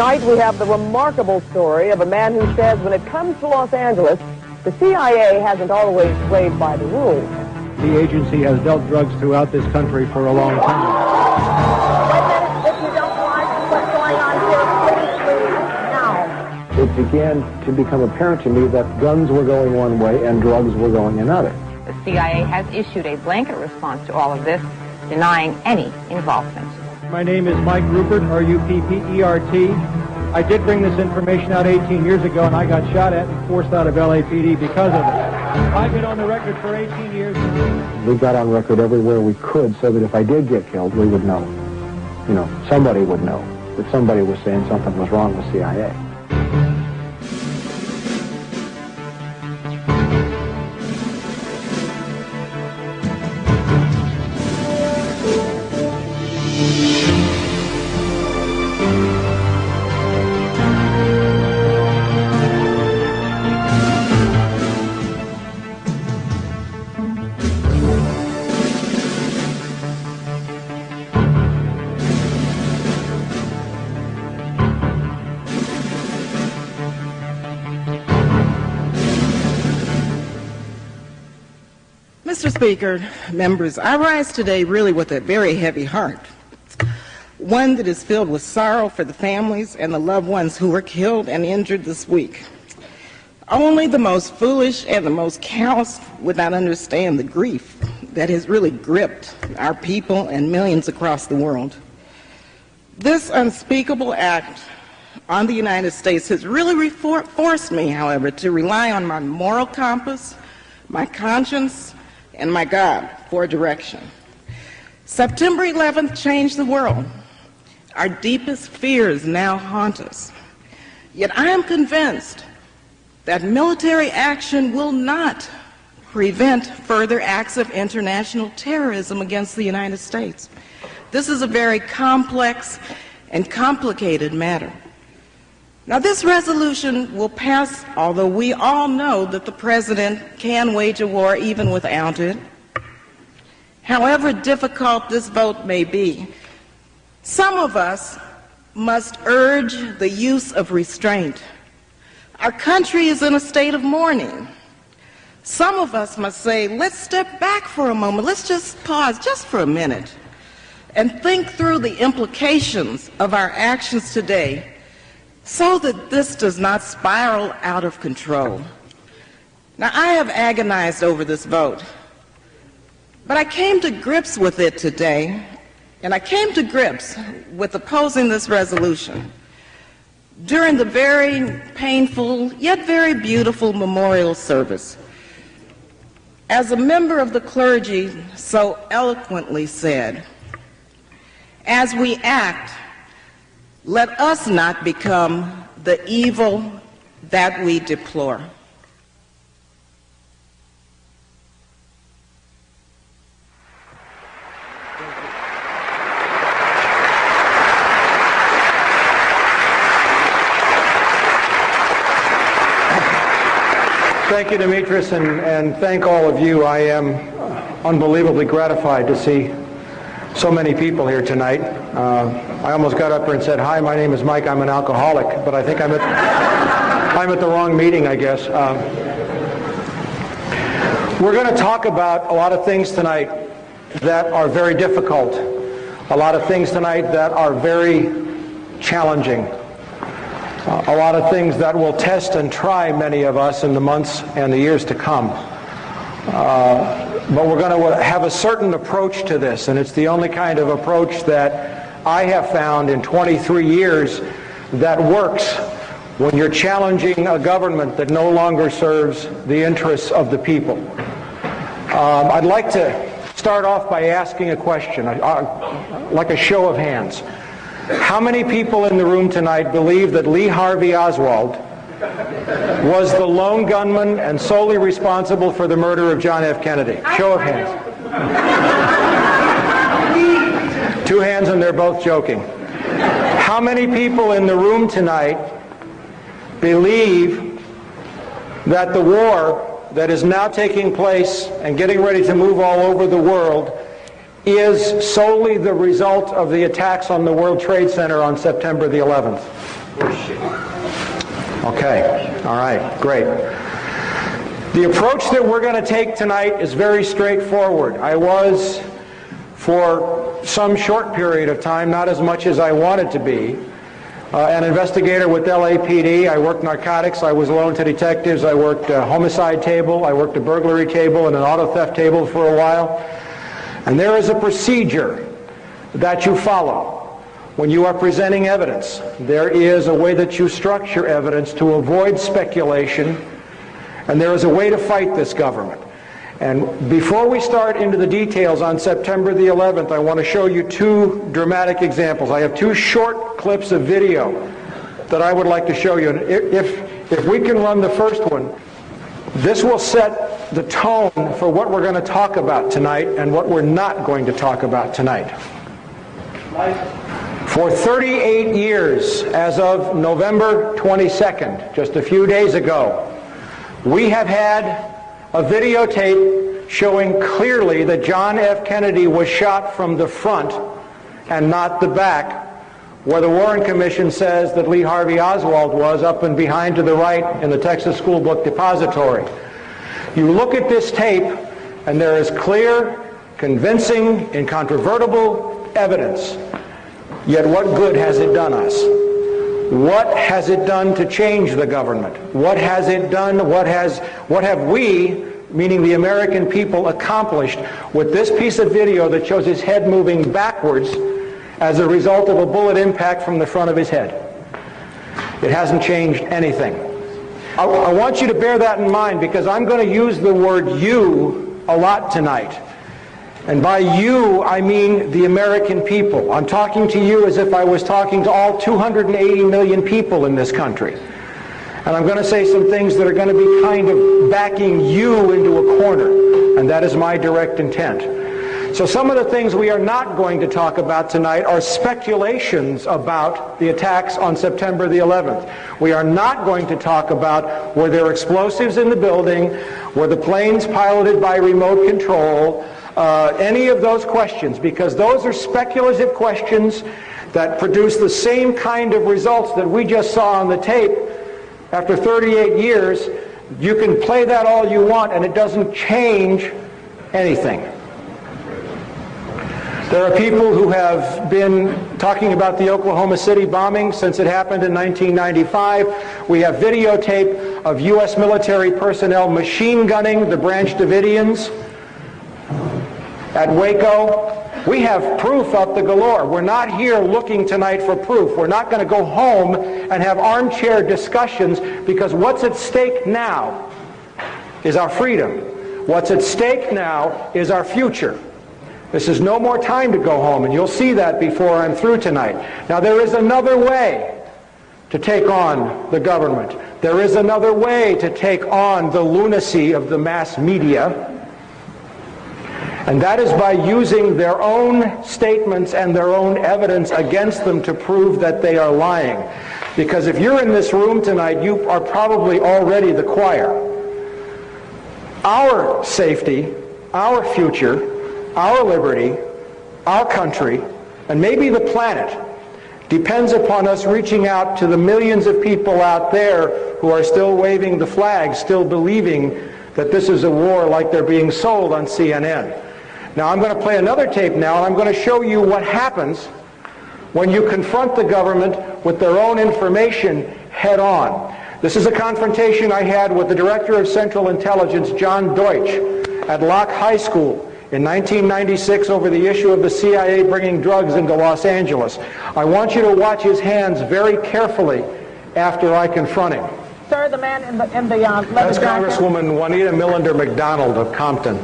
Tonight we have the remarkable story of a man who says when it comes to Los Angeles, the CIA hasn't always played by the rules. The agency has dealt drugs throughout this country for a long time. Wait a minute, if you don't mind what's going on here, please, now. It began to become apparent to me that guns were going one way and drugs were going another. The CIA has issued a blanket response to all of this, denying any involvement. My name is Mike Ruppart, R-U-P-P-E-R-T. I did bring this information out 18 years ago, and I got shot at and forced out of LAPD because of it. I've been on the record for 18 years. We got on record everywhere we could so that if I did get killed, we would know. You know, somebody would know that somebody was saying something was wrong with CIA. Mr. Speaker, members, I rise today really with a very heavy heart, one that is filled with sorrow for the families and the loved ones who were killed and injured this week. Only the most foolish and the most callous would not understand the grief that has really gripped our people and millions across the world. This unspeakable act on the United States has really forced me, however, to rely on my moral compass, my conscience, and my God for direction. September 11th changed the world. Our deepest fears now haunt us. Yet I am convinced that military action will not prevent further acts of international terrorism against the United States. This is a very complex and complicated matter. Now, this resolution will pass, although we all know that the President can wage a war even without it. However difficult this vote may be, some of us must urge the use of restraint. Our country is in a state of mourning. Some of us must say, let's step back for a moment, let's just pause just for a minute and think through the implications of our actions today, so that this does not spiral out of control. Now, I have agonized over this vote, but I came to grips with it today, and I came to grips with opposing this resolution during the very painful yet very beautiful memorial service. As a member of the clergy so eloquently said, as we act, let us not become the evil that we deplore. Thank you, Demetrius, and thank all of you. I am unbelievably gratified to see so many people here tonight. I almost got up here and said, hi, my name is Mike, I'm an alcoholic, but I think I'm at the wrong meeting, I guess. We're going to talk about a lot of things tonight that are very difficult, a lot of things tonight that are very challenging, a lot of things that will test and try many of us in the months and the years to come. But we're going to have a certain approach to this, and it's the only kind of approach that I have found in 23 years that works when you're challenging a government that no longer serves the interests of the people. I'd like to start off by asking a question, like a show of hands. How many people in the room tonight believe that Lee Harvey Oswald was the lone gunman and solely responsible for the murder of John F. Kennedy? Show of hands. 2 hands, and they're both joking. How many people in the room tonight believe that the war that is now taking place and getting ready to move all over the world is solely the result of the attacks on the World Trade Center on September the 11th? Okay, all right, great. The approach that we're going to take tonight is very straightforward. I was, for some short period of time, not as much as I wanted to be, an investigator with LAPD. I worked narcotics, I was loaned to detectives, I worked a homicide table, I worked a burglary table and an auto theft table for a while. And there is a procedure that you follow when you are presenting evidence. There is a way that you structure evidence to avoid speculation, and there is a way to fight this government. And before we start into the details on September the 11th, I want to show you two dramatic examples. I have two short clips of video that I would like to show you. And if we can run the first one, this will set the tone for what we're going to talk about tonight and what we're not going to talk about tonight. For 38 years, as of November 22nd, just a few days ago, we have had a videotape showing clearly that John F. Kennedy was shot from the front and not the back, where the Warren Commission says that Lee Harvey Oswald was up and behind to the right in the Texas School Book Depository. You look at this tape, and there is clear, convincing, incontrovertible evidence. Yet what good has it done us? What has it done to change the government? What has it done? What have we, meaning the American people, accomplished with this piece of video that shows his head moving backwards as a result of a bullet impact from the front of his head? It hasn't changed anything. I want you to bear that in mind, because I'm going to use the word "you" a lot tonight. And by you, I mean the American people. I'm talking to you as if I was talking to all 280 million people in this country. And I'm going to say some things that are going to be kind of backing you into a corner. And that is my direct intent. So some of the things we are not going to talk about tonight are speculations about the attacks on September the 11th. We are not going to talk about were there explosives in the building, were the planes piloted by remote control, any of those questions, because those are speculative questions that produce the same kind of results that we just saw on the tape. After 38 years, you can play that all you want, and it doesn't change anything. There are people who have been talking about the Oklahoma City bombing since it happened in 1995. We have videotape of U.S. military personnel machine gunning the Branch Davidians at Waco. We have proof up the galore. We're not here looking tonight for proof. We're not going to go home and have armchair discussions, because what's at stake now is our freedom. What's at stake now is our future. This is no more time to go home, and you'll see that before I'm through tonight. Now, there is another way to take on the government. There is another way to take on the lunacy of the mass media. And that is by using their own statements and their own evidence against them to prove that they are lying. Because if you're in this room tonight, you are probably already the choir. Our safety, our future, our liberty, our country, and maybe the planet depends upon us reaching out to the millions of people out there who are still waving the flag, still believing that this is a war like they're being sold on CNN. Now, I'm going to play another tape now, and I'm going to show you what happens when you confront the government with their own information head on. This is a confrontation I had with the Director of Central Intelligence, John Deutsch, at Locke High School in 1996 over the issue of the CIA bringing drugs into Los Angeles. I want you to watch his hands very carefully after I confront him. Sir, the man in the leather That's jacket. Congresswoman Juanita Millender McDonald of Compton.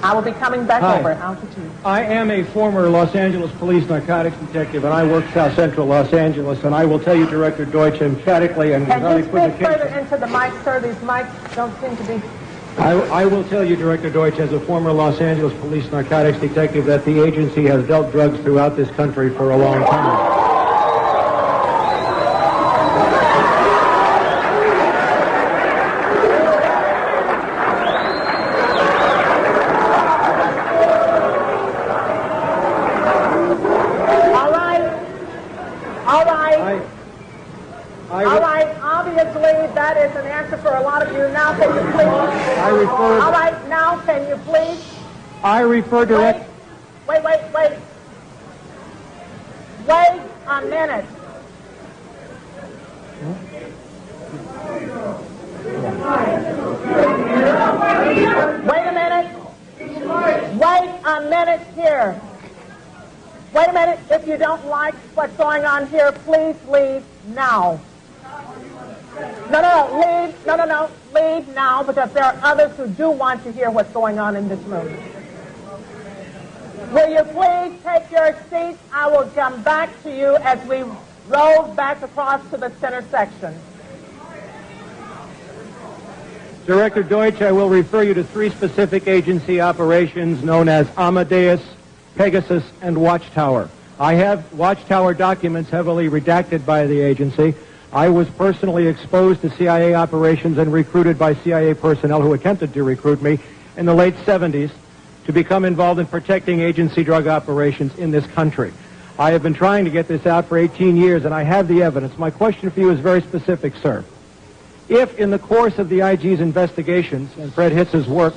I will be coming back Hi. over. Altitude. I am a former Los Angeles police narcotics detective, and I work South Central Los Angeles, and I will tell you, Director Deutsch, emphatically and without Can you speak equivocation. further into the mic, sir? These mics don't seem to be... I will tell you, Director Deutsch, as a former Los Angeles police narcotics detective, that the agency has dealt drugs throughout this country for a long time. Obviously, that is an answer for a lot of you. Now, can you please? I refer. All right, now, can you please? I refer direct. Wait a minute. Wait a minute. Wait a minute here. Wait a minute. If you don't like what's going on here, please leave now. Leave. No, leave now, because there are others who do want to hear what's going on in this room. Will you please take your seats? I will come back to you as we roll back across to the center section. Director Deutsch, I will refer you to 3 specific agency operations known as Amadeus, Pegasus, and Watchtower. I have Watchtower documents heavily redacted by the agency. I was personally exposed to CIA operations and recruited by CIA personnel who attempted to recruit me in the late 70s to become involved in protecting agency drug operations in this country. I have been trying to get this out for 18 years, and I have the evidence. My question for you is very specific, sir. If, in the course of the IG's investigations and Fred Hitz's work,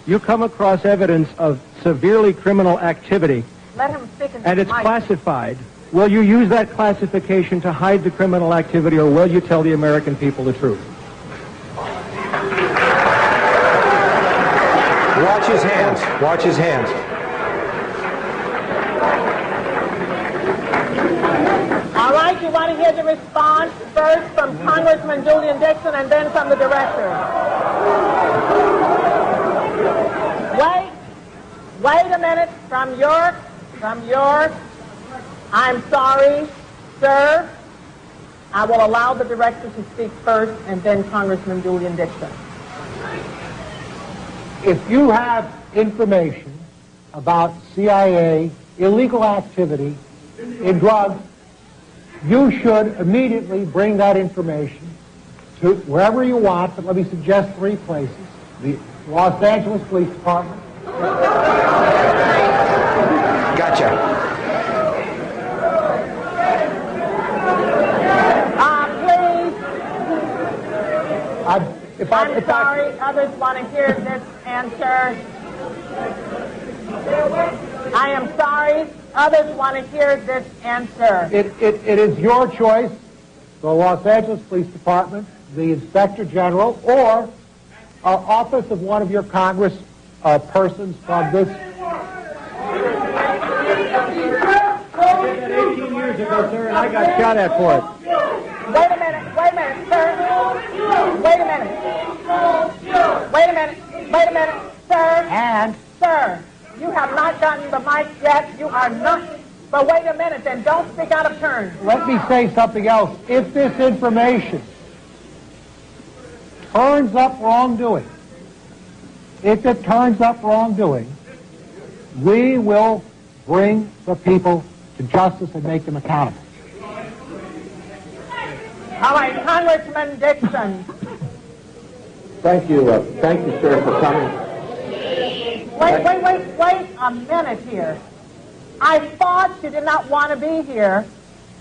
you come across evidence of severely criminal activity, Let him speak into and the it's mic. classified, will you use that classification to hide the criminal activity, or will you tell the American people the truth? Watch his hands. Watch his hands. All right, you want to hear the response first from Congressman Julian Dixon and then from the director. Wait a minute. From York. I'm sorry, sir. I will allow the director to speak first and then Congressman Julian Dixon. If you have information about CIA illegal activity in drugs, you should immediately bring that information to wherever you want, but let me suggest 3 places. The Los Angeles Police Department. Gotcha. Please. I'm sorry, others want to hear this answer. I am sorry, others want to hear this answer. It is your choice, the Los Angeles Police Department, the Inspector General, or office of one of your Congress persons from this. 18 years ago, sir, and I got shot at for it. Wait a minute, sir. Wait a minute, sir. And Sir, you have not gotten the mic yet. You are not. But wait a minute, then don't speak out of turn. let me say something else. If this information turns up wrongdoing, we will bring the people to justice and make them accountable. All right, Congressman Dixon. Thank you, sir, for coming. Wait a minute here. I thought you did not want to be here,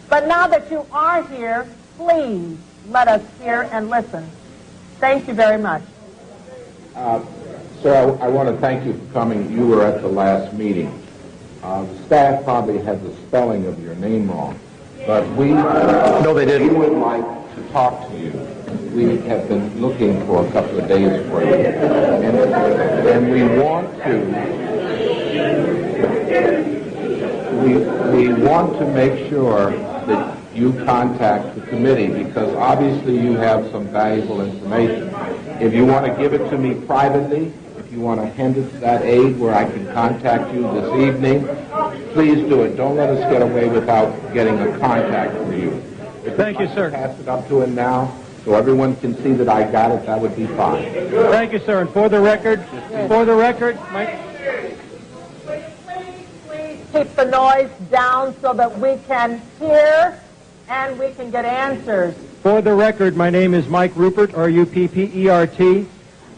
but now that you are here, please let us hear and listen. Thank you very much. Sir, I want to thank you for coming. You were at the last meeting. The staff probably had the spelling of your name wrong, but No, they didn't. We would like to talk to you. We have been looking for a couple of days for you, and we want to make sure that you contact the committee, because obviously you have some valuable information. If you want to give it to me privately, if you want to hand it to that aide where I can contact you this evening, please do it. Don't let us get away without getting a contact for you. If Thank you, I sir. pass it up to him now so everyone can see that I got it, that would be fine. Thank you, sir. And for the record, Mike. Please keep the noise down so that we can hear and we can get answers. For the record, my name is Mike Ruppert, R-U-P-P-E-R-T.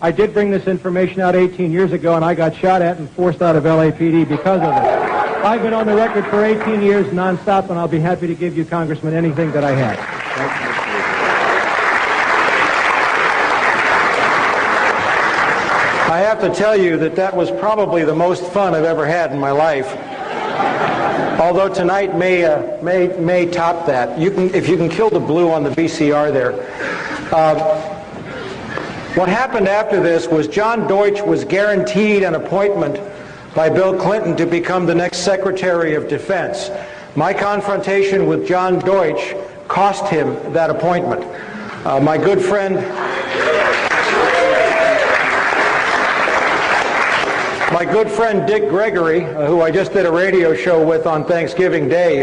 I did bring this information out 18 years ago, and I got shot at and forced out of LAPD because of it. I've been on the record for 18 years nonstop, and I'll be happy to give you, Congressman, anything that I have. I have to tell you that that was probably the most fun I've ever had in my life. Although tonight may top that. If you can kill the blue on the VCR there. What happened after this was John Deutsch was guaranteed an appointment by Bill Clinton to become the next Secretary of Defense. My confrontation with John Deutsch cost him that appointment. My good friend Dick Gregory, who I just did a radio show with on Thanksgiving Day,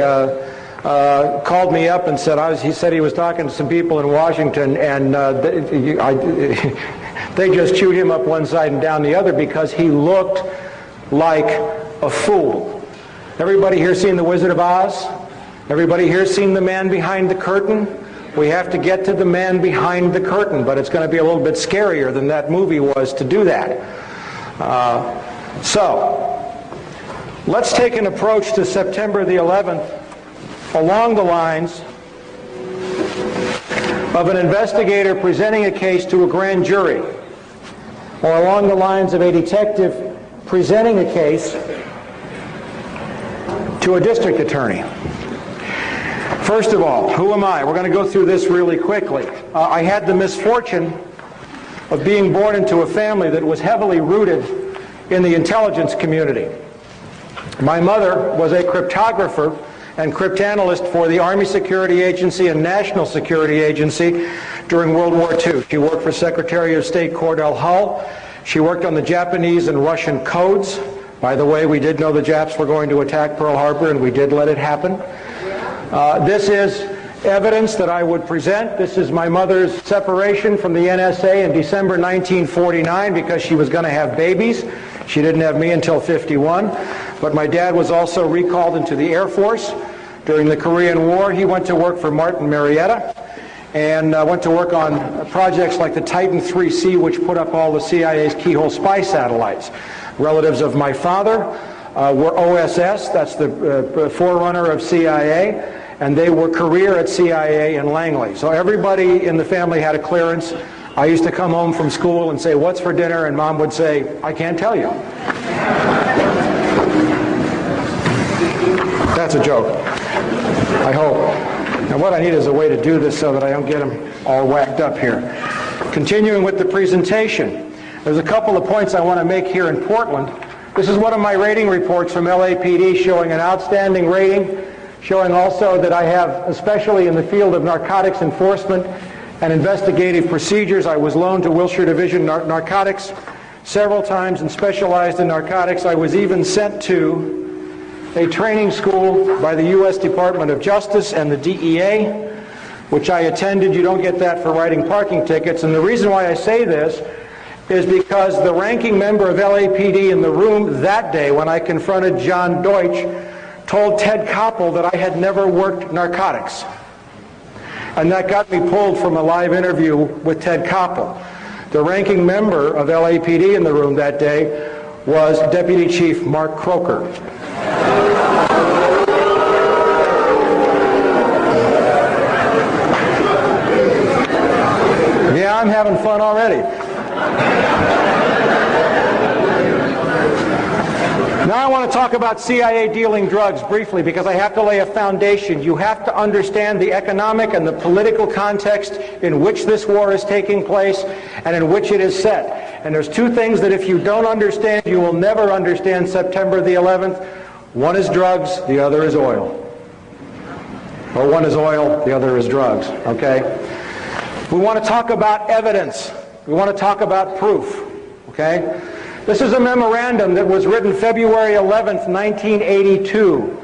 called me up and said he said he was talking to some people in Washington, and they just chewed him up one side and down the other because he looked like a fool. Everybody here seen The Wizard of Oz? Everybody here seen The Man Behind the Curtain? We have to get to the man behind the curtain, but it's going to be a little bit scarier than that movie was to do that. So, let's take an approach to September the 11th along the lines of an investigator presenting a case to a grand jury, or along the lines of a detective presenting a case to a district attorney. First of all, who am I? We're going to go through this really quickly. I had the misfortune of being born into a family that was heavily rooted in the intelligence community. My mother was a cryptographer and cryptanalyst for the Army Security Agency and National Security Agency during World War II. She worked for Secretary of State Cordell Hull. She worked on the Japanese and Russian codes. By the way, we did know the Japs were going to attack Pearl Harbor, and we did let it happen. This is evidence that I would present. This is my mother's separation from the NSA in December 1949 because she was going to have babies. She didn't have me until 51. But my dad was also recalled into the Air Force during the Korean War. He went to work for Martin Marietta and went to work on projects like the Titan 3C, which put up all the CIA's keyhole spy satellites. Relatives of my father were OSS, that's the forerunner of CIA, and they were career at CIA in Langley. So everybody in the family had a clearance. I used to come home from school and say, "What's for dinner?" And Mom would say, "I can't tell you." That's a joke, I hope. Now what I need is a way to do this so that I don't get them all whacked up here. Continuing with the presentation, there's a couple of points I want to make here in Portland. This is one of my rating reports from LAPD showing an outstanding rating, showing also that I have, especially in the field of narcotics enforcement and investigative procedures, I was loaned to Wilshire Division Narcotics several times and specialized in narcotics. I was even sent to a training school by the U.S. Department of Justice and the DEA, which I attended. You don't get that for writing parking tickets. And the reason why I say this is because the ranking member of LAPD in the room that day when I confronted John Deutsch told Ted Koppel that I had never worked narcotics. And that got me pulled from a live interview with Ted Koppel. The ranking member of LAPD in the room that day was Deputy Chief Mark Croker. Yeah, I'm having fun already. Now I want to talk about CIA dealing drugs briefly because I have to lay a foundation. You have to understand the economic and the political context in which this war is taking place and in which it is set. And there's two things that if you don't understand, you will never understand September the 11th. One is drugs, the other is oil. Or one is oil, the other is drugs, okay? We want to talk about evidence. We want to talk about proof, okay? This is a memorandum that was written February 11th, 1982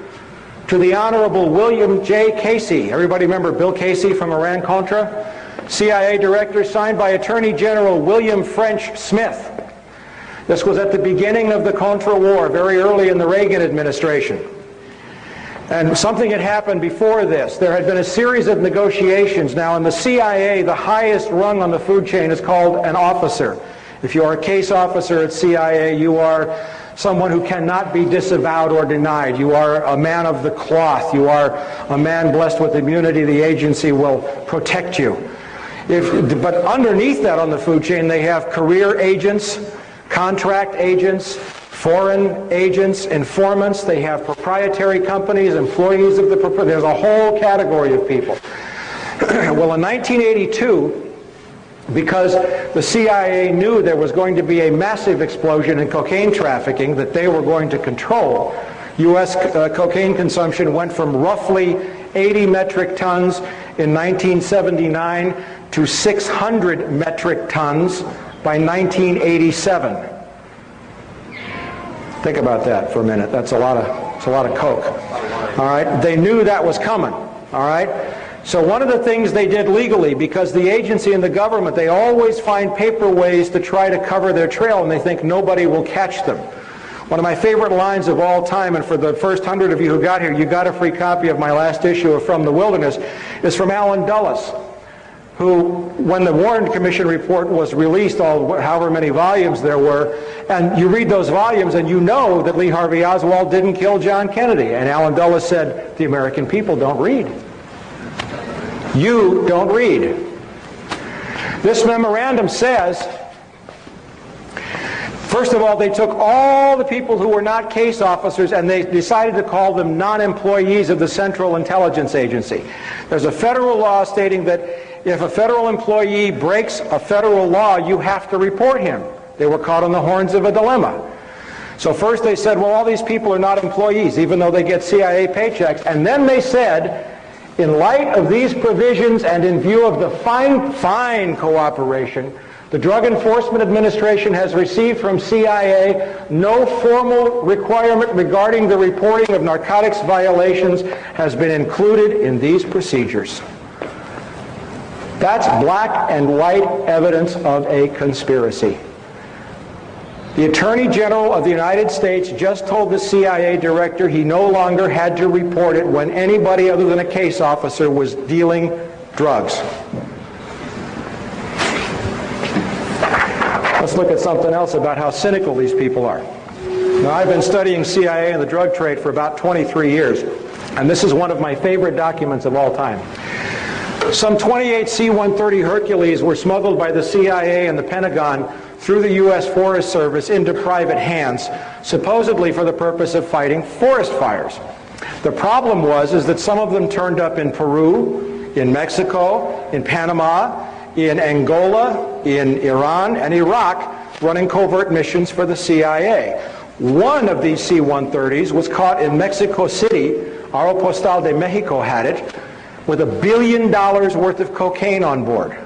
to the Honorable William J. Casey. Everybody remember Bill Casey from Iran-Contra? CIA Director, signed by Attorney General William French Smith. This was at the beginning of the Contra War, very early in the Reagan administration. And something had happened before this. There had been a series of negotiations. Now in the CIA, the highest rung on the food chain is called an officer. If you are a case officer at CIA, you are someone who cannot be disavowed or denied. You are a man of the cloth. You are a man blessed with immunity. The agency will protect you. But underneath that on the food chain, they have career agents, contract agents, foreign agents, informants. They have proprietary companies, employees of the there's a whole category of people. Well, in 1982, because the CIA knew there was going to be a massive explosion in cocaine trafficking that they were going to control, U.S. Cocaine consumption went from roughly 80 metric tons in 1979 to 600 metric tons by 1987. Think about that for a minute. That's a lot of coke. All right, they knew that was coming. All right. So one of the things they did legally, because the agency and the government, they always find paper ways to try to cover their trail, and they think nobody will catch them. One of my favorite lines of all time, and for the first 100 of you who got here, you got a free copy of my last issue of From the Wilderness, is from Alan Dulles, who, when the Warren Commission report was released, however many volumes there were, and you read those volumes and you know that Lee Harvey Oswald didn't kill John Kennedy. And Alan Dulles said, the American people don't read. You don't read. This memorandum says, first of all, they took all the people who were not case officers and they decided to call them non-employees of the Central Intelligence Agency. There's a federal law stating that if a federal employee breaks a federal law, you have to report him. They were caught on the horns of a dilemma. So first they said, well, all these people are not employees, even though they get CIA paychecks. And then they said, in light of these provisions and in view of the fine cooperation, the Drug Enforcement Administration has received from CIA no formal requirement regarding the reporting of narcotics violations has been included in these procedures. That's black and white evidence of a conspiracy. The Attorney General of the United States just told the CIA director he no longer had to report it when anybody other than a case officer was dealing drugs. Let's look at something else about how cynical these people are. Now, I've been studying CIA and the drug trade for about 23 years, and this is one of my favorite documents of all time. Some 28 C-130 Hercules were smuggled by the CIA and the Pentagon through the U.S. Forest Service into private hands, supposedly for the purpose of fighting forest fires. The problem is that some of them turned up in Peru, in Mexico, in Panama, in Angola, in Iran, and Iraq, running covert missions for the CIA. One of these C-130s was caught in Mexico City. Aeropostal de Mexico had it, with $1 billion worth of cocaine on board.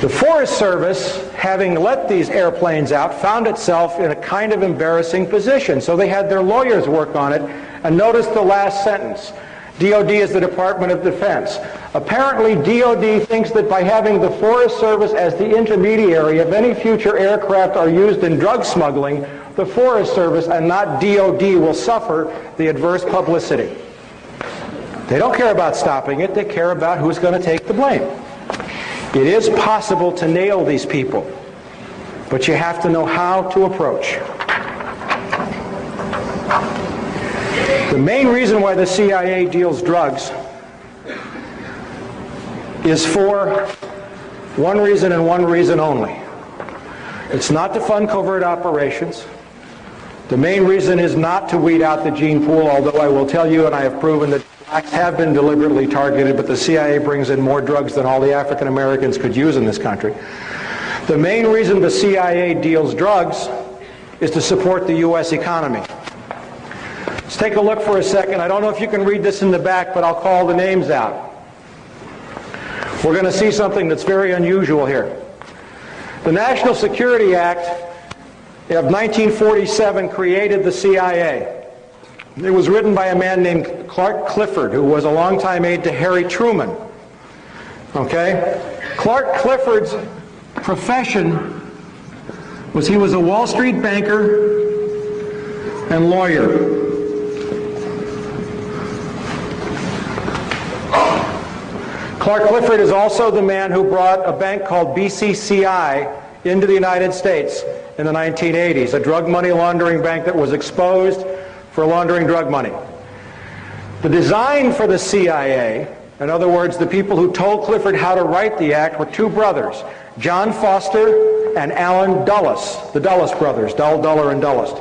The Forest Service, having let these airplanes out, found itself in a kind of embarrassing position. So they had their lawyers work on it, and notice the last sentence. DOD is the Department of Defense. Apparently, DOD thinks that by having the Forest Service as the intermediary, if any future aircraft are used in drug smuggling, the Forest Service and not DOD will suffer the adverse publicity. They don't care about stopping it, they care about who's going to take the blame. It is possible to nail these people, but you have to know how to approach. The main reason why the CIA deals drugs is for one reason and one reason only. It's not to fund covert operations. The main reason is not to weed out the gene pool, although I will tell you, and I have proven that blacks have been deliberately targeted, but the CIA brings in more drugs than all the African Americans could use in this country. The main reason the CIA deals drugs is to support the U.S. economy. Let's take a look for a second. I don't know if you can read this in the back, but I'll call the names out. We're going to see something that's very unusual here. The National Security Act of 1947 created the CIA. It was written by a man named Clark Clifford, who was a longtime aide to Harry Truman. Okay? Clark Clifford's profession was he was a Wall Street banker and lawyer. Clark Clifford is also the man who brought a bank called BCCI into the United States in the 1980s, a drug money laundering bank that was exposed for laundering drug money. The design for the CIA, in other words, the people who told Clifford how to write the act, were two brothers, John Foster and Allen Dulles, the Dulles brothers, Duller, and Dulles.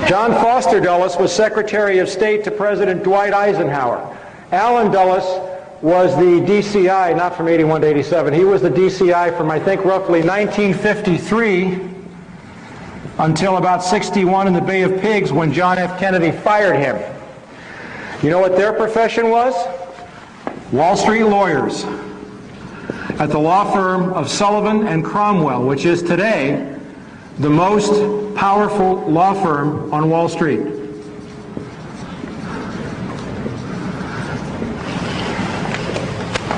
John Foster Dulles was Secretary of State to President Dwight Eisenhower. Allen Dulles was the DCI, not from 81 to 87, he was the DCI from, I think, roughly 1953 until about 61 in the Bay of Pigs when John F. Kennedy fired him. You know what their profession was? Wall Street lawyers at the law firm of Sullivan and Cromwell, which is today the most powerful law firm on Wall Street.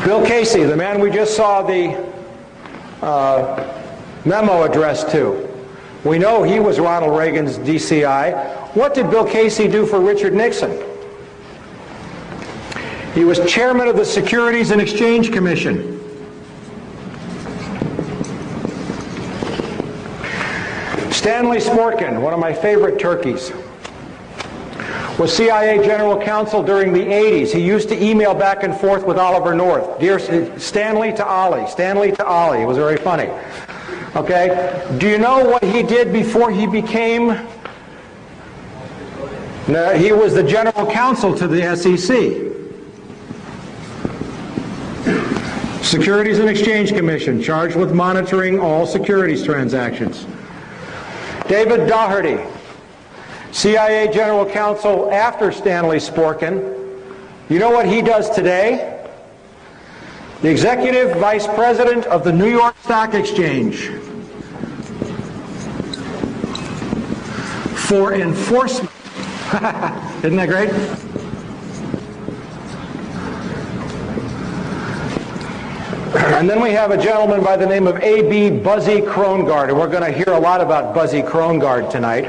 Bill Casey, the man we just saw the memo addressed to. We know he was Ronald Reagan's DCI. What did Bill Casey do for Richard Nixon? He was chairman of the Securities and Exchange Commission. Stanley Sporkin, one of my favorite turkeys, was CIA General Counsel during the 80s. He used to email back and forth with Oliver North. Dear Stanley to Ollie, Stanley to Ollie. It was very funny. Okay? Do you know what he did before he became... No, he was the General Counsel to the SEC. Securities and Exchange Commission, charged with monitoring all securities transactions. David Daugherty, CIA General Counsel after Stanley Sporkin. You know what he does today? The Executive Vice President of the New York Stock Exchange for enforcement. Isn't that great? And then we have a gentleman by the name of A.B. Buzzy Krongard, and we're going to hear a lot about Buzzy Krongard tonight.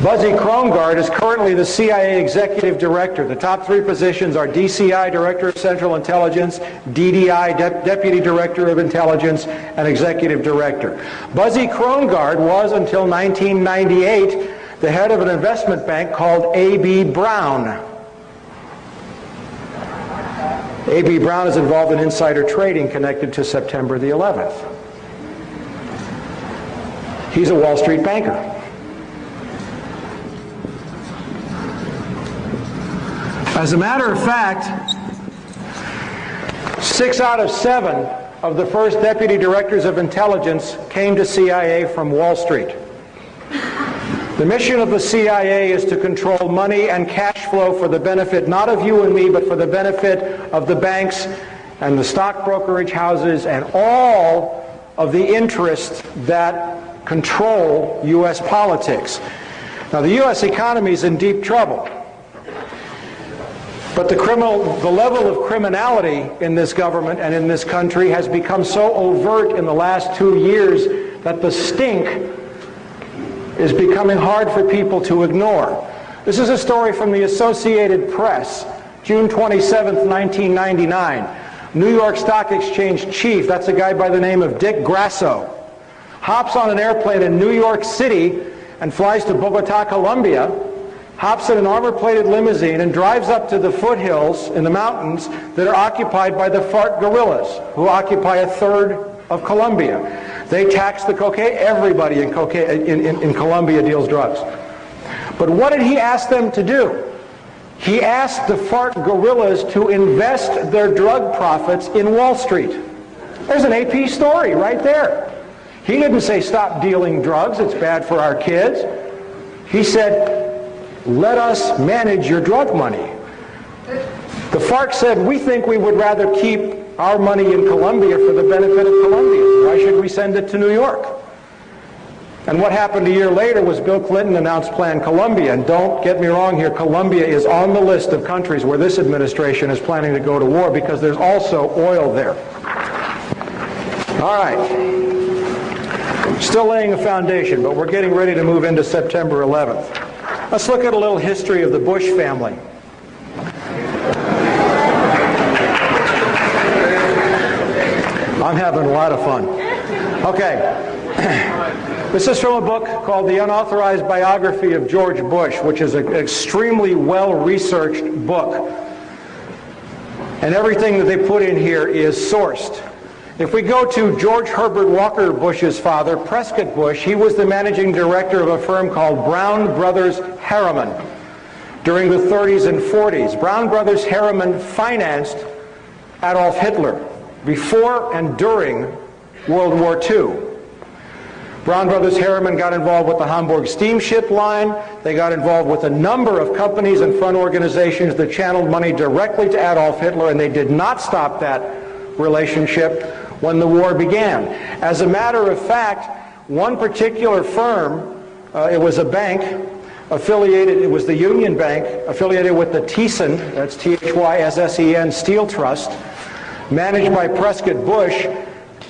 Buzzy Krongard is currently the CIA Executive Director. The top three positions are DCI, Director of Central Intelligence, DDI, Deputy Director of Intelligence, and Executive Director. Buzzy Krongard was, until 1998, the head of an investment bank called A.B. Brown. A.B. Brown is involved in insider trading connected to September the 11th. He's a Wall Street banker. As a matter of fact, 6 out of 7 of the first deputy directors of intelligence came to CIA from Wall Street. The mission of the CIA is to control money and cash flow for the benefit not of you and me, but for the benefit of the banks and the stock brokerage houses and all of the interests that control U.S. politics. Now, the U.S. economy is in deep trouble. But the level of criminality in this government and in this country has become so overt in the last 2 years that the stink is becoming hard for people to ignore. This is a story from the Associated Press, June 27th, 1999. New York Stock Exchange chief, that's a guy by the name of Dick Grasso, hops on an airplane in New York City and flies to Bogota, Colombia, hops in an armor-plated limousine and drives up to the foothills in the mountains that are occupied by the FARC guerrillas, who occupy a third of Colombia. They tax the cocaine. Everybody in Colombia deals drugs. But what did he ask them to do? He asked the FARC guerrillas to invest their drug profits in Wall Street. There's an AP story right there. He didn't say stop dealing drugs, it's bad for our kids. He said, let us manage your drug money. The FARC said, we think we would rather keep our money in Colombia for the benefit of Colombians. Why should we send it to New York? And what happened a year later was Bill Clinton announced Plan Colombia. And don't get me wrong here, Colombia is on the list of countries where this administration is planning to go to war because there's also oil there. All right. Still laying a foundation, but we're getting ready to move into September 11th. Let's look at a little history of the Bush family. I'm having a lot of fun. Okay. This is from a book called The Unauthorized Biography of George Bush, which is an extremely well-researched book. And everything that they put in here is sourced. If we go to George Herbert Walker Bush's father, Prescott Bush, he was the managing director of a firm called Brown Brothers Harriman during the 30s and 40s. Brown Brothers Harriman financed Adolf Hitler before and during World War II. Brown Brothers Harriman got involved with the Hamburg steamship line. They got involved with a number of companies and front organizations that channeled money directly to Adolf Hitler, and they did not stop that relationship when the war began. As a matter of fact, one particular firm, it was a bank affiliated, it was the Union Bank, affiliated with the Thyssen, that's T-H-Y-S-S-E-N, Steel Trust, managed by Prescott Bush,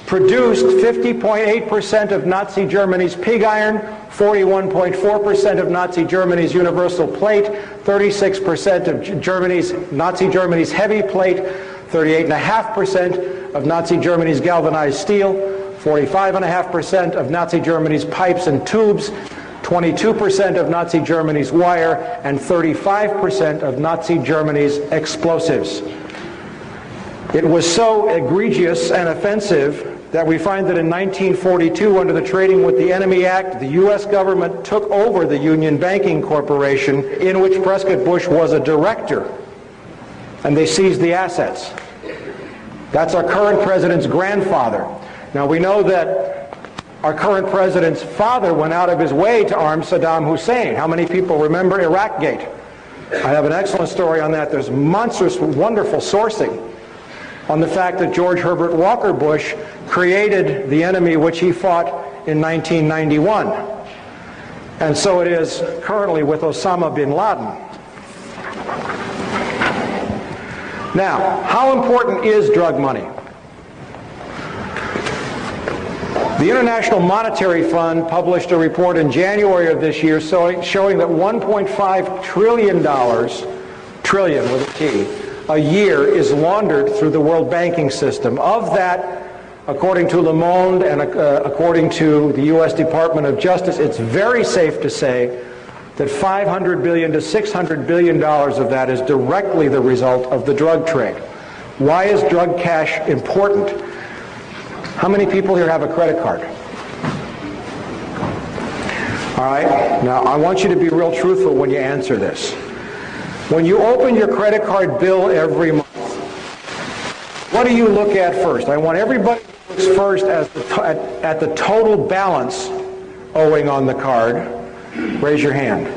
produced 50.8% of Nazi Germany's pig iron, 41.4% of Nazi Germany's universal plate, 36% of Nazi Germany's heavy plate, 38.5% of Nazi Germany's galvanized steel, 45.5% of Nazi Germany's pipes and tubes, 22% of Nazi Germany's wire, and 35% of Nazi Germany's explosives. It was so egregious and offensive that we find that in 1942, under the Trading with the Enemy Act, the U.S. government took over the Union Banking Corporation, in which Prescott Bush was a director, and they seized the assets. That's our current president's grandfather. Now, we know that our current president's father went out of his way to arm Saddam Hussein. How many people remember Iraqgate? I have an excellent story on that. There's monstrous, wonderful sourcing on the fact that George Herbert Walker Bush created the enemy which he fought in 1991. And so it is currently with Osama bin Laden. Now, how important is drug money? The International Monetary Fund published a report in January of this year showing that $1.5 trillion with a T, a year is laundered through the World Banking System. Of that, according to Le Monde and according to the U.S. Department of Justice, it's very safe to say that $500 billion to $600 billion of that is directly the result of the drug trade. Why is drug cash important? How many people here have a credit card? All right, now I want you to be real truthful when you answer this. When you open your credit card bill every month, what do you look at first? I want everybody to look first at the total balance owing on the card. Raise your hand.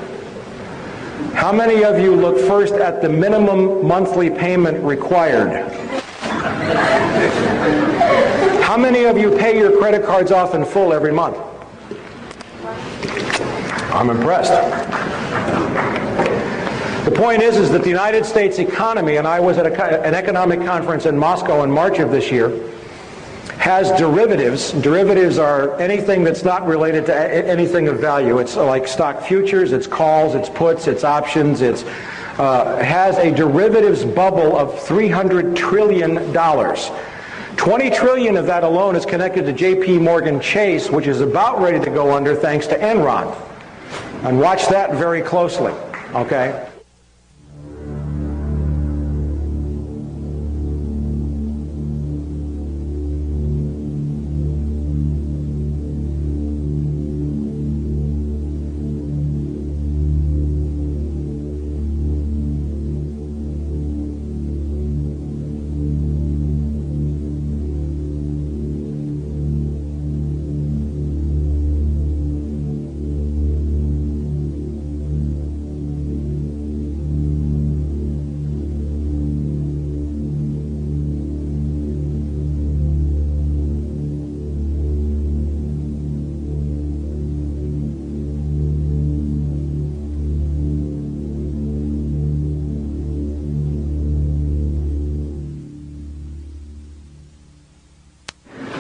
How many of you look first at the minimum monthly payment required? How many of you pay your credit cards off in full every month? I'm impressed. The point is that the United States economy, and I was at an economic conference in Moscow in March of this year, has derivatives. Derivatives are anything that's not related to anything of value. It's like stock futures, it's calls, it's puts, it's options, it has a derivatives bubble of $300 trillion. 20 trillion of that alone is connected to J.P. Morgan Chase, which is about ready to go under thanks to Enron. And watch that very closely, okay?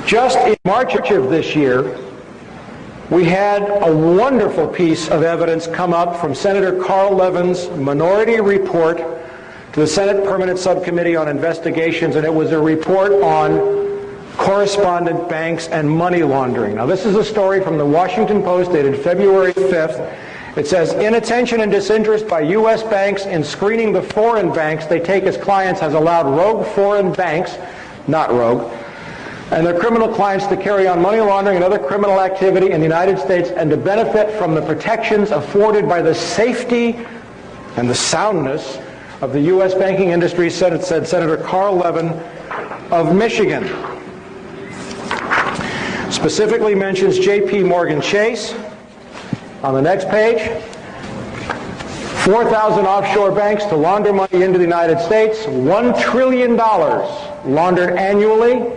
Just in March of this year, we had a wonderful piece of evidence come up from Senator Carl Levin's minority report to the Senate Permanent Subcommittee on Investigations, and it was a report on correspondent banks and money laundering. Now, this is a story from the Washington Post dated February 5th, It says, inattention and disinterest by U.S. banks in screening the foreign banks they take as clients has allowed rogue foreign banks, not rogue, and their criminal clients to carry on money laundering and other criminal activity in the United States and to benefit from the protections afforded by the safety and the soundness of the U.S. banking industry, said Senator Carl Levin of Michigan. Specifically mentions J.P. Morgan Chase. On the next page, 4,000 offshore banks to launder money into the United States, $1 trillion laundered annually.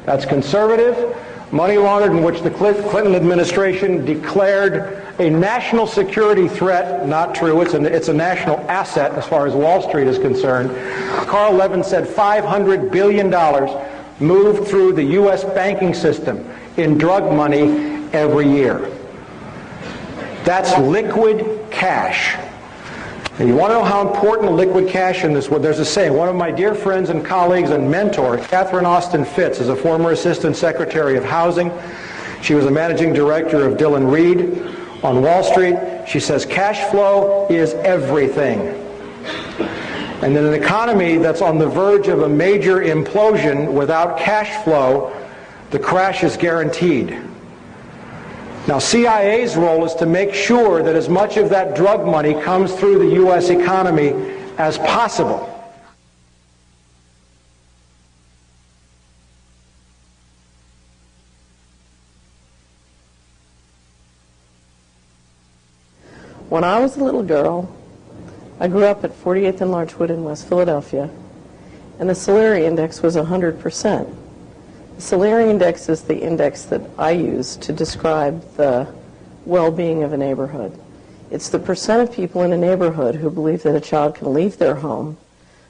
That's conservative. Money laundered in which the Clinton administration declared a national security threat. Not true. It's a national asset as far as Wall Street is concerned. Carl Levin said $500 billion moved through the U.S. banking system in drug money every year. That's liquid cash. And you want to know how important liquid cash in this world? There's a saying. One of my dear friends and colleagues and mentor, Catherine Austin Fitz, is a former Assistant Secretary of Housing. She was a managing director of Dillon Reed on Wall Street. She says cash flow is everything. And in an economy that's on the verge of a major implosion, without cash flow, the crash is guaranteed. Now, CIA's role is to make sure that as much of that drug money comes through the U.S. economy as possible. When I was a little girl, I grew up at 48th and Larchwood in West Philadelphia, and the salary index was 100%. The salary index is the index that I use to describe the well-being of a neighborhood. It's the percent of people in a neighborhood who believe that a child can leave their home,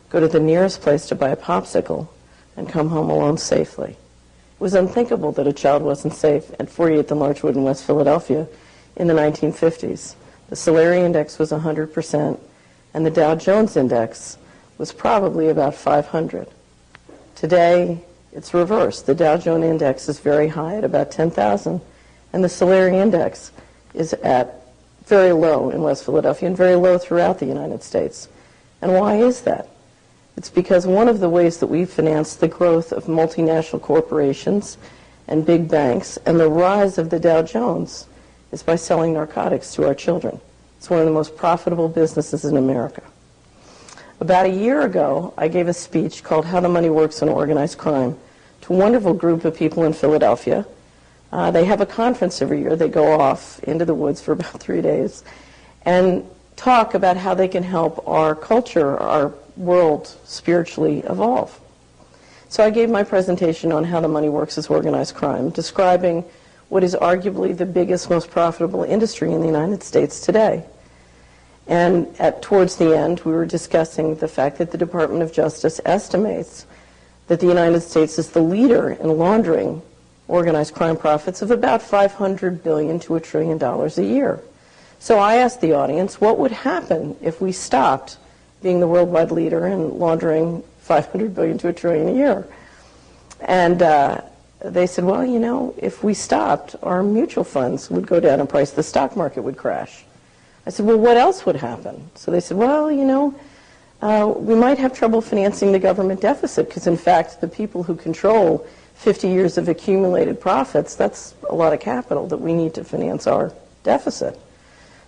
go to the nearest place to buy a popsicle, and come home alone safely. It was unthinkable that a child wasn't safe at 48th and Larchwood in West Philadelphia in the 1950s. The salary index was 100%, and the Dow Jones index was probably about 500. Today, it's reversed. The Dow Jones index is very high at about 10,000, and the salary index is at very low in West Philadelphia and very low throughout the United States. And why is that? It's because one of the ways that we finance the growth of multinational corporations and big banks and the rise of the Dow Jones is by selling narcotics to our children. It's one of the most profitable businesses in America. About a year ago, I gave a speech called How the Money Works in Organized Crime to a wonderful group of people in Philadelphia. They have a conference every year. They go off into the woods for about 3 days and talk about how they can help our culture, our world, spiritually evolve. So I gave my presentation on how the money works as organized crime, describing what is arguably the biggest, most profitable industry in the United States today. And towards the end, we were discussing the fact that the Department of Justice estimates that the United States is the leader in laundering organized crime profits of about $500 billion to $1 trillion a year. So I asked the audience, what would happen if we stopped being the worldwide leader in laundering $500 billion to $1 trillion a year? And they said, well, you know, if we stopped, our mutual funds would go down in price, the stock market would crash. I said, well, what else would happen? So they said, well, you know, we might have trouble financing the government deficit because, in fact, the people who control 50 years of accumulated profits, that's a lot of capital that we need to finance our deficit.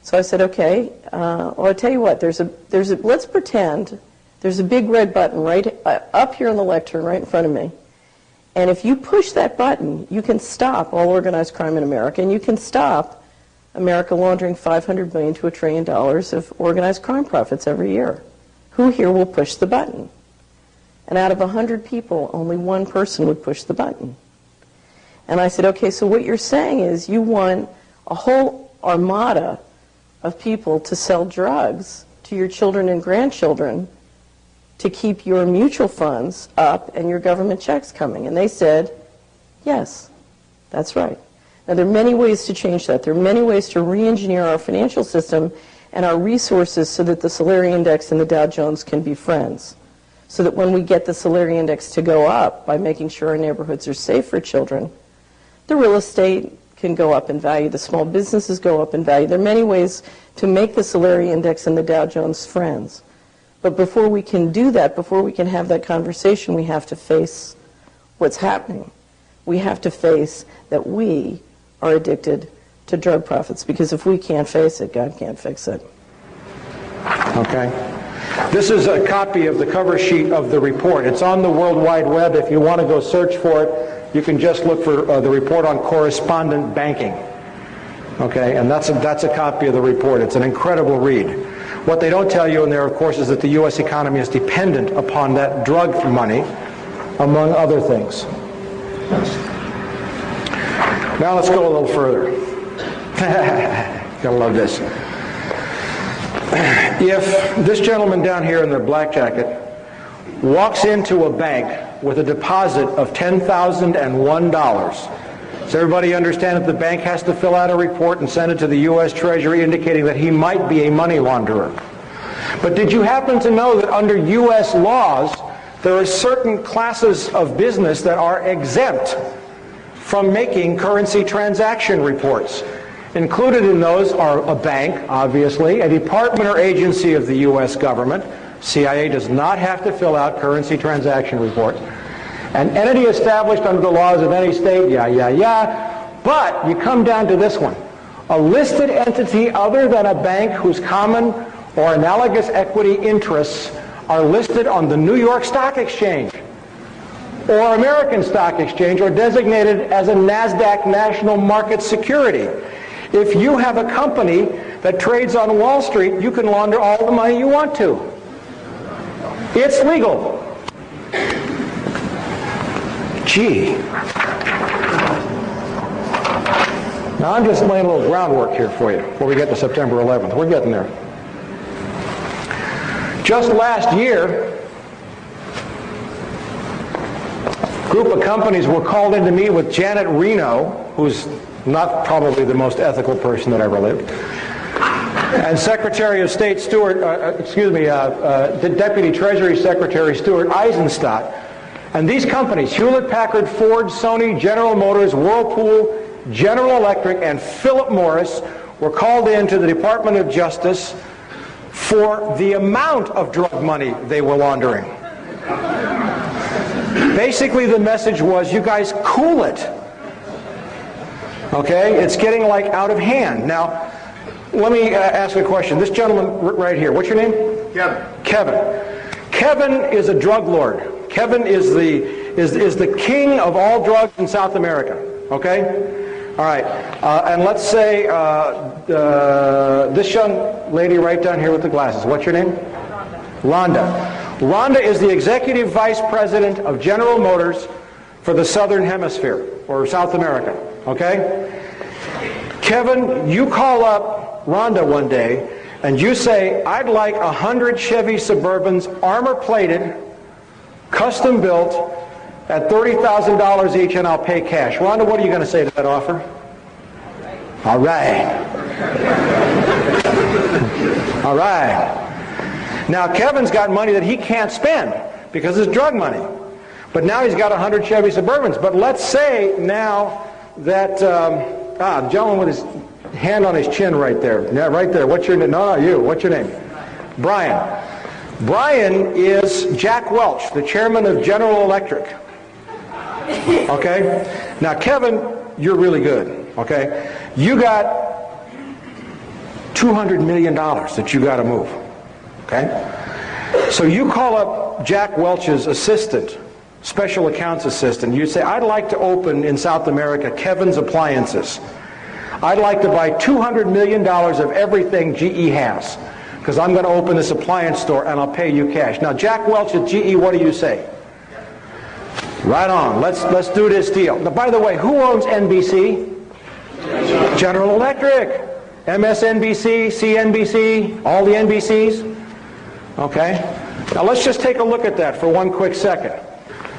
So I said, okay, well, I'll tell you what, let's pretend there's a big red button right up here on the lectern right in front of me. And if you push that button, you can stop all organized crime in America, and you can stop America laundering $500 billion to $1 trillion of organized crime profits every year. Who here will push the button? And out of 100 people, only one person would push the button. And I said, okay, so what you're saying is you want a whole armada of people to sell drugs to your children and grandchildren to keep your mutual funds up and your government checks coming. And they said, yes, that's right. Now, there are many ways to change that. There are many ways to re-engineer our financial system and our resources so that the salary index and the Dow Jones can be friends. So that when we get the salary index to go up by making sure our neighborhoods are safe for children, the real estate can go up in value. The small businesses go up in value. There are many ways to make the Solari Index and the Dow Jones friends. But before we can do that, before we can have that conversation, we have to face what's happening. We have to face that we are addicted to drug profits, because if we can't face it, God can't fix it. Okay. This is a copy of the cover sheet of the report. It's on the World Wide Web. If you want to go search for it, you can just look for the report on correspondent banking. Okay, and that's a copy of the report. It's an incredible read. What they don't tell you in there, of course, is that the U.S. economy is dependent upon that drug money, among other things. Now let's go a little further. Gotta love this. If this gentleman down here in the black jacket walks into a bank with a deposit of $10,001, does everybody understand that the bank has to fill out a report and send it to the U.S. Treasury indicating that he might be a money launderer? But did you happen to know that under U.S. laws, there are certain classes of business that are exempt from making currency transaction reports? Included in those are a bank, obviously, a department or agency of the U.S. government. CIA does not have to fill out currency transaction reports. An entity established under the laws of any state, but you come down to this one. A listed entity other than a bank whose common or analogous equity interests are listed on the New York Stock Exchange or American Stock Exchange, or designated as a NASDAQ national market security. If you have a company that trades on Wall Street, you can launder all the money you want to. It's legal. Gee. Now I'm just laying a little groundwork here for you before we get to September 11th. We're getting there. Just last year, a group of companies were called in to meet with Janet Reno, who's not probably the most ethical person that ever lived, and Secretary of State Stewart, the Deputy Treasury Secretary Stuart Eisenstadt. And these companies, Hewlett-Packard, Ford, Sony, General Motors, Whirlpool, General Electric, and Philip Morris, were called in to the Department of Justice for the amount of drug money they were laundering. Basically, the message was, you guys cool it. Okay? It's getting like out of hand. Now, let me ask a question. This gentleman right here, what's your name? Kevin. Kevin is a drug lord. Kevin is the king of all drugs in South America. Okay? All right. And let's say this young lady right down here with the glasses. What's your name? Rhonda. Rhonda is the executive vice president of General Motors for the Southern Hemisphere, or South America. Okay? Kevin, you call up Rhonda one day and you say, I'd like 100 Chevy Suburbans, armor-plated, custom built, at $30,000 each, and I'll pay cash. Rhonda, what are you going to say to that offer? All right. All right. Now, Kevin's got money that he can't spend because it's drug money. But now he's got 100 Chevy Suburbans. But let's say now that, the gentleman with his hand on his chin right there. Yeah, right there. What's your name? No, you. What's your name? Brian. Brian is Jack Welch, the chairman of General Electric. Okay? Now, Kevin, you're really good. Okay? You got $200 million that you got to move. Okay? So you call up Jack Welch's assistant, special accounts assistant. You say, I'd like to open in South America Kevin's Appliances. I'd like to buy $200 million of everything GE has, because I'm going to open this appliance store and I'll pay you cash. Now, Jack Welch at GE, what do you say? Right on. Let's do this deal. Now, by the way, who owns NBC? General Electric. MSNBC, CNBC, all the NBCs. Okay? Now, let's just take a look at that for one quick second.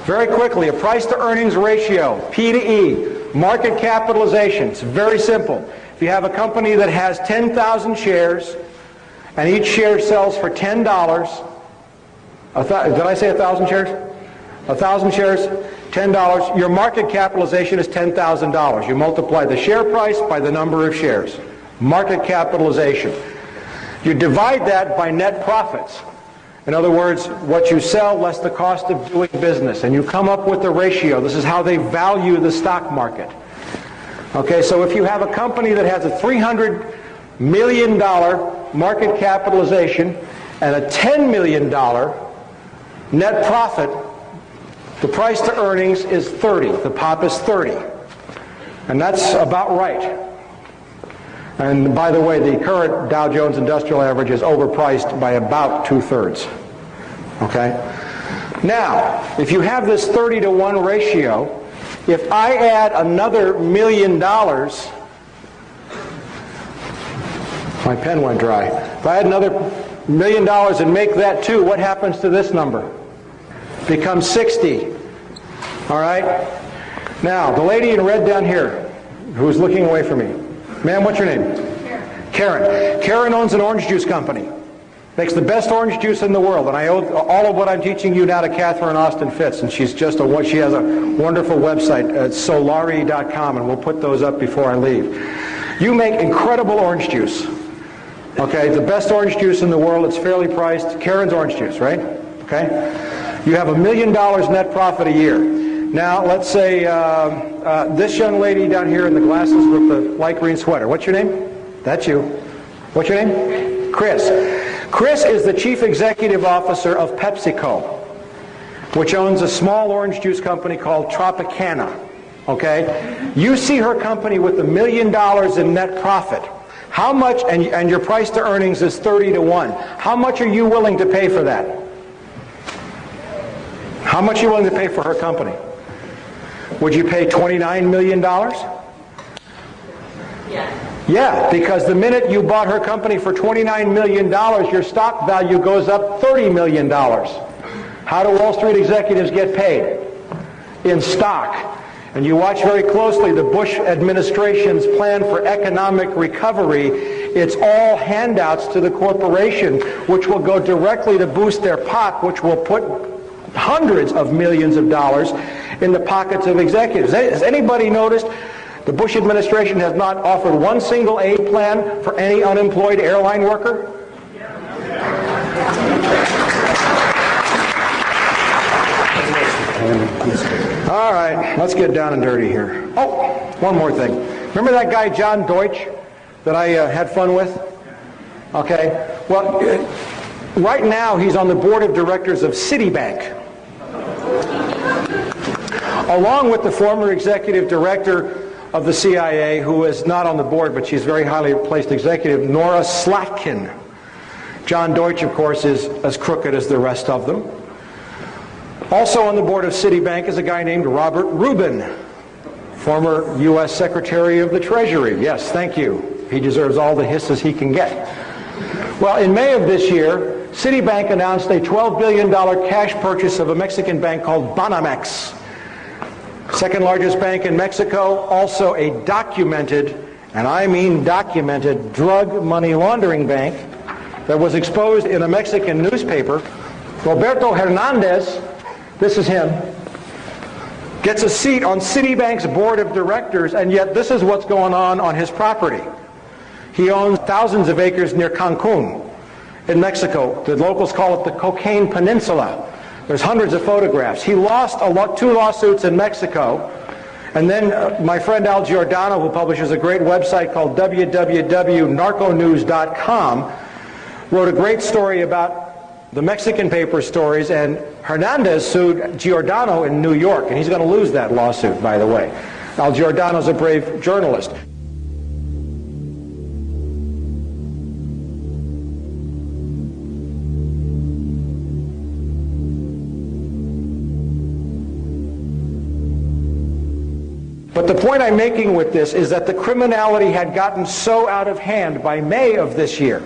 Very quickly, a price-to-earnings ratio, P to E, market capitalization. It's very simple. If you have a company that has 10,000 shares, and each share sells for $10, did I say 1,000 shares? 1,000 shares, $10, your market capitalization is $10,000. You multiply the share price by the number of shares. Market capitalization. You divide that by net profits. In other words, what you sell less the cost of doing business, and you come up with the ratio. This is how they value the stock market. Okay, so if you have a company that has a $300 million market capitalization and a $10 million net profit, the price to earnings is 30. The POP is 30. And that's about right. And by the way, the current Dow Jones Industrial Average is overpriced by about 2/3. Okay? Now, if you have this 30-to-1 ratio, if I add another $1 million, my pen went dry. If I add another $1 million and make that 2, what happens to this number? Becomes 60. All right? Now, the lady in red down here, who's looking away from me. Ma'am, what's your name? Karen. Karen owns an orange juice company. Makes the best orange juice in the world. And I owe all of what I'm teaching you now to Catherine Austin Fitz. And she's just she has a wonderful website at solari.com, and we'll put those up before I leave. You make incredible orange juice. Okay, the best orange juice in the world. It's fairly priced. Karen's orange juice, right? Okay. You have $1 million net profit a year. Now, let's say this young lady down here in the glasses with the light green sweater. What's your name? That's you. What's your name? Chris. Chris is the chief executive officer of PepsiCo, which owns a small orange juice company called Tropicana. Okay? You see her company with $1 million in net profit. How much, and your price to earnings is 30-to-1. How much are you willing to pay for that? How much are you willing to pay for her company? Would you pay $29 million? Yeah, because the minute you bought her company for $29 million, your stock value goes up $30 million. How do Wall Street executives get paid? In stock. And you watch very closely the Bush administration's plan for economic recovery. It's all handouts to the corporation, which will go directly to boost their POP, which will put hundreds of millions of dollars in the pockets of executives. Has anybody noticed the Bush administration has not offered one single aid plan for any unemployed airline worker? All right, let's get down and dirty here. Oh, one more thing. Remember that guy John Deutsch that I had fun with? Okay, well, right now he's on the board of directors of Citibank, along with the former executive director of the CIA, who is not on the board, but she's very highly placed executive, Nora Slatkin. John Deutsch, of course, is as crooked as the rest of them. Also on the board of Citibank is a guy named Robert Rubin, former U.S. Secretary of the Treasury. Yes, thank you. He deserves all the hisses he can get. Well, in May of this year, Citibank announced a $12 billion cash purchase of a Mexican bank called Banamex. Second largest bank in Mexico, also a documented, and I mean documented, drug money laundering bank that was exposed in a Mexican newspaper. Roberto Hernandez, this is him, gets a seat on Citibank's board of directors, and yet this is what's going on his property. He owns thousands of acres near Cancun in Mexico. The locals call it the Cocaine Peninsula. There's hundreds of photographs. He lost 2 lawsuits in Mexico, and then my friend Al Giordano, who publishes a great website called www.narconews.com, wrote a great story about the Mexican paper stories, and Hernandez sued Giordano in New York, and he's going to lose that lawsuit, by the way. Al Giordano's a brave journalist. But the point I'm making with this is that the criminality had gotten so out of hand by May of this year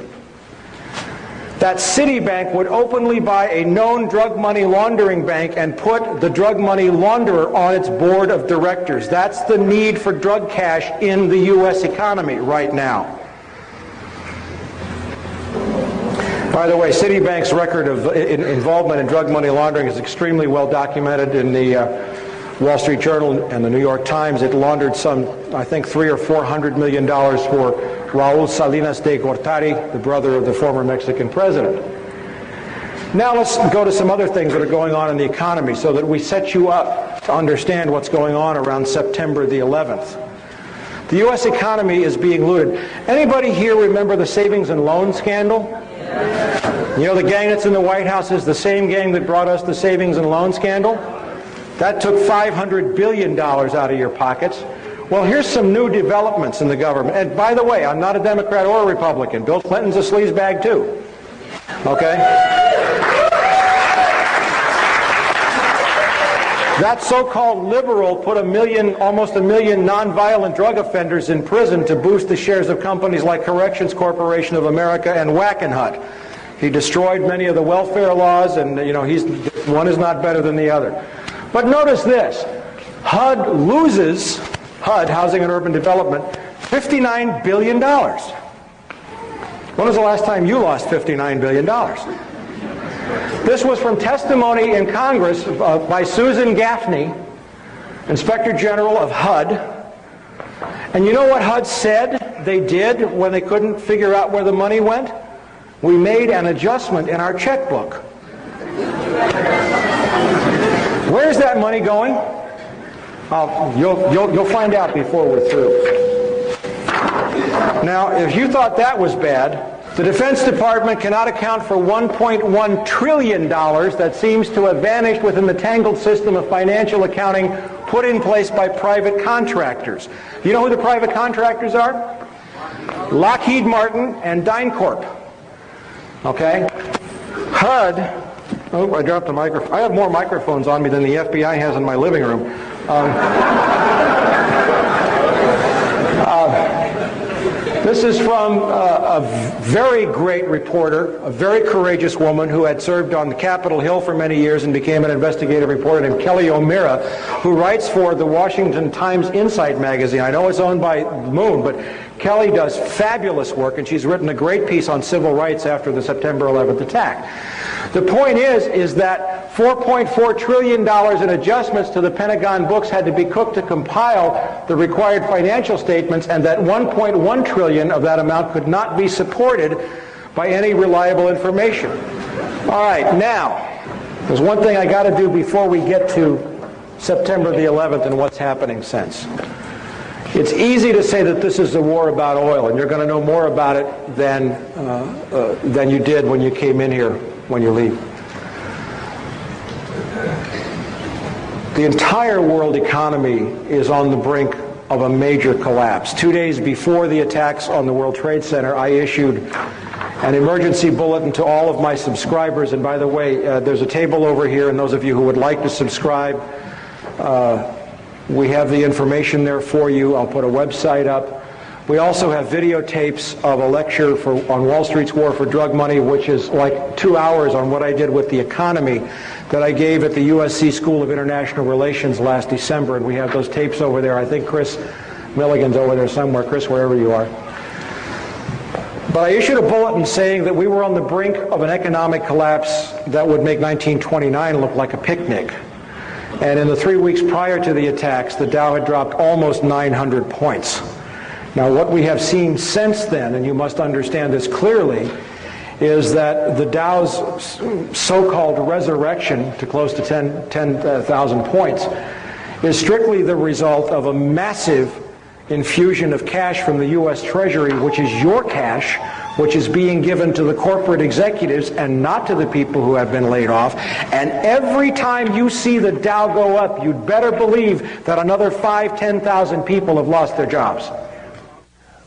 that Citibank would openly buy a known drug money laundering bank and put the drug money launderer on its board of directors. That's the need for drug cash in the U.S. economy right now. By the way, Citibank's record of involvement in drug money laundering is extremely well documented in the Wall Street Journal and the New York Times, it laundered some, I think, $300 or $400 million for Raul Salinas de Gortari, the brother of the former Mexican president. Now let's go to some other things that are going on in the economy so that we set you up to understand what's going on around September the 11th. The U.S. economy is being looted. Anybody here remember the savings and loan scandal? You know, the gang that's in the White House is the same gang that brought us the savings and loan scandal? That took $500 billion out of your pockets. Well, here's some new developments in the government. And by the way, I'm not a Democrat or a Republican. Bill Clinton's a sleazebag too. Okay? That so-called liberal put almost a million nonviolent drug offenders in prison to boost the shares of companies like Corrections Corporation of America and Wackenhut. He destroyed many of the welfare laws, and one is not better than the other. But notice this: HUD loses, Housing and Urban Development, $59 billion. When was the last time you lost $59 billion? This was from testimony in Congress by Susan Gaffney, Inspector General of HUD. And you know what HUD said they did when they couldn't figure out where the money went? We made an adjustment in our checkbook. Where's that money going? You'll find out before we're through. Now, if you thought that was bad, the Defense Department cannot account for $1.1 trillion that seems to have vanished within the tangled system of financial accounting put in place by private contractors. You know who the private contractors are? Lockheed Martin and DynCorp. Okay? HUD, oh, I dropped the microphone. I have more microphones on me than the FBI has in my living room. This is from a very great reporter, a very courageous woman who had served on Capitol Hill for many years and became an investigative reporter named Kelly O'Meara, who writes for the Washington Times Insight magazine. I know it's owned by Moon, but Kelly does fabulous work, and she's written a great piece on civil rights after the September 11th attack. The point is that $4.4 trillion in adjustments to the Pentagon books had to be cooked to compile the required financial statements, and that $1.1 trillion of that amount could not be supported by any reliable information. All right, now, there's one thing I got to do before we get to September the 11th and what's happening since. It's easy to say that this is a war about oil, and you're going to know more about it than you did when you came in here when you leave. The entire world economy is on the brink of a major collapse. 2 days before the attacks on the World Trade Center, I issued an emergency bulletin to all of my subscribers. And by the way, there's a table over here, and those of you who would like to subscribe, we have the information there for you. I'll put a website up. We also have videotapes of a lecture on Wall Street's War for Drug Money, which is like 2 hours on what I did with the economy that I gave at the USC School of International Relations last December. And we have those tapes over there. I think Chris Milligan's over there somewhere. Chris, wherever you are. But I issued a bulletin saying that we were on the brink of an economic collapse that would make 1929 look like a picnic. And in the 3 weeks prior to the attacks, the Dow had dropped almost 900 points. Now, what we have seen since then, and you must understand this clearly, is that the Dow's so-called resurrection to close to 10,000 points is strictly the result of a massive infusion of cash from the U.S. Treasury, which is your cash, which is being given to the corporate executives and not to the people who have been laid off. And every time you see the Dow go up, you'd better believe that another 10,000 people have lost their jobs.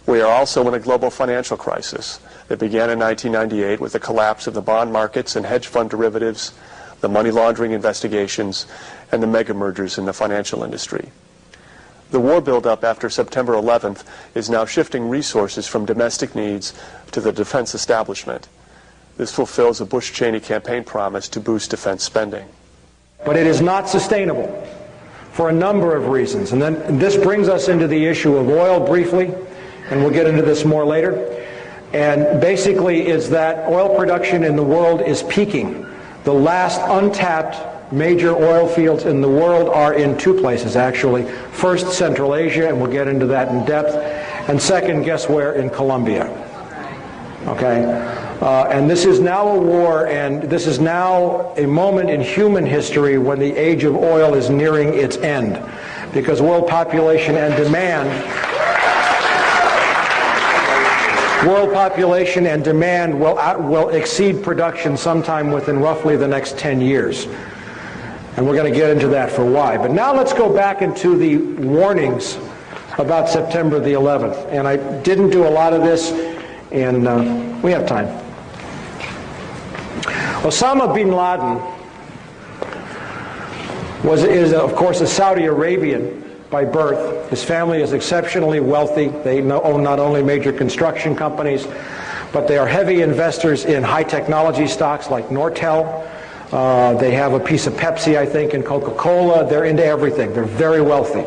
We are also in a global financial crisis that began in 1998 with the collapse of the bond markets and hedge fund derivatives, the money laundering investigations, and the mega mergers in the financial industry. The war buildup after September 11th is now shifting resources from domestic needs to the defense establishment. This fulfills a Bush-Cheney campaign promise to boost defense spending. But it is not sustainable for a number of reasons. And then this brings us into the issue of oil briefly, and we'll get into this more later. And basically is that oil production in the world is peaking. The last untapped major oil fields in the world are in two places, actually. First, Central Asia, and we'll get into that in depth. And second, guess where? In Colombia. Okay? And this is now a war, and this is now a moment in human history when the age of oil is nearing its end, because world population and demand will exceed production sometime within roughly the next 10 years. And we're going to get into that for why. But now let's go back into the warnings about September the 11th. And I didn't do a lot of this, and we have time. Osama bin Laden is of course a Saudi Arabian by birth. His family is exceptionally wealthy. They own not only major construction companies, but they are heavy investors in high technology stocks like Nortel. They have a piece of Pepsi, I think, and Coca-Cola. They're into everything. They're very wealthy.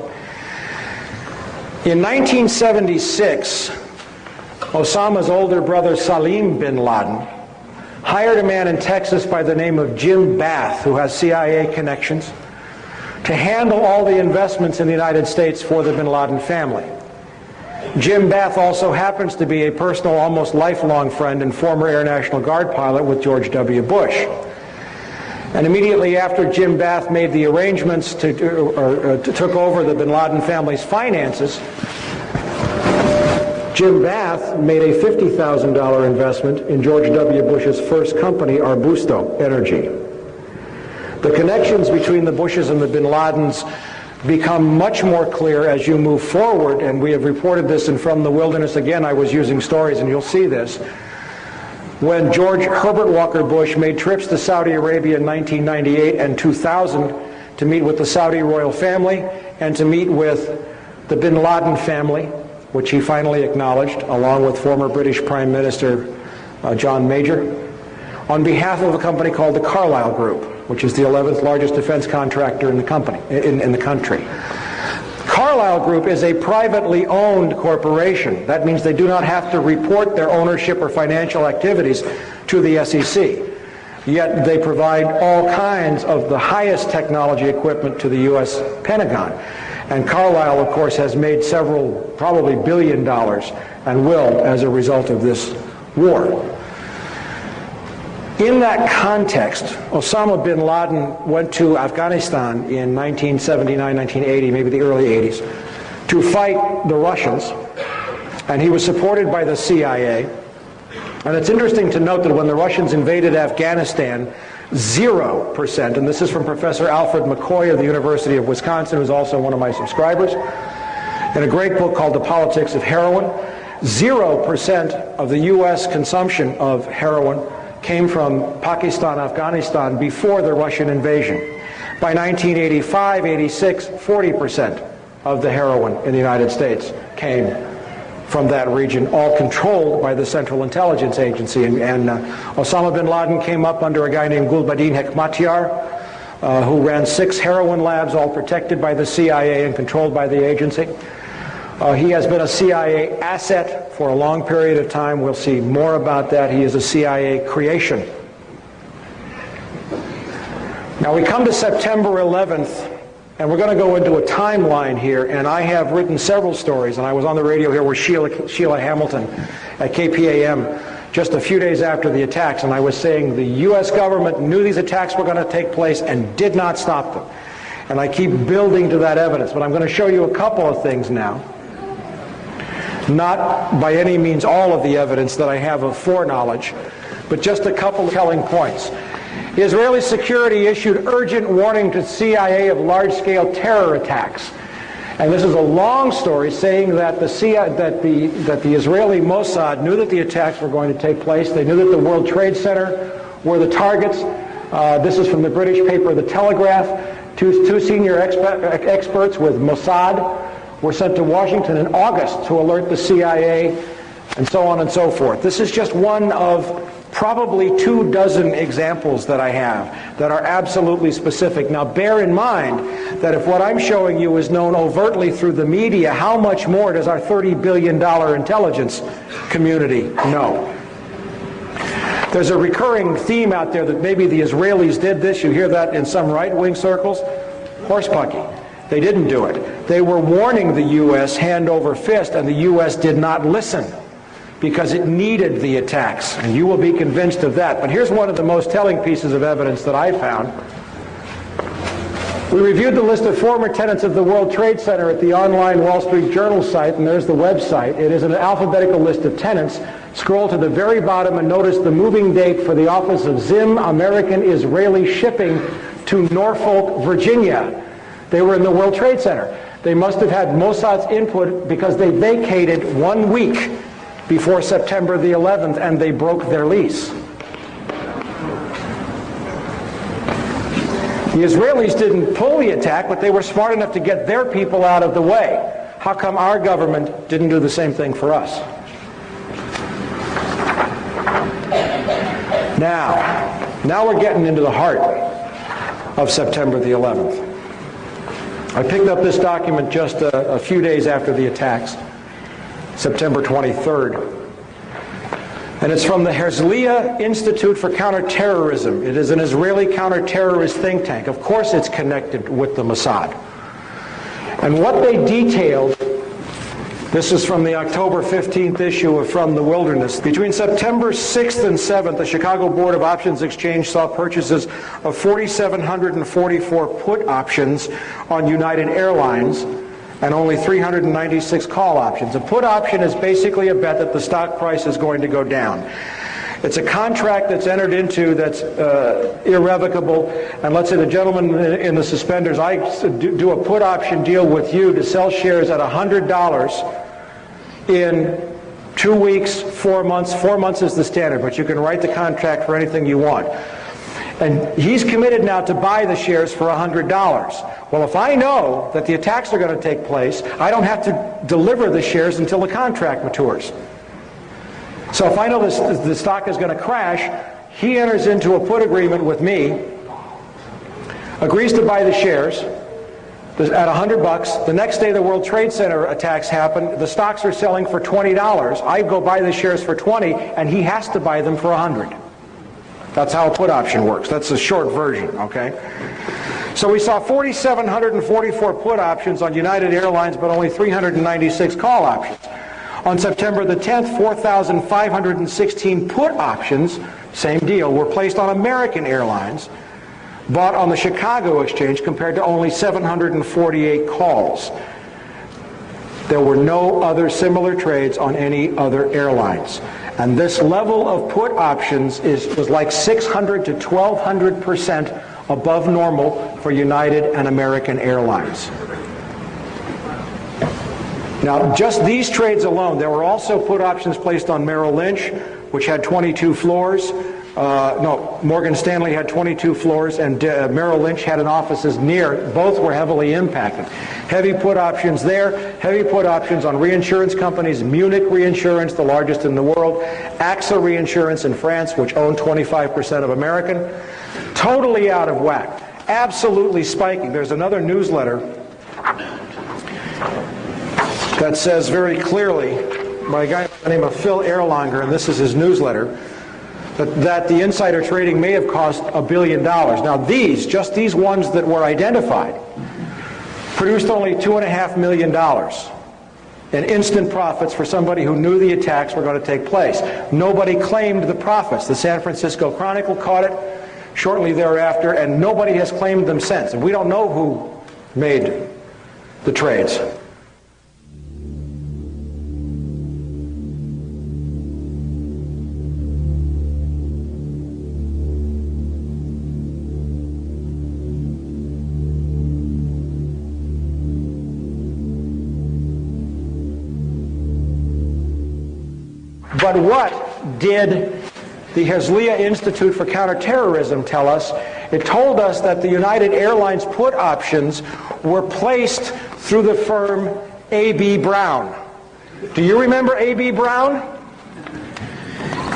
In 1976, Osama's older brother Salim bin Laden hired a man in Texas by the name of Jim Bath, who has CIA connections, to handle all the investments in the United States for the bin Laden family. Jim Bath also happens to be a personal, almost lifelong friend and former Air National Guard pilot with George W. Bush. And immediately after Jim Bath made the arrangements took over the bin Laden family's finances, Jim Bath made a $50,000 investment in George W. Bush's first company, Arbusto Energy. The connections between the Bushes and the bin Ladens become much more clear as you move forward, and we have reported this in From the Wilderness. Again, I was using stories, and you'll see this. When George Herbert Walker Bush made trips to Saudi Arabia in 1998 and 2000 to meet with the Saudi royal family and to meet with the bin Laden family, which he finally acknowledged, along with former British Prime Minister John Major, on behalf of a company called the Carlyle Group, which is the 11th largest defense contractor in the company, in the country. Carlyle Group is a privately owned corporation. That means they do not have to report their ownership or financial activities to the SEC. Yet they provide all kinds of the highest technology equipment to the U.S. Pentagon. And Carlyle, of course, has made several, probably $1 billion, and will as a result of this war. In that context, Osama bin Laden went to Afghanistan in 1979, 1980, maybe the early 80s, to fight the Russians, and he was supported by the CIA. And it's interesting to note that when the Russians invaded Afghanistan, 0%, and this is from Professor Alfred McCoy of the University of Wisconsin, who's also one of my subscribers, in a great book called The Politics of Heroin, 0% of the U.S. consumption of heroin came from Pakistan, Afghanistan before the Russian invasion. By 1985, 86, 40% of the heroin in the United States came from that region, all controlled by the Central Intelligence Agency. And Osama bin Laden came up under a guy named Gulbuddin Hekmatyar, who ran 6 heroin labs, all protected by the CIA and controlled by the agency. He has been a CIA asset for a long period of time. We'll see more about that. He is a CIA creation. Now we come to September 11th, and we're going to go into a timeline here, and I have written several stories, and I was on the radio here with Sheila Hamilton at KPAM just a few days after the attacks, and I was saying the U.S. government knew these attacks were going to take place and did not stop them. And I keep building to that evidence, but I'm going to show you a couple of things now. Not by any means all of the evidence that I have of foreknowledge, but just a couple of telling points. Israeli security issued urgent warning to CIA of large-scale terror attacks. And this is a long story saying that the Israeli Mossad knew that the attacks were going to take place. They knew that the World Trade Center were the targets. This is from the British paper The Telegraph. Two senior experts with Mossad were sent to Washington in August to alert the CIA, and so on and so forth. This is just one of probably 24 examples that I have that are absolutely specific. Now bear in mind that if what I'm showing you is known overtly through the media, how much more does our $30 billion intelligence community know? There's a recurring theme out there that maybe the Israelis did this. You hear that in some right-wing circles. Horsepucky. They didn't do it. They were warning the U.S. hand over fist, and the U.S. did not listen because it needed the attacks. And you will be convinced of that. But here's one of the most telling pieces of evidence that I found. We reviewed the list of former tenants of the World Trade Center at the online Wall Street Journal site, and there's the website. It is an alphabetical list of tenants. Scroll to the very bottom and notice the moving date for the office of Zim American Israeli Shipping to Norfolk, Virginia. They were in the World Trade Center. They must have had Mossad's input because they vacated 1 week before September the 11th, and they broke their lease. The Israelis didn't pull the attack, but they were smart enough to get their people out of the way. How come our government didn't do the same thing for us? Now we're getting into the heart of September the 11th. I picked up this document just a few days after the attacks, September 23rd. And it's from the Herzliya Institute for Counterterrorism. It is an Israeli counterterrorist think tank. Of course it's connected with the Mossad. And what they detailed, this is from the October 15th issue of From the Wilderness. Between September 6th and 7th, the Chicago Board of Options Exchange saw purchases of 4,744 put options on United Airlines and only 396 call options. A put option is basically a bet that the stock price is going to go down. It's a contract that's entered into that's irrevocable. And let's say the gentleman in the suspenders, I do a put option deal with you to sell shares at $100 in 2 weeks, 4 months. 4 months is the standard, but you can write the contract for anything you want. And he's committed now to buy the shares for $100. Well, if I know that the attacks are going to take place, I don't have to deliver the shares until the contract matures. So if I know the stock is going to crash, he enters into a put agreement with me, agrees to buy the shares at $100. The next day the World Trade Center attacks happen. The stocks are selling for $20. I go buy the shares for $20, and he has to buy them for $100. That's how a put option works. That's a short version, okay? So we saw 4,744 put options on United Airlines, but only 396 call options. On September the 10th, 4,516 put options, same deal, were placed on American Airlines, bought on the Chicago Exchange, compared to only 748 calls. There were no other similar trades on any other airlines. And this level of put options was like 600 to 1,200% above normal for United and American Airlines. Now, just these trades alone, there were also put options placed on Merrill Lynch, which had 22 floors. Morgan Stanley had 22 floors, and Merrill Lynch had an offices near. Both were heavily impacted. Heavy put options there, heavy put options on reinsurance companies, Munich Reinsurance, the largest in the world, AXA Reinsurance in France, which owned 25% of American. Totally out of whack, absolutely spiking. There's another newsletter that says very clearly, by a guy by the name of Phil Erlanger, and this is his newsletter, that the insider trading may have cost $1 billion. Now just these ones that were identified, produced only $2.5 million in instant profits for somebody who knew the attacks were going to take place. Nobody claimed the profits. The San Francisco Chronicle caught it shortly thereafter, and nobody has claimed them since. And we don't know who made the trades. But what did the Herzliya Institute for Counterterrorism tell us? It told us that the United Airlines put options were placed through the firm A.B. Brown. Do you remember A.B. Brown?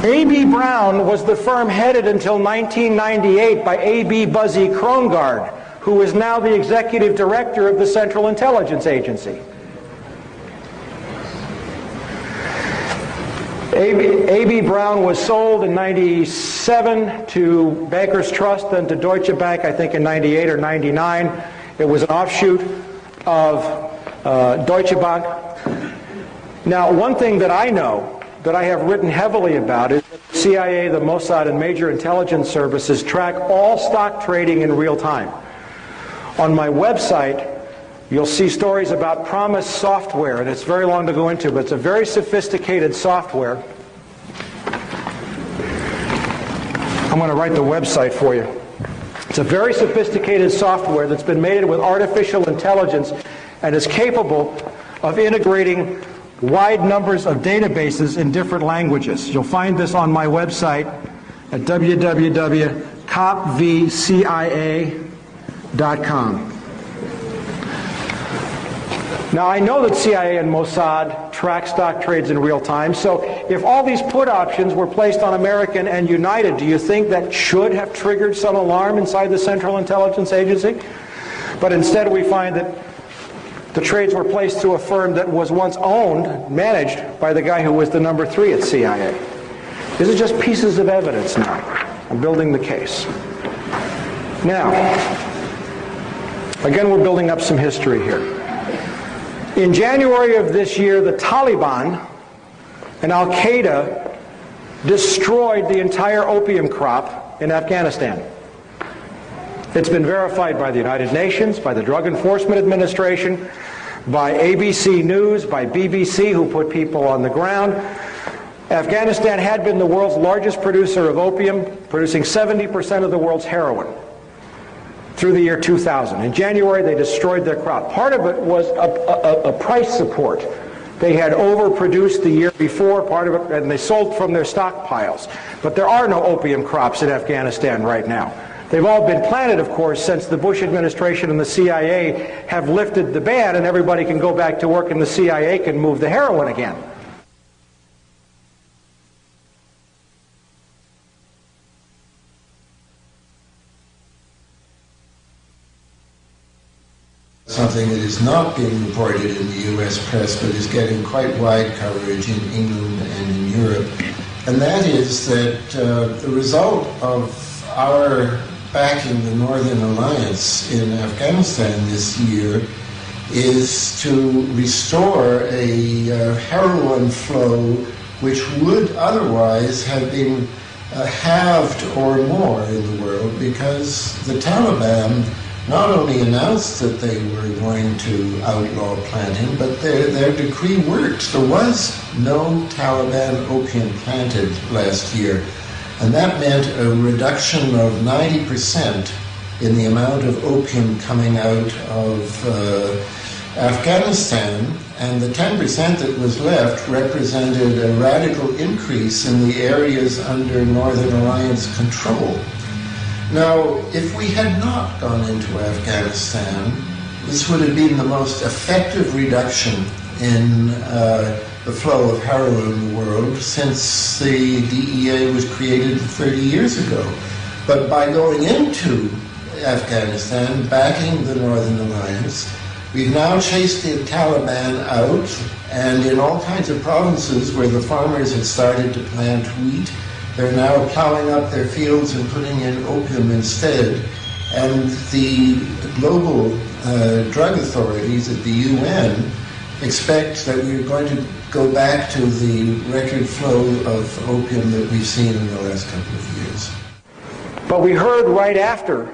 A.B. Brown was the firm headed until 1998 by A.B. Buzzy Krongard, who is now the executive director of the Central Intelligence Agency. A.B. Brown was sold in 97 to Bankers Trust, then to Deutsche Bank, I think in 98 or 99. It was an offshoot of Deutsche Bank. Now, one thing that I know, that I have written heavily about, is that the CIA, the Mossad, and major intelligence services track all stock trading in real time. On my website, you'll see stories about Promise software, and it's very long to go into, but it's a very sophisticated software. I'm going to write the website for you. It's a very sophisticated software that's been made with artificial intelligence and is capable of integrating wide numbers of databases in different languages. You'll find this on my website at www.copvcia.com. Now, I know that CIA and Mossad track stock trades in real time, so if all these put options were placed on American and United, do you think that should have triggered some alarm inside the Central Intelligence Agency? But instead we find that the trades were placed through a firm that was once owned, managed by the guy who was the number 3 at CIA. This is just pieces of evidence now. I'm building the case. Now, again, we're building up some history here. In January of this year, the Taliban and Al-Qaeda destroyed the entire opium crop in Afghanistan. It's been verified by the United Nations, by the Drug Enforcement Administration, by ABC News, by BBC, who put people on the ground. Afghanistan had been the world's largest producer of opium, producing 70% of the world's heroin through the year 2000. In January, they destroyed their crop. Part of it was a price support. They had overproduced the year before, part of it, and they sold from their stockpiles. But there are no opium crops in Afghanistan right now. They've all been planted, of course, since the Bush administration and the CIA have lifted the ban, and everybody can go back to work and the CIA can move the heroin again. Something that is not being reported in the US press but is getting quite wide coverage in England and in Europe, and that is that the result of our backing the Northern Alliance in Afghanistan this year is to restore a heroin flow which would otherwise have been halved or more in the world, because the Taliban not only announced that they were going to outlaw planting, but their decree worked. There was no Taliban opium planted last year, and that meant a reduction of 90% in the amount of opium coming out of Afghanistan, and the 10% that was left represented a radical increase in the areas under Northern Alliance control. Now, if we had not gone into Afghanistan, this would have been the most effective reduction in the flow of heroin in the world since the DEA was created 30 years ago. But by going into Afghanistan, backing the Northern Alliance, we've now chased the Taliban out, and in all kinds of provinces where the farmers had started to plant wheat, they're now plowing up their fields and putting in opium instead. And the global drug authorities at the UN expect that we're going to go back to the record flow of opium that we've seen in the last couple of years. But we heard right after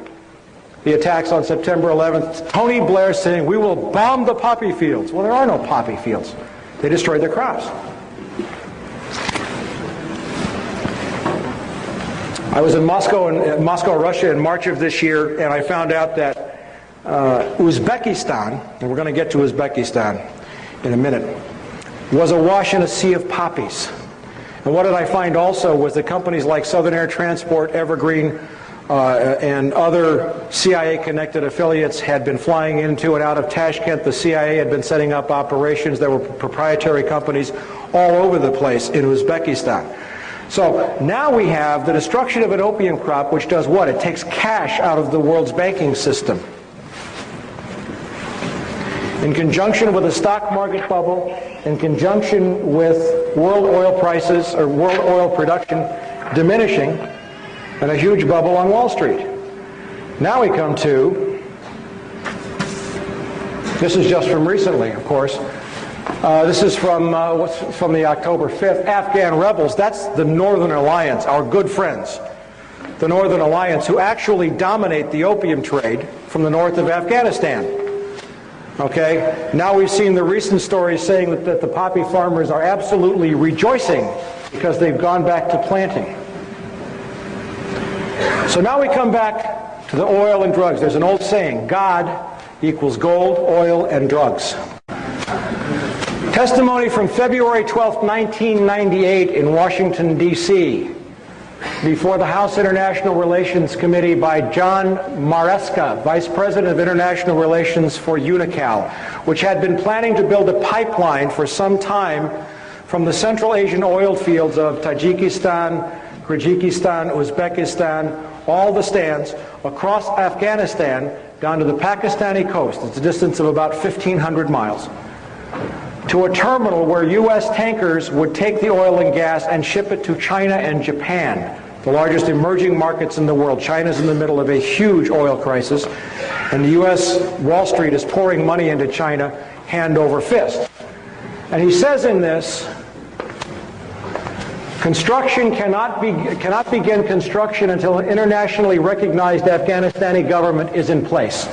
the attacks on September 11th, Tony Blair saying, "We will bomb the poppy fields." Well, there are no poppy fields. They destroyed their crops. I was in Moscow, Russia in March of this year, and I found out that Uzbekistan, and we're going to get to Uzbekistan in a minute, was awash in a sea of poppies. And what did I find also was that companies like Southern Air Transport, Evergreen, and other CIA-connected affiliates had been flying into and out of Tashkent. The CIA had been setting up operations. There were proprietary companies all over the place in Uzbekistan. So now we have the destruction of an opium crop, which does what? It takes cash out of the world's banking system. in conjunction with a stock market bubble, in conjunction with world oil prices or world oil production diminishing, and a huge bubble on Wall Street. Now we come to, this is just from recently, of course. This is from the October 5th. Afghan rebels, that's the Northern Alliance, our good friends. The Northern Alliance, who actually dominate the opium trade from the north of Afghanistan. Okay, now we've seen the recent stories saying that the poppy farmers are absolutely rejoicing because they've gone back to planting. So now we come back to the oil and drugs. There's an old saying, God equals gold, oil, and drugs. Testimony from February 12, 1998 in Washington, D.C. before the House International Relations Committee by John Maresca, Vice President of International Relations for UNICAL, which had been planning to build a pipeline for some time from the Central Asian oil fields of Tajikistan, Kyrgyzstan, Uzbekistan, all the stands, across Afghanistan, down to the Pakistani coast. It's a distance of about 1,500 miles. To a terminal where U.S. tankers would take the oil and gas and ship it to China and Japan, the largest emerging markets in the world. China's in the middle of a huge oil crisis, and the U.S. Wall Street is pouring money into China hand over fist. And he says in this, construction cannot begin construction until an internationally recognized Afghanistani government is in place.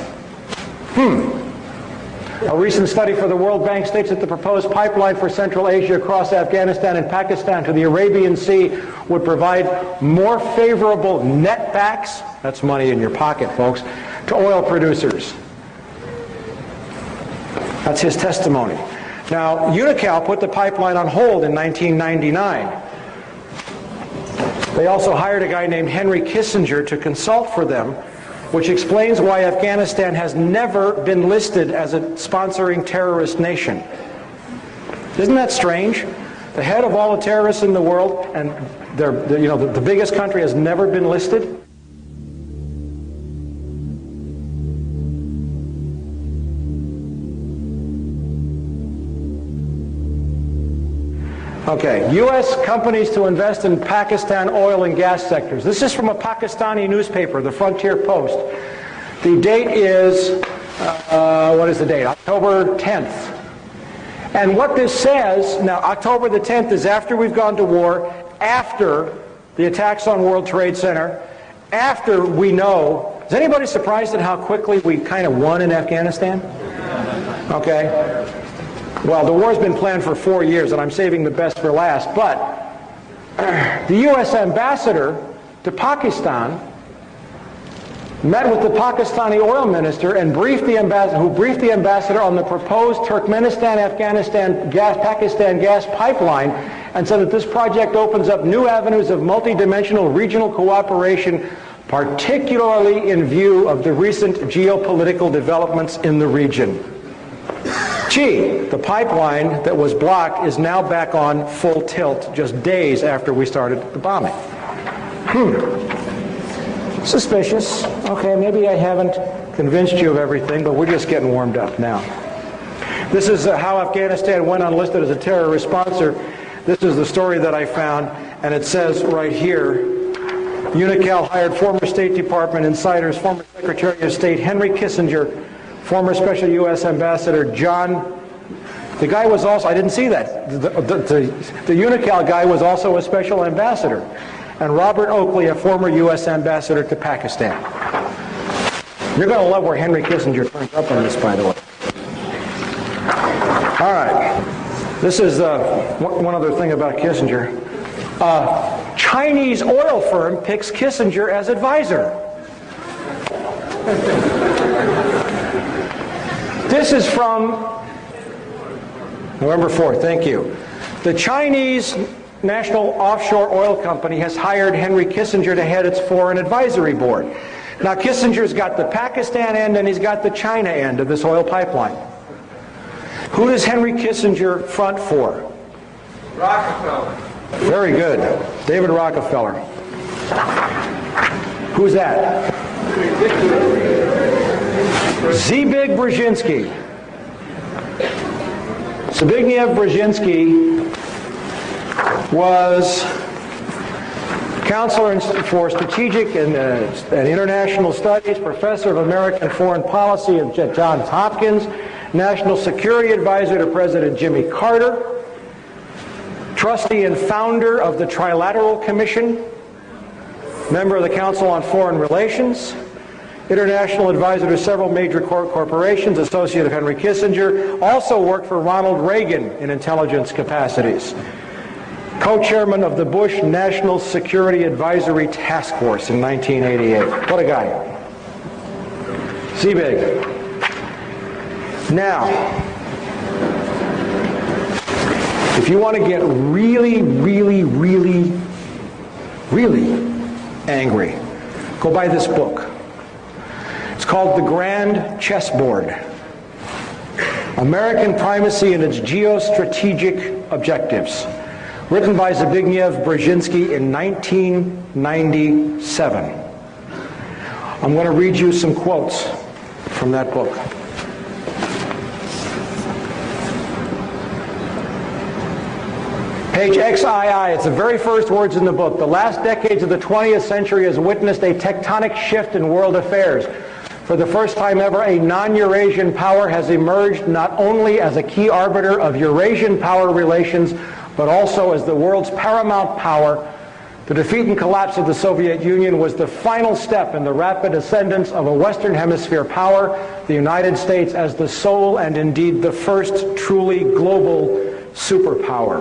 A recent study for the World Bank states that the proposed pipeline for Central Asia across Afghanistan and Pakistan to the Arabian Sea would provide more favorable netbacks, that's money in your pocket, folks, to oil producers. That's his testimony. Now, UNICAL put the pipeline on hold in 1999. They also hired a guy named Henry Kissinger to consult for them, which explains why Afghanistan has never been listed as a sponsoring terrorist nation. Isn't that strange? The head of all the terrorists in the world, and the biggest country, has never been listed? Okay, U.S. companies to invest in Pakistan oil and gas sectors. This is from a Pakistani newspaper, the Frontier Post. The date is, what is the date? October 10th. And what this says, now October the 10th is after we've gone to war, after the attacks on World Trade Center, after we know, is anybody surprised at how quickly we kind of won in Afghanistan? Okay. Well, the war's been planned for 4 years, and I'm saving the best for last, but the U.S. ambassador to Pakistan met with the Pakistani oil minister and briefed the ambassador on the proposed Turkmenistan-Afghanistan Pakistan gas pipeline, and said that this project opens up new avenues of multidimensional regional cooperation, particularly in view of the recent geopolitical developments in the region. Gee, the pipeline that was blocked is now back on full tilt just days after we started the bombing. Suspicious. Okay, maybe I haven't convinced you of everything, but we're just getting warmed up now. This is how Afghanistan went unlisted as a terrorist sponsor. This is the story that I found, and it says right here, UNICAL hired former State Department insiders, former Secretary of State Henry Kissinger, former Special U.S. Ambassador John, the guy was also, I didn't see that, the UNICAL guy was also a special ambassador, and Robert Oakley, a former U.S. ambassador to Pakistan. You're going to love where Henry Kissinger turns up on this, by the way. All right, this is one other thing about Kissinger. Chinese oil firm picks Kissinger as advisor. This is from November 4th, thank you. The Chinese National Offshore Oil Company has hired Henry Kissinger to head its foreign advisory board. Now Kissinger's got the Pakistan end and he's got the China end of this oil pipeline. Who does Henry Kissinger front for? Rockefeller. Very good. David Rockefeller. Who's that? Zbig Brzezinski. Zbigniew Brzezinski was counselor for strategic and international studies, professor of American foreign policy at Johns Hopkins, national security advisor to President Jimmy Carter, trustee and founder of the Trilateral Commission, member of the Council on Foreign Relations, international advisor to several major corporations, associate of Henry Kissinger, also worked for Ronald Reagan in intelligence capacities. Co-chairman of the Bush National Security Advisory Task Force in 1988. What a guy. Z-Big. Now, if you want to get really, really, really, really angry, go buy this book. It's called The Grand Chessboard: American Primacy and Its Geostrategic Objectives. Written by Zbigniew Brzezinski in 1997. I'm going to read you some quotes from that book. Page XII, it's the very first words in the book. The last decades of the 20th century has witnessed a tectonic shift in world affairs. For the first time ever, a non-Eurasian power has emerged not only as a key arbiter of Eurasian power relations, but also as the world's paramount power. The defeat and collapse of the Soviet Union was the final step in the rapid ascendance of a Western Hemisphere power, the United States as the sole and indeed the first truly global superpower.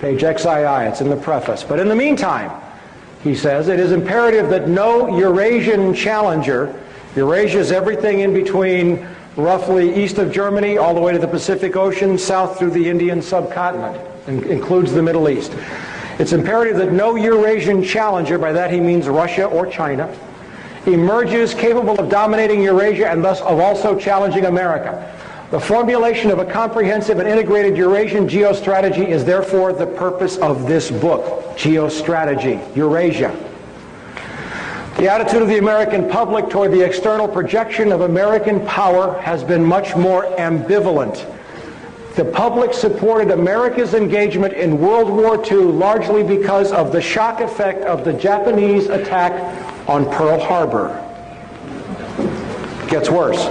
Page XII, it's in the preface. But in the meantime, he says, it is imperative that no Eurasian challenger, Eurasia is everything in between roughly east of Germany all the way to the Pacific Ocean, south through the Indian subcontinent, includes the Middle East. It's imperative that no Eurasian challenger, by that he means Russia or China, emerges capable of dominating Eurasia and thus of also challenging America. The formulation of a comprehensive and integrated Eurasian geostrategy is therefore the purpose of this book, Geostrategy, Eurasia. The attitude of the American public toward the external projection of American power has been much more ambivalent. The public supported America's engagement in World War II largely because of the shock effect of the Japanese attack on Pearl Harbor. It gets worse.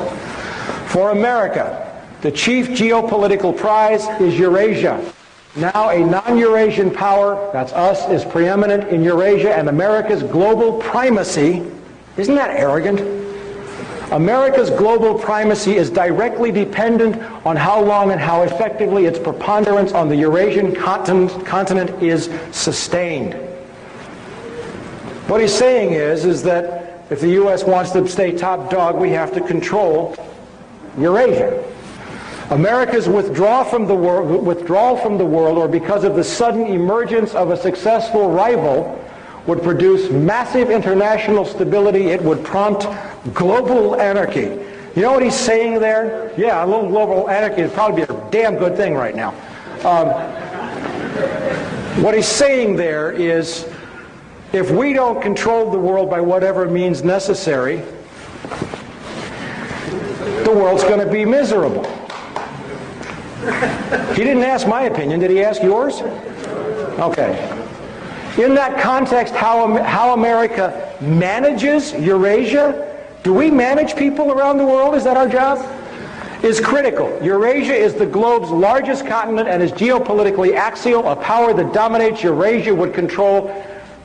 For America, the chief geopolitical prize is Eurasia. Now a non-Eurasian power, that's us, is preeminent in Eurasia, and America's global primacy, isn't that arrogant? America's global primacy is directly dependent on how long and how effectively its preponderance on the Eurasian continent is sustained. What he's saying is that if the U.S. wants to stay top dog, we have to control Eurasia. America's withdrawal from the world, or because of the sudden emergence of a successful rival, would produce massive international stability. It would prompt global anarchy. You know what he's saying there? Yeah, a little global anarchy would probably be a damn good thing right now. What he's saying there is, if we don't control the world by whatever means necessary, the world's going to be miserable. He didn't ask my opinion. Did he ask yours? Okay. In that context, how America manages Eurasia, do we manage people around the world? Is that our job? Is critical. Eurasia is the globe's largest continent and is geopolitically axial. A power that dominates Eurasia would control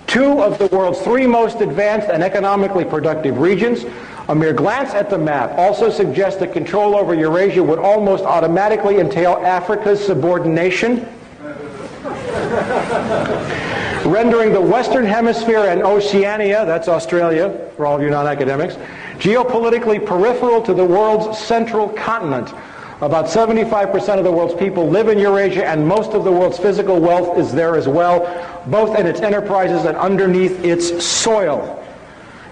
two of the world's three most advanced and economically productive regions. A mere glance at the map also suggests that control over Eurasia would almost automatically entail Africa's subordination, rendering the Western Hemisphere and Oceania, that's Australia for all of you non-academics, geopolitically peripheral to the world's central continent. About 75% of the world's people live in Eurasia, and most of the world's physical wealth is there as well, both in its enterprises and underneath its soil.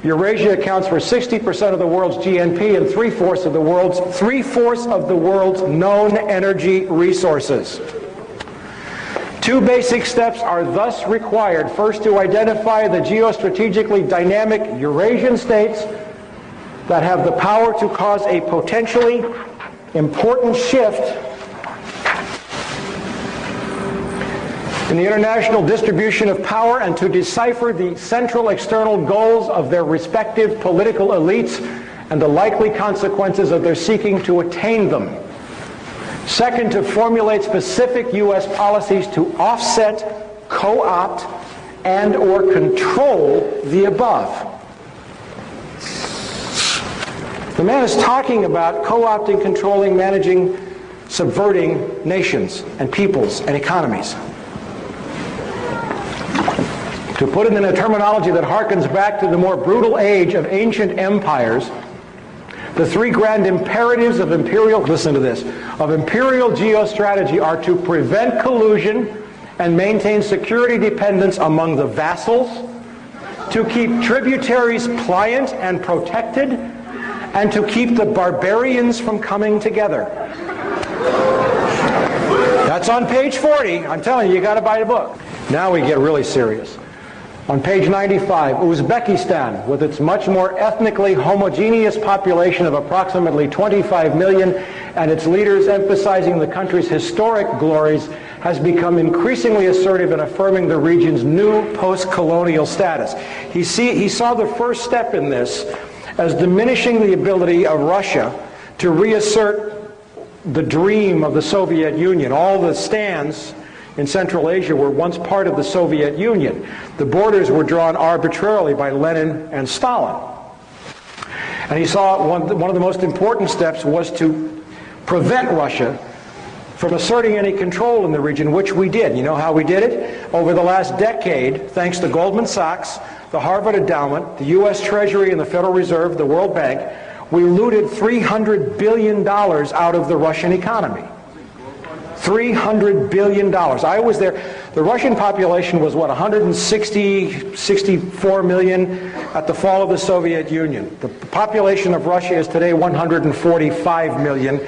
Eurasia accounts for 60% of the world's GNP and three-fourths of the world's known energy resources. Two basic steps are thus required. First, to identify the geostrategically dynamic Eurasian states that have the power to cause a potentially important shift in the international distribution of power and to decipher the central external goals of their respective political elites and the likely consequences of their seeking to attain them. Second, to formulate specific U.S. policies to offset, co-opt, and or control the above. The man is talking about co-opting, controlling, managing, subverting nations and peoples and economies. To put it in a terminology that harkens back to the more brutal age of ancient empires, the three grand imperatives of imperial, listen to this, of imperial geostrategy are to prevent collusion and maintain security dependence among the vassals, to keep tributaries pliant and protected, and to keep the barbarians from coming together. That's on page 40. I'm telling you, you got to buy the book. Now we get really serious. On page 95, Uzbekistan, with its much more ethnically homogeneous population of approximately 25 million and its leaders emphasizing the country's historic glories, has become increasingly assertive in affirming the region's new post-colonial status. He saw the first step in this as diminishing the ability of Russia to reassert the dream of the Soviet Union. All the stands in Central Asia were once part of the Soviet Union. The borders were drawn arbitrarily by Lenin and Stalin. And he saw one of the most important steps was to prevent Russia from asserting any control in the region, which we did. You know how we did it? Over the last decade, thanks to Goldman Sachs, the Harvard Endowment, the U.S. Treasury and the Federal Reserve, the World Bank, we looted $300 billion out of the Russian economy. $300 billion. I was there. The Russian population was, what, 64 million at the fall of the Soviet Union. The population of Russia is today 145 million.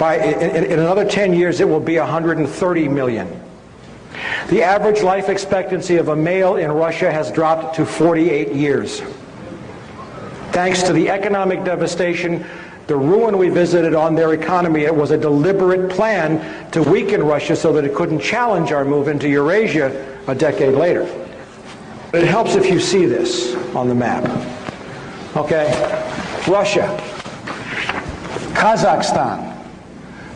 In another 10 years, it will be 130 million. The average life expectancy of a male in Russia has dropped to 48 years. Thanks to the economic devastation, the ruin we visited on their economy, it was a deliberate plan to weaken Russia so that it couldn't challenge our move into Eurasia a decade later. It helps if you see this on the map. Okay? Russia, Kazakhstan,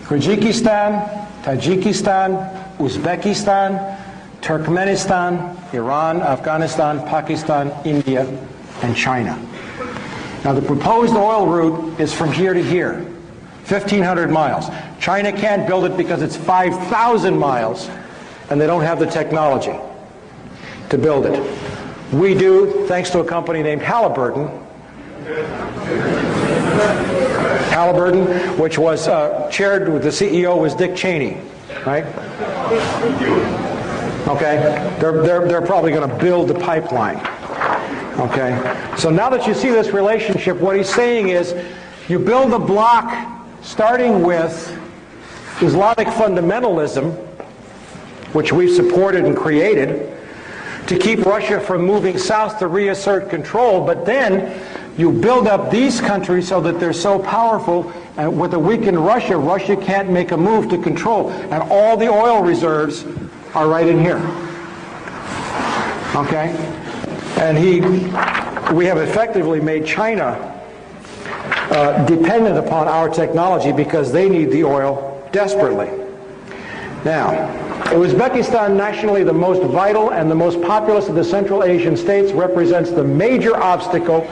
Kyrgyzstan, Tajikistan, Uzbekistan, Turkmenistan, Iran, Afghanistan, Pakistan, India, and China. Now, the proposed oil route is from here to here, 1,500 miles. China can't build it because it's 5,000 miles, and they don't have the technology to build it. We do, thanks to a company named Halliburton, which was chaired with the CEO was Dick Cheney, right? Okay, they're probably going to build the pipeline. Okay, so now that you see this relationship, what he's saying is you build a block starting with Islamic fundamentalism, which we've supported and created, to keep Russia from moving south to reassert control, but then you build up these countries so that they're so powerful, and with a weakened Russia, Russia can't make a move to control, and all the oil reserves are right in here. Okay? And we have effectively made China dependent upon our technology because they need the oil desperately. Now, Uzbekistan, nationally the most vital and the most populous of the Central Asian states, represents the major obstacle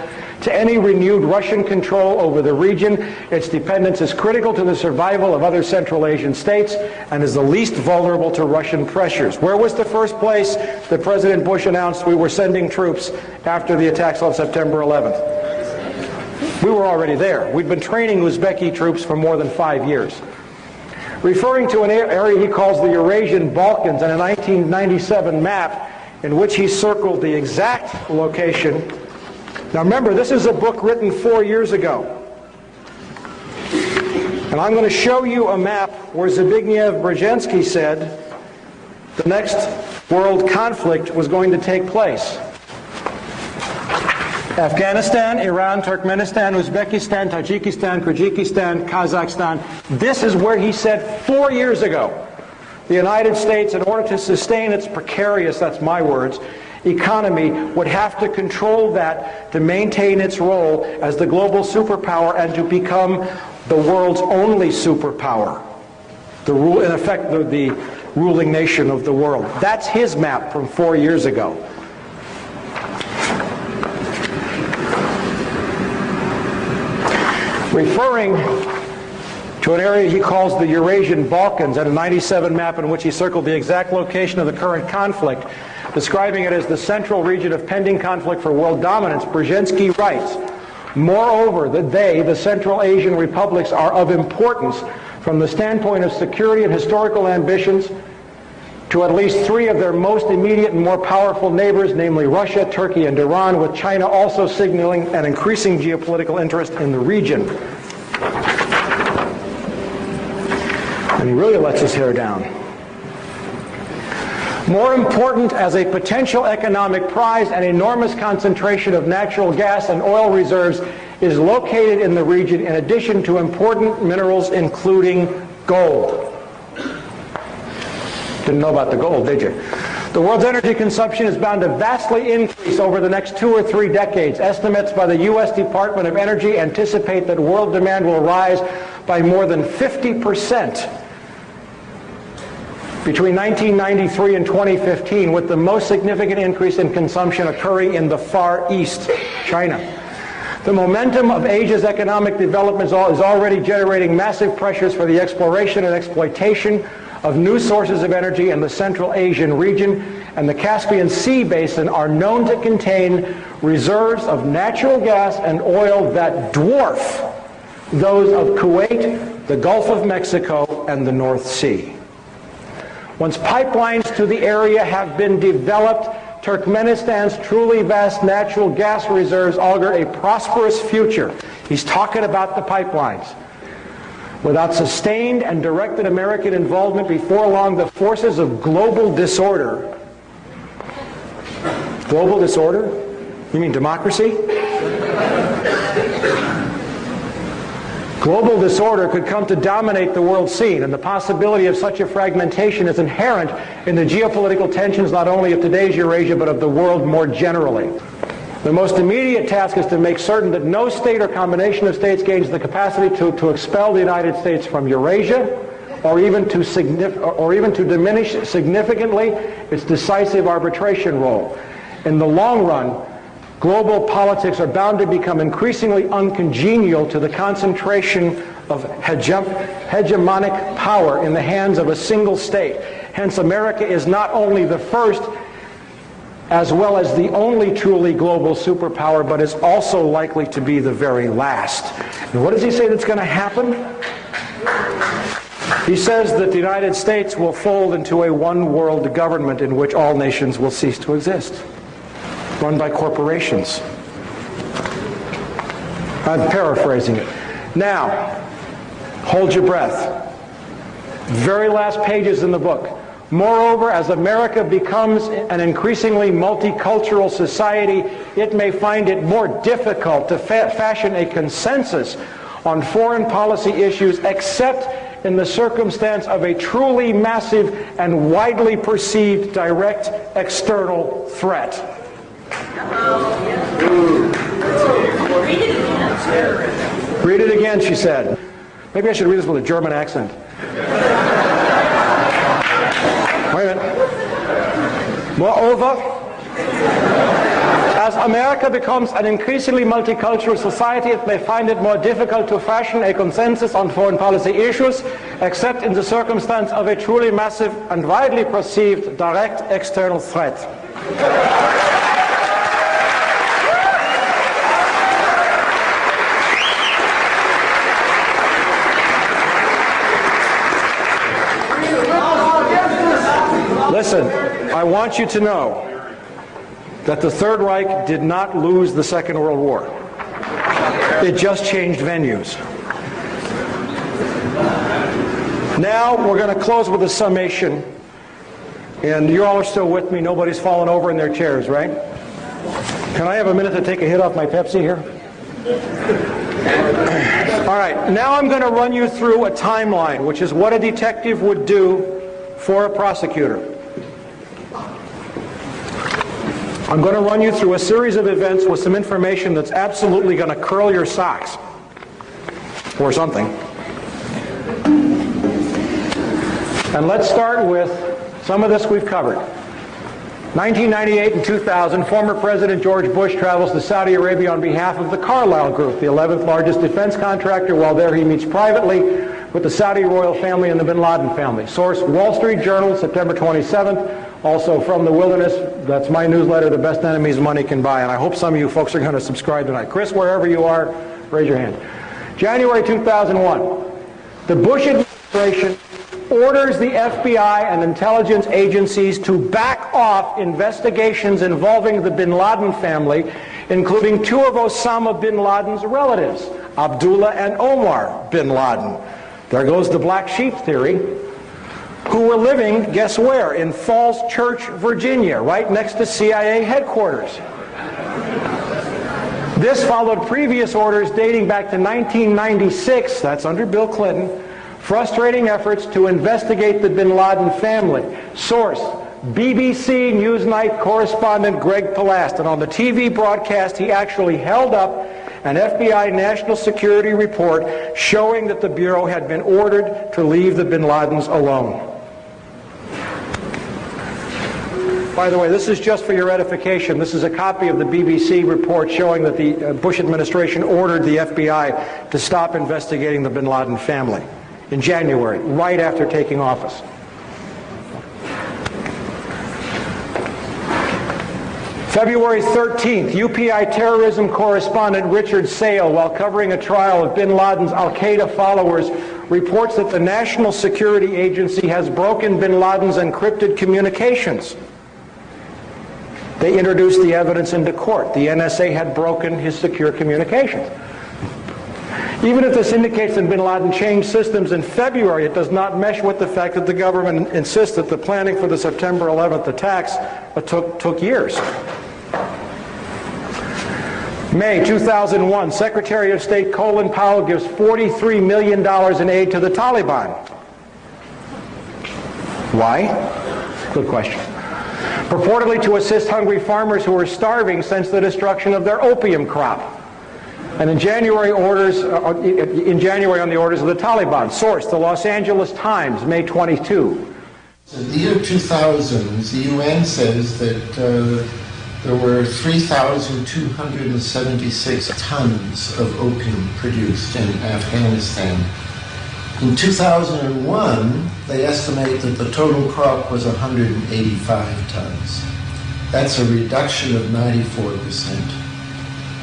to any renewed Russian control over the region. Its dependence is critical to the survival of other Central Asian states and is the least vulnerable to Russian pressures. Where was the first place that President Bush announced we were sending troops after the attacks on September 11th? We were already there. We'd been training Uzbeki troops for more than 5 years. Referring to an area he calls the Eurasian Balkans and a 1997 map in which he circled the exact location. Now remember, this is a book written 4 years ago. And I'm going to show you a map where Zbigniew Brzezinski said the next world conflict was going to take place. Afghanistan, Iran, Turkmenistan, Uzbekistan, Tajikistan, Kyrgyzstan, Kazakhstan. This is where he said 4 years ago The United States, in order to sustain its precarious, that's my words, economy, would have to control that to maintain its role as the global superpower and to become the world's only superpower. In effect, the ruling nation of the world. That's his map from 4 years ago. Referring to an area he calls the Eurasian Balkans, and a 97 map in which he circled the exact location of the current conflict, describing it as the central region of pending conflict for world dominance, Brzezinski writes, moreover, that the Central Asian republics, are of importance from the standpoint of security and historical ambitions to at least 3 of their most immediate and more powerful neighbors, namely Russia, Turkey, and Iran, with China also signaling an increasing geopolitical interest in the region. And he really lets his hair down. More important as a potential economic prize, an enormous concentration of natural gas and oil reserves is located in the region, in addition to important minerals including gold. Didn't know about the gold, did you? The world's energy consumption is bound to vastly increase over the next 2 or 3 decades. Estimates by the U.S. Department of Energy anticipate that world demand will rise by more than 50% between 1993 and 2015, with the most significant increase in consumption occurring in the Far East, China. The momentum of Asia's economic development is already generating massive pressures for the exploration and exploitation of new sources of energy in the Central Asian region, and the Caspian Sea basin are known to contain reserves of natural gas and oil that dwarf those of Kuwait, the Gulf of Mexico, and the North Sea. Once pipelines to the area have been developed, Turkmenistan's truly vast natural gas reserves augur a prosperous future. He's talking about the pipelines. Without sustained and directed American involvement, before long, the forces of global disorder. Global disorder? You mean democracy? Global disorder could come to dominate the world scene, and the possibility of such a fragmentation is inherent in the geopolitical tensions not only of today's Eurasia, but of the world more generally. The most immediate task is to make certain that no state or combination of states gains the capacity to expel the United States from Eurasia, or even to diminish significantly its decisive arbitration role. In the long run, global politics are bound to become increasingly uncongenial to the concentration of hegemonic power in the hands of a single state. Hence, America is not only the first, as well as the only truly global superpower, but is also likely to be the very last. And what does he say that's going to happen? He says that the United States will fold into a one-world government in which all nations will cease to exist, run by corporations. I'm paraphrasing it. Now, hold your breath. Very last pages in the book. Moreover, as America becomes an increasingly multicultural society, it may find it more difficult to fashion a consensus on foreign policy issues, except in the circumstance of a truly massive and widely perceived direct external threat. Read it again, she said. Maybe I should read this with a German accent. Wait a minute. Moreover, as America becomes an increasingly multicultural society, it may find it more difficult to fashion a consensus on foreign policy issues, except in the circumstance of a truly massive and widely perceived direct external threat. Listen, I want you to know that the Third Reich did not lose the Second World War. It just changed venues. Now we're going to close with a summation. And you all are still with me. Nobody's fallen over in their chairs, right? Can I have a minute to take a hit off my Pepsi here? All right, now I'm going to run you through a timeline, which is what a detective would do for a prosecutor. I'm going to run you through a series of events with some information that's absolutely going to curl your socks. Or something. And let's start with some of this we've covered. 1998 and 2000, former President George Bush travels to Saudi Arabia on behalf of the Carlyle Group, the 11th largest defense contractor. While there, he meets privately with the Saudi royal family and the bin Laden family. Source, Wall Street Journal, September 27th. Also from The Wilderness, that's my newsletter, The Best Enemies Money Can Buy. And I hope some of you folks are going to subscribe tonight. Chris, wherever you are, raise your hand. January 2001, the Bush administration orders the FBI and intelligence agencies to back off investigations involving the bin Laden family, including two of Osama bin Laden's relatives, Abdullah and Omar bin Laden. There goes the black sheep theory, who were living, guess where? In Falls Church, Virginia, right next to CIA headquarters. This followed previous orders dating back to 1996, that's under Bill Clinton, frustrating efforts to investigate the bin Laden family. Source, BBC Newsnight correspondent Greg Palast. And on the TV broadcast, he actually held up an FBI national security report showing that the Bureau had been ordered to leave the bin Ladens alone. By the way, this is just for your edification. This is a copy of the BBC report showing that the Bush administration ordered the FBI to stop investigating the bin Laden family in January, right after taking office. February 13th, UPI terrorism correspondent Richard Sale, while covering a trial of bin Laden's al-Qaeda followers, reports that the National Security Agency has broken bin Laden's encrypted communications. They introduced the evidence into court. The NSA had broken his secure communications. Even if this indicates that bin Laden changed systems in February, it does not mesh with the fact that the government insists that the planning for the September 11th attacks took years. May 2001, Secretary of State Colin Powell gives $43 million in aid to the Taliban. Why? Good question. Purportedly to assist hungry farmers who are starving since the destruction of their opium crop. And in January on the orders of the Taliban. Source, the Los Angeles Times, May 22. In the year 2000, the UN says that there were 3,276 tons of opium produced in Afghanistan. In 2001, they estimate that the total crop was 185 tons. That's a reduction of 94%.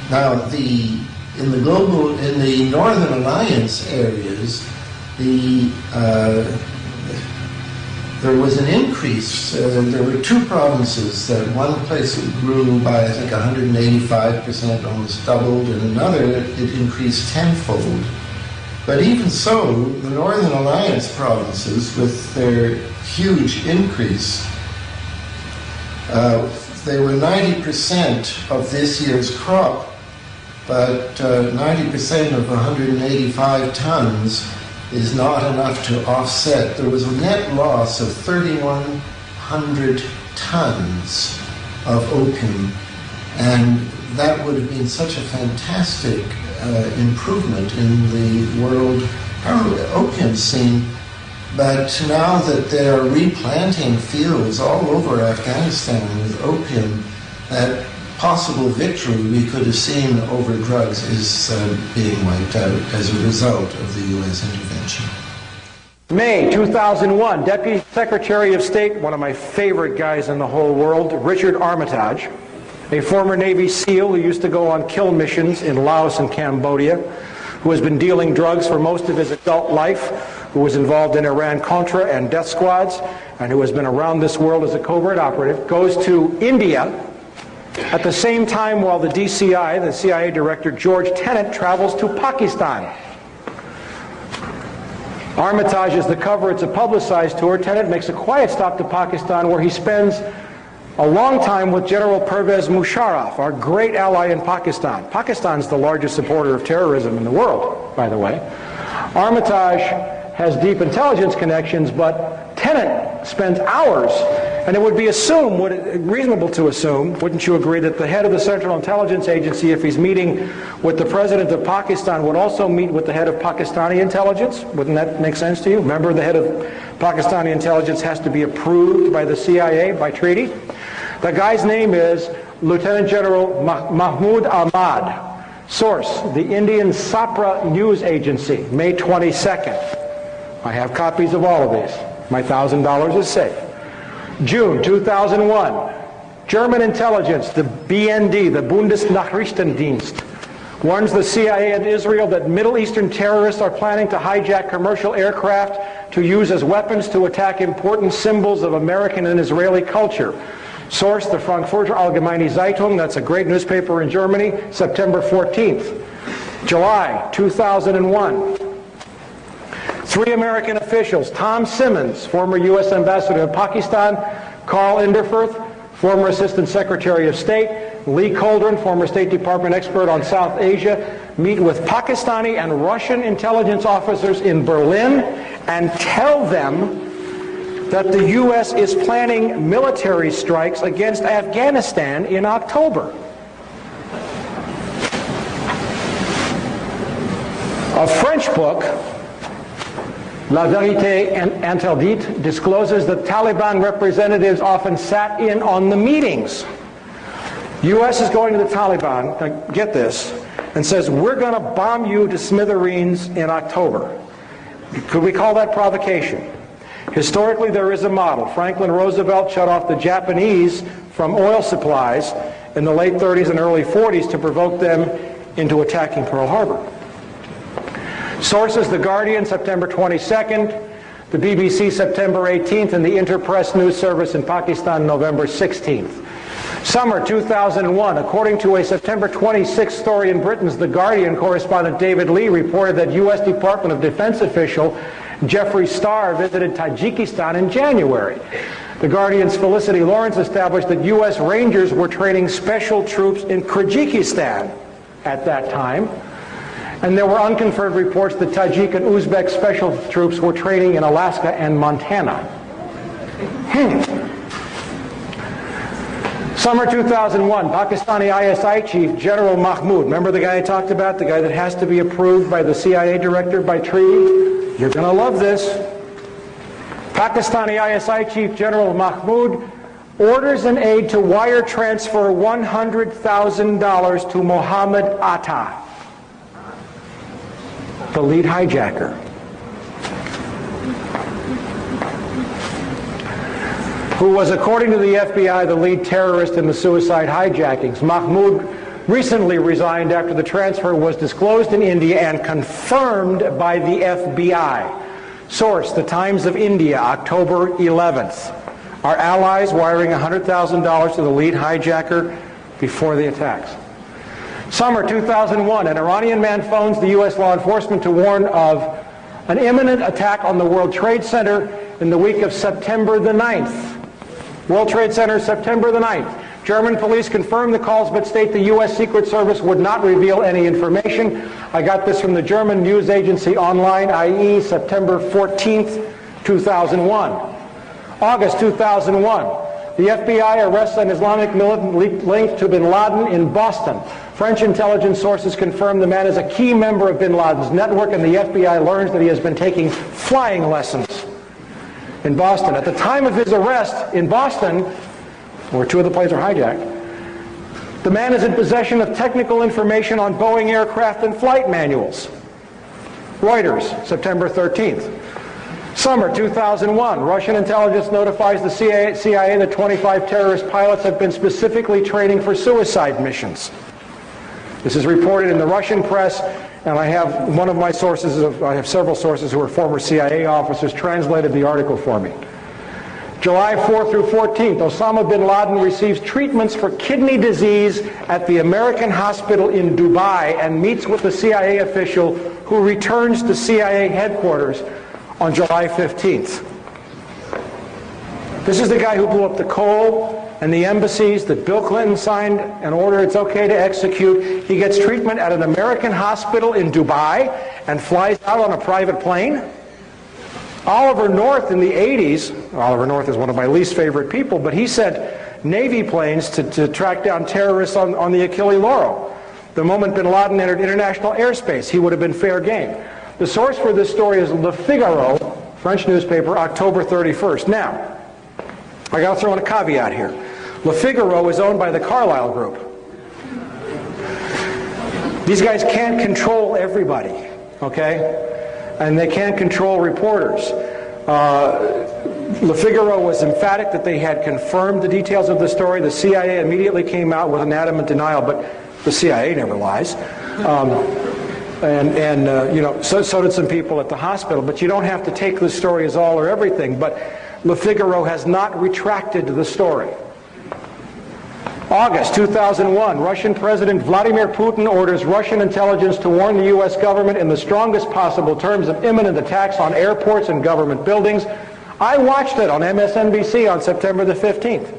Now, in the Northern Alliance areas, there was an increase. There were two provinces. One place it grew by, I think, 185%, almost doubled, and another it increased tenfold. But even so, the Northern Alliance provinces, with their huge increase, they were 90% of this year's crop, but 90% of 185 tons is not enough to offset. There was a net loss of 3,100 tons of opium, and that would have been such a fantastic improvement in the world opium scene. But now that they are replanting fields all over Afghanistan with opium, that possible victory we could have seen over drugs is being wiped out as a result of the U.S. intervention. May 2001, Deputy Secretary of State, one of my favorite guys in the whole world, Richard Armitage, a former Navy SEAL who used to go on kill missions in Laos and Cambodia, who has been dealing drugs for most of his adult life, who was involved in Iran-Contra and death squads, and who has been around this world as a covert operative, goes to India at the same time while the DCI, the CIA Director George Tenet, travels to Pakistan. Armitage is the cover. It's a publicized tour. Tenet makes a quiet stop to Pakistan where he spends a long time with General Pervez Musharraf, our great ally in Pakistan. Pakistan's the largest supporter of terrorism in the world, by the way. Armitage has deep intelligence connections, but Tenet spends hours, and it would be reasonable to assume, wouldn't you agree, that the head of the Central Intelligence Agency, if he's meeting with the president of Pakistan, would also meet with the head of Pakistani intelligence? Wouldn't that make sense to you? Remember, the head of Pakistani intelligence has to be approved by the CIA by treaty. The guy's name is Lieutenant General Mahmood Ahmad. Source, the Indian Sapra News Agency, May 22nd. I have copies of all of these. My $1,000 is safe. June 2001. German intelligence, the BND, the Bundesnachrichtendienst, warns the CIA and Israel that Middle Eastern terrorists are planning to hijack commercial aircraft to use as weapons to attack important symbols of American and Israeli culture. Source, the Frankfurter Allgemeine Zeitung, that's a great newspaper in Germany, September 14th. July 2001. 3 American officials, Tom Simmons, former U.S. ambassador to Pakistan, Carl Inderfirth, former Assistant Secretary of State, Lee Coldren, former State Department expert on South Asia, meet with Pakistani and Russian intelligence officers in Berlin and tell them that the U.S. is planning military strikes against Afghanistan in October. A French book, La Vérité Interdite, discloses that Taliban representatives often sat in on the meetings. U.S. is going to the Taliban, now get this, and says, we're going to bomb you to smithereens in October. Could we call that provocation? Historically, there is a model. Franklin Roosevelt shut off the Japanese from oil supplies in the late 30s and early 40s to provoke them into attacking Pearl Harbor. Sources, The Guardian, September 22nd, the BBC, September 18th, and the Interpress News Service in Pakistan, November 16th. Summer 2001, according to a September 26th story in Britain's The Guardian, correspondent David Lee reported that U.S. Department of Defense official Jeffrey Starr visited Tajikistan in January. The Guardian's Felicity Lawrence established that U.S. Rangers were training special troops in Kyrgyzstan at that time. And there were unconfirmed reports that Tajik and Uzbek special troops were training in Alaska and Montana. Summer 2001, Pakistani ISI chief General Mahmoud, remember the guy I talked about, the guy that has to be approved by the CIA director by treaty? You're going to love this. Pakistani ISI chief General Mahmoud orders an aide to wire transfer $100,000 to Mohammed Atta, the lead hijacker. Who was, according to the FBI, the lead terrorist in the suicide hijackings. Mahmoud recently resigned after the transfer was disclosed in India and confirmed by the FBI. Source, The Times of India, October 11th. Our allies wiring $100,000 to the lead hijacker before the attacks. Summer 2001, an Iranian man phones the U.S. law enforcement to warn of an imminent attack on the World Trade Center in the week of September the 9th. World Trade Center, September the 9th. German police confirmed the calls but state the U.S. Secret Service would not reveal any information. I got this from the German news agency Online, i.e. September 14th, 2001. August 2001. The FBI arrests an Islamic militant linked to bin Laden in Boston. French intelligence sources confirm the man is a key member of bin Laden's network, and the FBI learns that he has been taking flying lessons in Boston. At the time of his arrest in Boston, where 2 of the planes are hijacked, the man is in possession of technical information on Boeing aircraft and flight manuals. Reuters, September 13th. Summer 2001, Russian intelligence notifies the CIA that 25 terrorist pilots have been specifically training for suicide missions. This is reported in the Russian press, and I have one of my sources, I have several sources who are former CIA officers, translated the article for me. July 4th through 14th, Osama bin Laden receives treatments for kidney disease at the American hospital in Dubai and meets with the CIA official who returns to CIA headquarters on July 15th. This is the guy who blew up the Cole and the embassies that Bill Clinton signed an order it's okay to execute. He gets treatment at an American hospital in Dubai and flies out on a private plane. Oliver North in the 80s, Oliver North is one of my least favorite people, but he sent Navy planes to track down terrorists on the Achille Lauro. The moment bin Laden entered international airspace, he would have been fair game. The source for this story is Le Figaro, French newspaper, October 31st. Now, I got to throw in a caveat here. Le Figaro is owned by the Carlyle Group. These guys can't control everybody, okay? And they can't control reporters. Le Figaro was emphatic that they had confirmed the details of the story. The CIA immediately came out with an adamant denial, but the CIA never lies. You know, so did some people at the hospital. But you don't have to take the story as all or everything. But Le Figaro has not retracted the story. August 2001, Russian President Vladimir Putin orders Russian intelligence to warn the U.S. government in the strongest possible terms of imminent attacks on airports and government buildings. I watched it on MSNBC on September the 15th.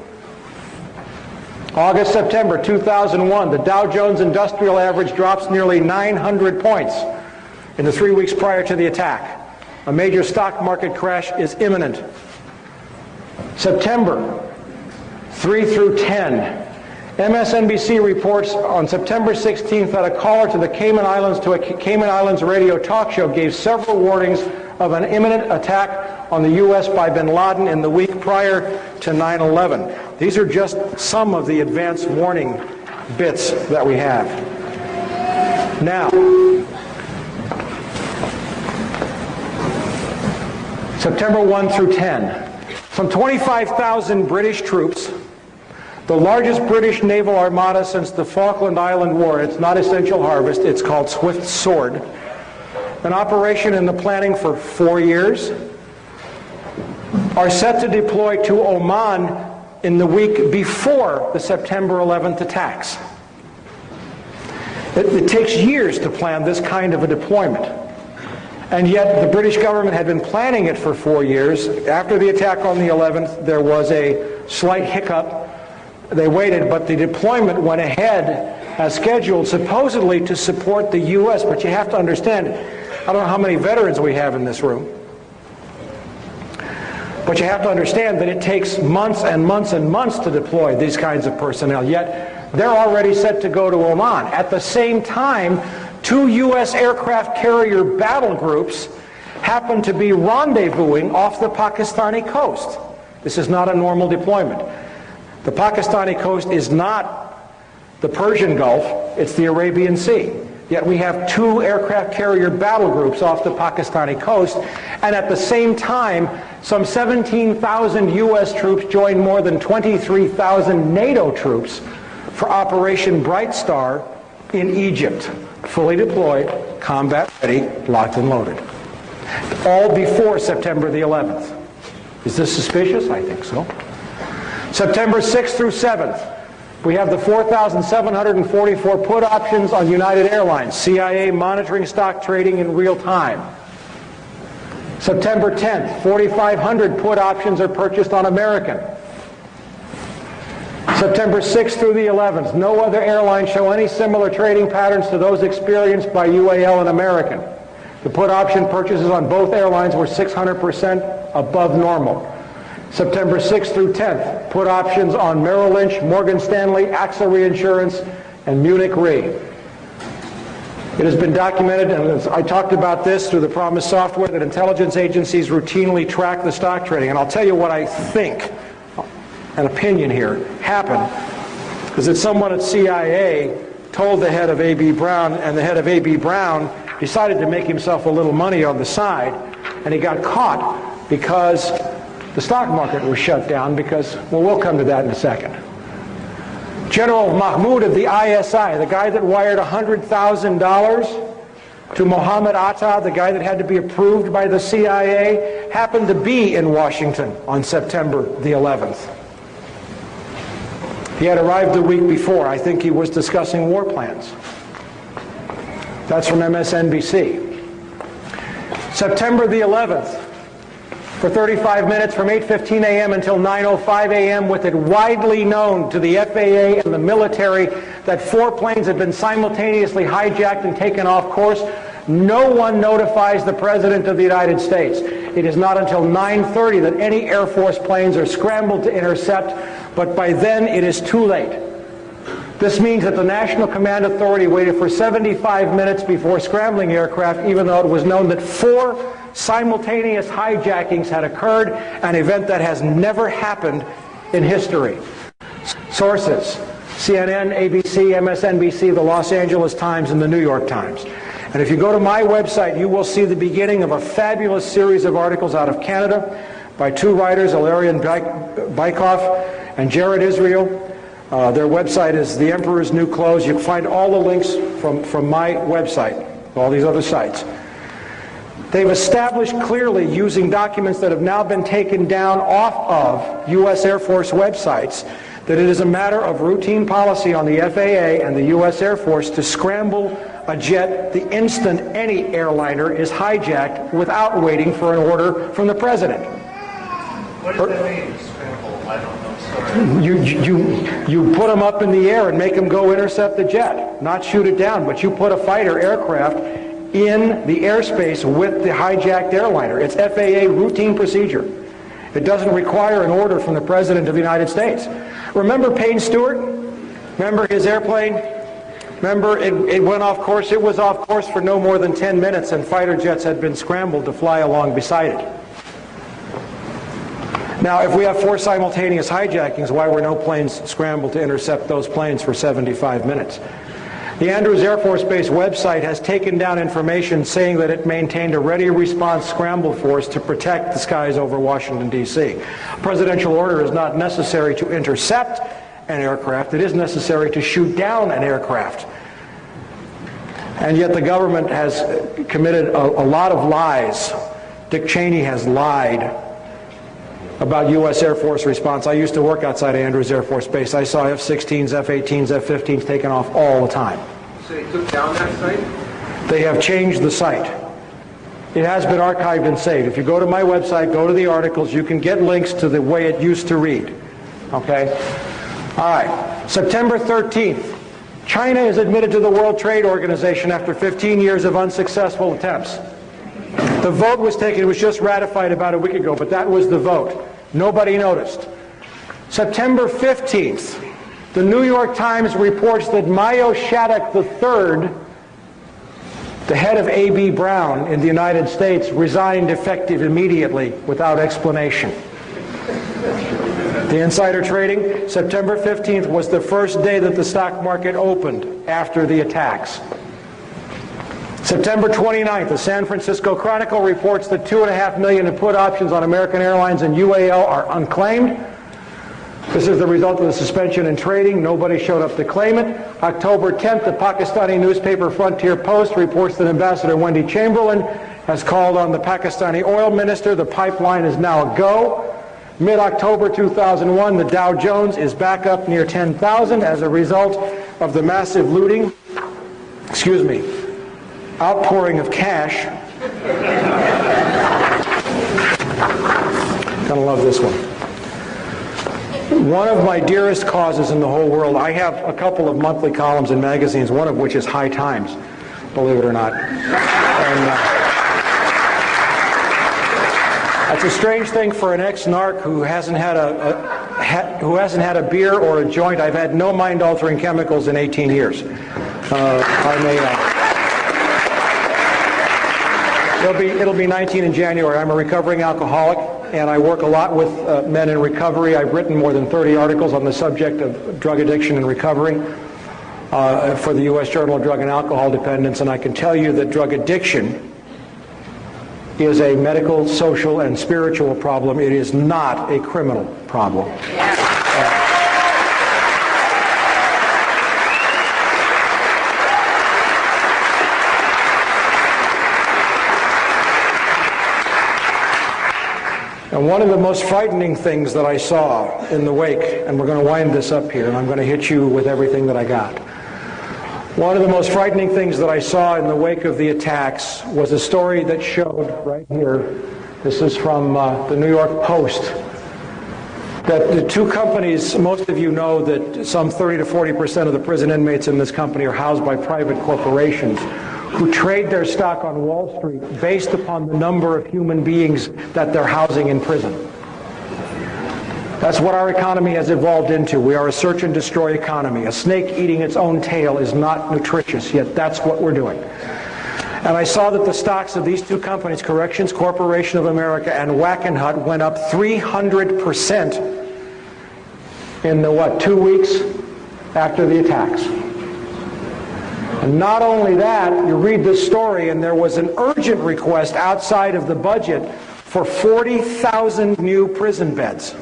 August, September 2001, the Dow Jones Industrial Average drops nearly 900 points in the 3 weeks prior to the attack. A major stock market crash is imminent. September 3 through 10. MSNBC reports on September 16th that a caller to the Cayman Islands radio talk show gave several warnings of an imminent attack on the U.S. by bin Laden in the week prior to 9/11. These are just some of the advance warning bits that we have. Now, September 1 through 10. Some 25,000 British troops, the largest British naval armada since the Falkland Island War. It's not Essential Harvest, it's called Swift Sword. An operation in the planning for 4 years. Are set to deploy to Oman in the week before the September 11th attacks. It takes years to plan this kind of a deployment. And yet the British government had been planning it for 4 years. After the attack on the 11th, there was a slight hiccup. They waited, but the deployment went ahead as scheduled, supposedly to support the U.S. But you have to understand, I don't know how many veterans we have in this room, but you have to understand that it takes months and months and months to deploy these kinds of personnel, yet they're already set to go to Oman. At the same time, 2 U.S. aircraft carrier battle groups happen to be rendezvousing off the Pakistani coast. This is not a normal deployment. The Pakistani coast is not the Persian Gulf, it's the Arabian Sea. Yet we have 2 aircraft carrier battle groups off the Pakistani coast, and at the same time, some 17,000 U.S. troops join more than 23,000 NATO troops for Operation Bright Star in Egypt. Fully deployed, combat ready, locked and loaded. All before September the 11th. Is this suspicious? I think so. September 6th through 7th. We have the 4,744 put options on United Airlines. CIA monitoring stock trading in real time. September 10th, 4,500 put options are purchased on American. September 6th through the 11th, no other airlines show any similar trading patterns to those experienced by UAL and American. The put option purchases on both airlines were 600% above normal. September 6th through 10th, put options on Merrill Lynch, Morgan Stanley, AXA Reinsurance, and Munich Re. It has been documented, and I talked about this through the Promise software, that intelligence agencies routinely track the stock trading. And I'll tell you what I think, an opinion here, happened, is that someone at CIA told the head of A.B. Brown, and the head of A.B. Brown decided to make himself a little money on the side, and he got caught because the stock market was shut down because, well, we'll come to that in a second. General Mahmoud of the ISI, the guy that wired $100,000 to Mohammed Atta, the guy that had to be approved by the CIA, happened to be in Washington on September the 11th. He had arrived the week before. I think he was discussing war plans. That's from MSNBC. September the 11th. For 35 minutes from 8:15 a.m. until 9:05 a.m. with it widely known to the FAA and the military that 4 planes had been simultaneously hijacked and taken off course. No one notifies the President of the United States. It is not until 9:30 that any Air Force planes are scrambled to intercept, but by then it is too late. This means that the National Command Authority waited for 75 minutes before scrambling aircraft, even though it was known that 4 simultaneous hijackings had occurred, an event that has never happened in history. Sources: CNN, ABC, MSNBC, the Los Angeles Times, and the New York Times. And if you go to my website, you will see the beginning of a fabulous series of articles out of Canada by 2 writers, Ilarion Bykov and Jared Israel. Their website is The Emperor's New Clothes. You can find all the links from my website, all these other sites. They've established clearly, using documents that have now been taken down off of U.S. Air Force websites, that it is a matter of routine policy on the FAA and the U.S. Air Force to scramble a jet the instant any airliner is hijacked without waiting for an order from the president. What does that mean, scramble? I don't know, sorry. You put them up in the air and make them go intercept the jet, not shoot it down, but you put a fighter aircraft in the airspace with the hijacked airliner. It's FAA routine procedure. It doesn't require an order from the President of the United States. Remember Payne Stewart? Remember his airplane? Remember it went off course? It was off course for no more than 10 minutes, and fighter jets had been scrambled to fly along beside it. Now, if we have 4 simultaneous hijackings, why were no planes scrambled to intercept those planes for 75 minutes? The Andrews Air Force Base website has taken down information saying that it maintained a ready response scramble force to protect the skies over Washington, D.C. A presidential order is not necessary to intercept an aircraft. It is necessary to shoot down an aircraft. And yet the government has committed a lot of lies. Dick Cheney has lied about U.S. Air Force response. I used to work outside of Andrews Air Force Base. I saw F-16s, F-18s, F-15s taken off all the time. So they took down that site? They have changed the site. It has been archived and saved. If you go to my website, go to the articles, you can get links to the way it used to read. Okay? All right. September 13th. China is admitted to the World Trade Organization after 15 years of unsuccessful attempts. The vote was taken, it was just ratified about a week ago, but that was the vote. Nobody noticed. September 15th, the New York Times reports that Mayo Shattuck III, the head of A.B. Brown in the United States, resigned effective immediately without explanation. The insider trading, September 15th was the first day that the stock market opened after the attacks. September 29th, the San Francisco Chronicle reports that 2.5 million in put options on American Airlines and UAL are unclaimed. This is the result of the suspension in trading. Nobody showed up to claim it. October 10th, the Pakistani newspaper Frontier Post reports that Ambassador Wendy Chamberlain has called on the Pakistani oil minister. The pipeline is now a go. Mid-October 2001, the Dow Jones is back up near 10,000 as a result of the massive looting. Outpouring of cash. Gonna love this one. One of my dearest causes in the whole world, I have a couple of monthly columns in magazines, one of which is High Times, believe it or not. And, that's a strange thing for an ex-narc who hasn't had a beer or a joint. I've had no mind-altering chemicals in 18 years. It'll be 19 in January. I'm a recovering alcoholic, and I work a lot with men in recovery. I've written more than 30 articles on the subject of drug addiction and recovery for the U.S. Journal of Drug and Alcohol Dependence, and I can tell you that drug addiction is a medical, social, and spiritual problem. It is not a criminal problem. And one of the most frightening things that I saw in the wake, and we're going to wind this up here, and I'm going to hit you with everything that I got. One of the most frightening things that I saw in the wake of the attacks was a story that showed right here, this is from the New York Post, that the 2 companies, most of you know that some 30 to 40% of the prison inmates in this company are housed by private corporations who trade their stock on Wall Street based upon the number of human beings that they're housing in prison. That's what our economy has evolved into. We are a search and destroy economy. A snake eating its own tail is not nutritious, yet that's what we're doing. And I saw that the stocks of these two companies, Corrections Corporation of America and Wackenhut, went up 300% in the, 2 weeks after the attacks. And not only that, you read this story, and there was an urgent request outside of the budget for 40,000 new prison beds.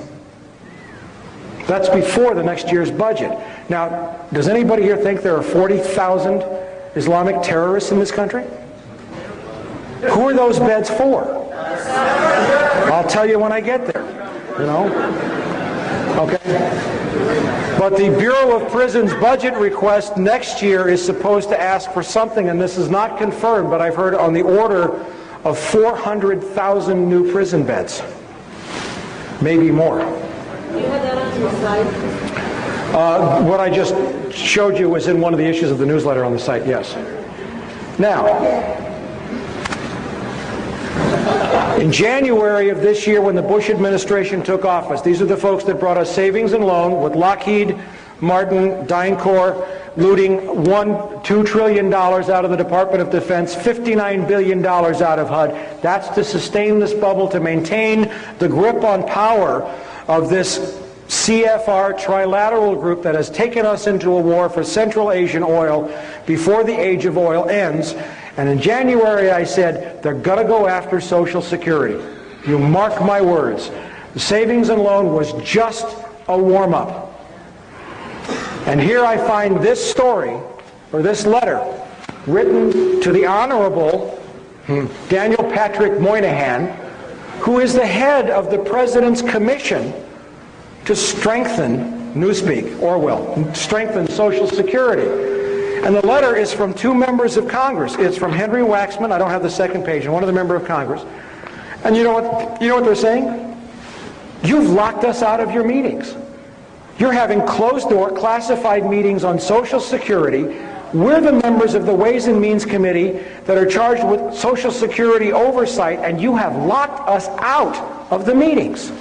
That's before the next year's budget. Now, does anybody here think there are 40,000 Islamic terrorists in this country? Who are those beds for? I'll tell you when I get there, Okay? But the Bureau of Prisons budget request next year is supposed to ask for something, and this is not confirmed, but I've heard on the order of 400,000 new prison beds. Maybe more. You had that on your site? What I just showed you was in one of the issues of the newsletter on the site, yes. Now, in January of this year, when the Bush administration took office, these are the folks that brought us savings and loan with Lockheed Martin, DynCorp, looting $2 trillion out of the Department of Defense, $59 billion out of HUD. That's to sustain this bubble, to maintain the grip on power of this CFR trilateral group that has taken us into a war for Central Asian oil before the age of oil ends. And in January I said, they're going to go after Social Security. You mark my words. The savings and loan was just a warm-up. And here I find this story, or this letter, written to the Honorable Daniel Patrick Moynihan, who is the head of the President's Commission to strengthen, Newspeak, Orwell, strengthen Social Security. And the letter is from two members of Congress. It's from Henry Waxman, I don't have the second page, and one other member of Congress. And you know what they're saying? You've locked us out of your meetings. You're having closed-door, classified meetings on Social Security. We're the members of the Ways and Means Committee that are charged with Social Security oversight, and you have locked us out of the meetings.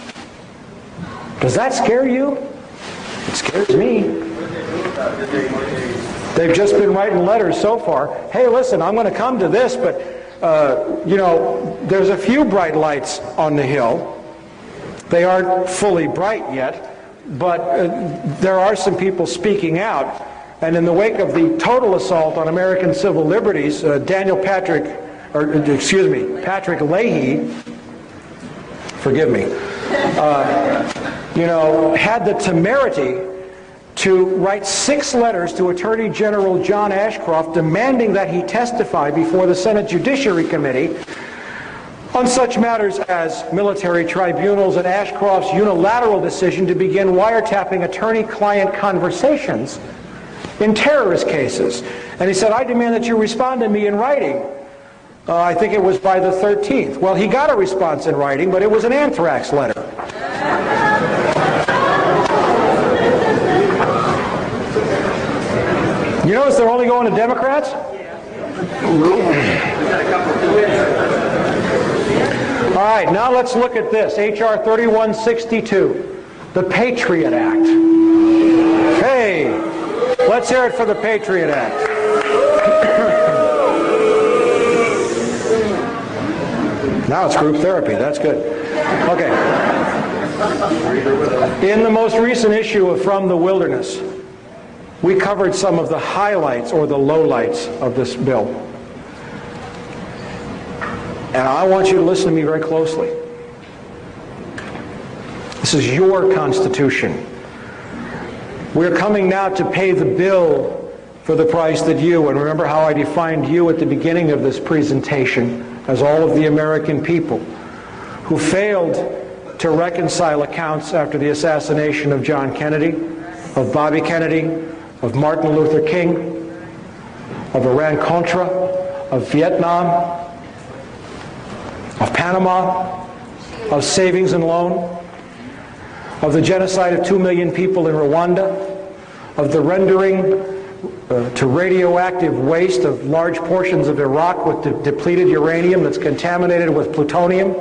Does that scare you? It scares me. They've just been writing letters so far. Hey, listen, I'm going to come to this, but, there's a few bright lights on the hill. They aren't fully bright yet, but there are some people speaking out. And in the wake of the total assault on American civil liberties, Patrick Leahy, forgive me, had the temerity to write 6 letters to Attorney General John Ashcroft demanding that he testify before the Senate Judiciary Committee on such matters as military tribunals and Ashcroft's unilateral decision to begin wiretapping attorney-client conversations in terrorist cases. And he said, I demand that you respond to me in writing. I think it was by the 13th. Well, he got a response in writing, but it was an anthrax letter. You notice they're only going to Democrats? All right, now let's look at this. H.R. 3162, the Patriot Act. Hey, let's hear it for the Patriot Act. Now it's group therapy. That's good. Okay. In the most recent issue of From the Wilderness, we covered some of the highlights or the lowlights of this bill. And I want you to listen to me very closely. This is your Constitution. We're coming now to pay the bill for the price that you, and remember how I defined you at the beginning of this presentation as all of the American people who failed to reconcile accounts after the assassination of John Kennedy, of Bobby Kennedy, of Martin Luther King, of Iran-Contra, of Vietnam, of Panama, of savings and loan, of the genocide of 2 million people in Rwanda, of the rendering to radioactive waste of large portions of Iraq with depleted uranium that's contaminated with plutonium,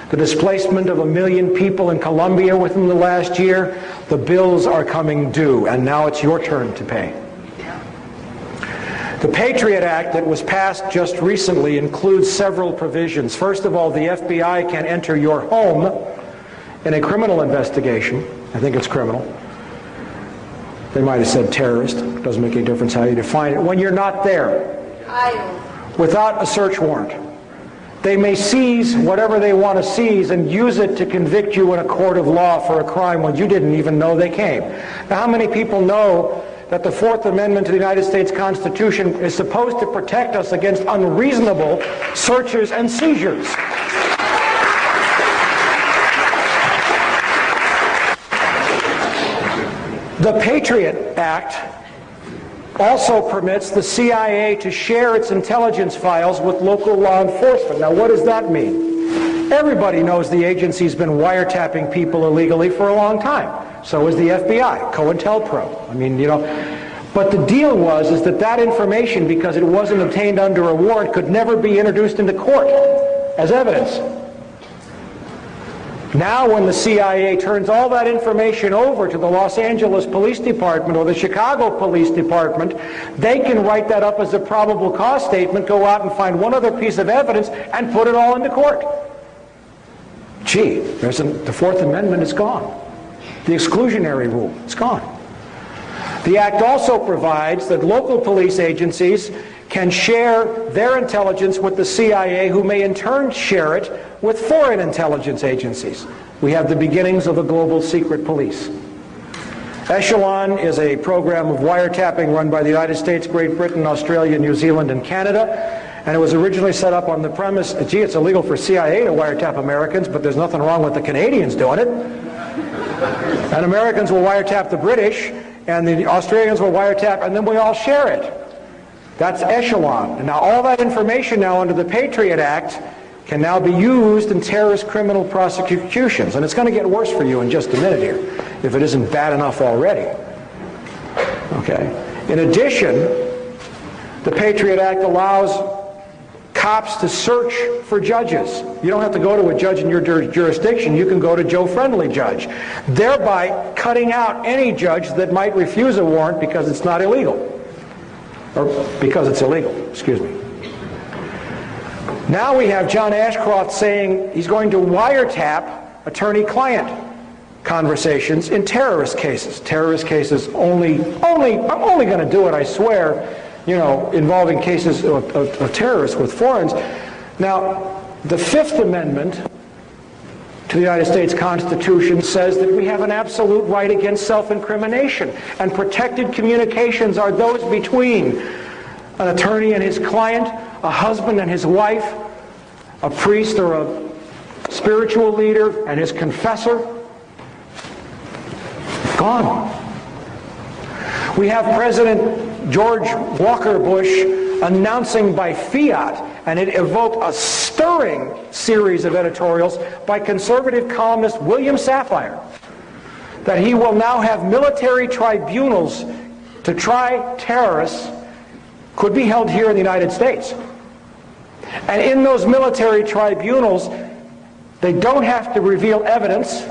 the displacement of 1 million people in Colombia within the last year. The bills are coming due, and now it's your turn to pay. The Patriot Act that was passed just recently includes several provisions. First of all, the FBI can enter your home in a criminal investigation. I think it's criminal. They might have said terrorist. It doesn't make any difference how you define it. When you're not there, without a search warrant, they may seize whatever they want to seize and use it to convict you in a court of law for a crime when you didn't even know they came. Now, how many people know that the Fourth Amendment to the United States Constitution is supposed to protect us against unreasonable searches and seizures? The Patriot Act also permits the CIA to share its intelligence files with local law enforcement. Now, what does that mean? Everybody knows the agency's been wiretapping people illegally for a long time. So is the FBI, COINTELPRO. I mean, you know, but the deal is that that information, because it wasn't obtained under a warrant, could never be introduced into court as evidence. Now when the CIA turns all that information over to the Los Angeles Police Department or the Chicago Police Department, they can write that up as a probable cause statement, go out and find one other piece of evidence, and put it all into court. Gee, the Fourth Amendment is gone. The exclusionary rule, it's gone. The Act also provides that local police agencies can share their intelligence with the CIA, who may in turn share it with foreign intelligence agencies. We have the beginnings of a global secret police. Echelon is a program of wiretapping run by the United States, Great Britain, Australia, New Zealand, and Canada. And it was originally set up on the premise, gee, it's illegal for CIA to wiretap Americans, but there's nothing wrong with the Canadians doing it. And Americans will wiretap the British, and the Australians will wiretap, and then we all share it. That's Echelon. And now all that information now under the Patriot Act can now be used in terrorist criminal prosecutions. And it's going to get worse for you in just a minute here, if it isn't bad enough already. Okay. In addition, the Patriot Act allows cops to search for judges. You don't have to go to a judge in your jurisdiction. You can go to Joe Friendly Judge, thereby cutting out any judge that might refuse a warrant because it's not illegal. Or because it's illegal, excuse me. Now we have John Ashcroft saying he's going to wiretap attorney-client conversations in terrorist cases. Terrorist cases I'm only going to do it, I swear, you know, involving cases of terrorists with foreigners. Now, the Fifth Amendment to the United States Constitution says that we have an absolute right against self-incrimination, and protected communications are those between an attorney and his client, a husband and his wife, a priest or a spiritual leader and his confessor. Gone. We have President George Walker Bush announcing by fiat, and it evoked a stirring series of editorials by conservative columnist William Safire, that he will now have military tribunals to try terrorists, could be held here in the United States. And in those military tribunals, they don't have to reveal evidence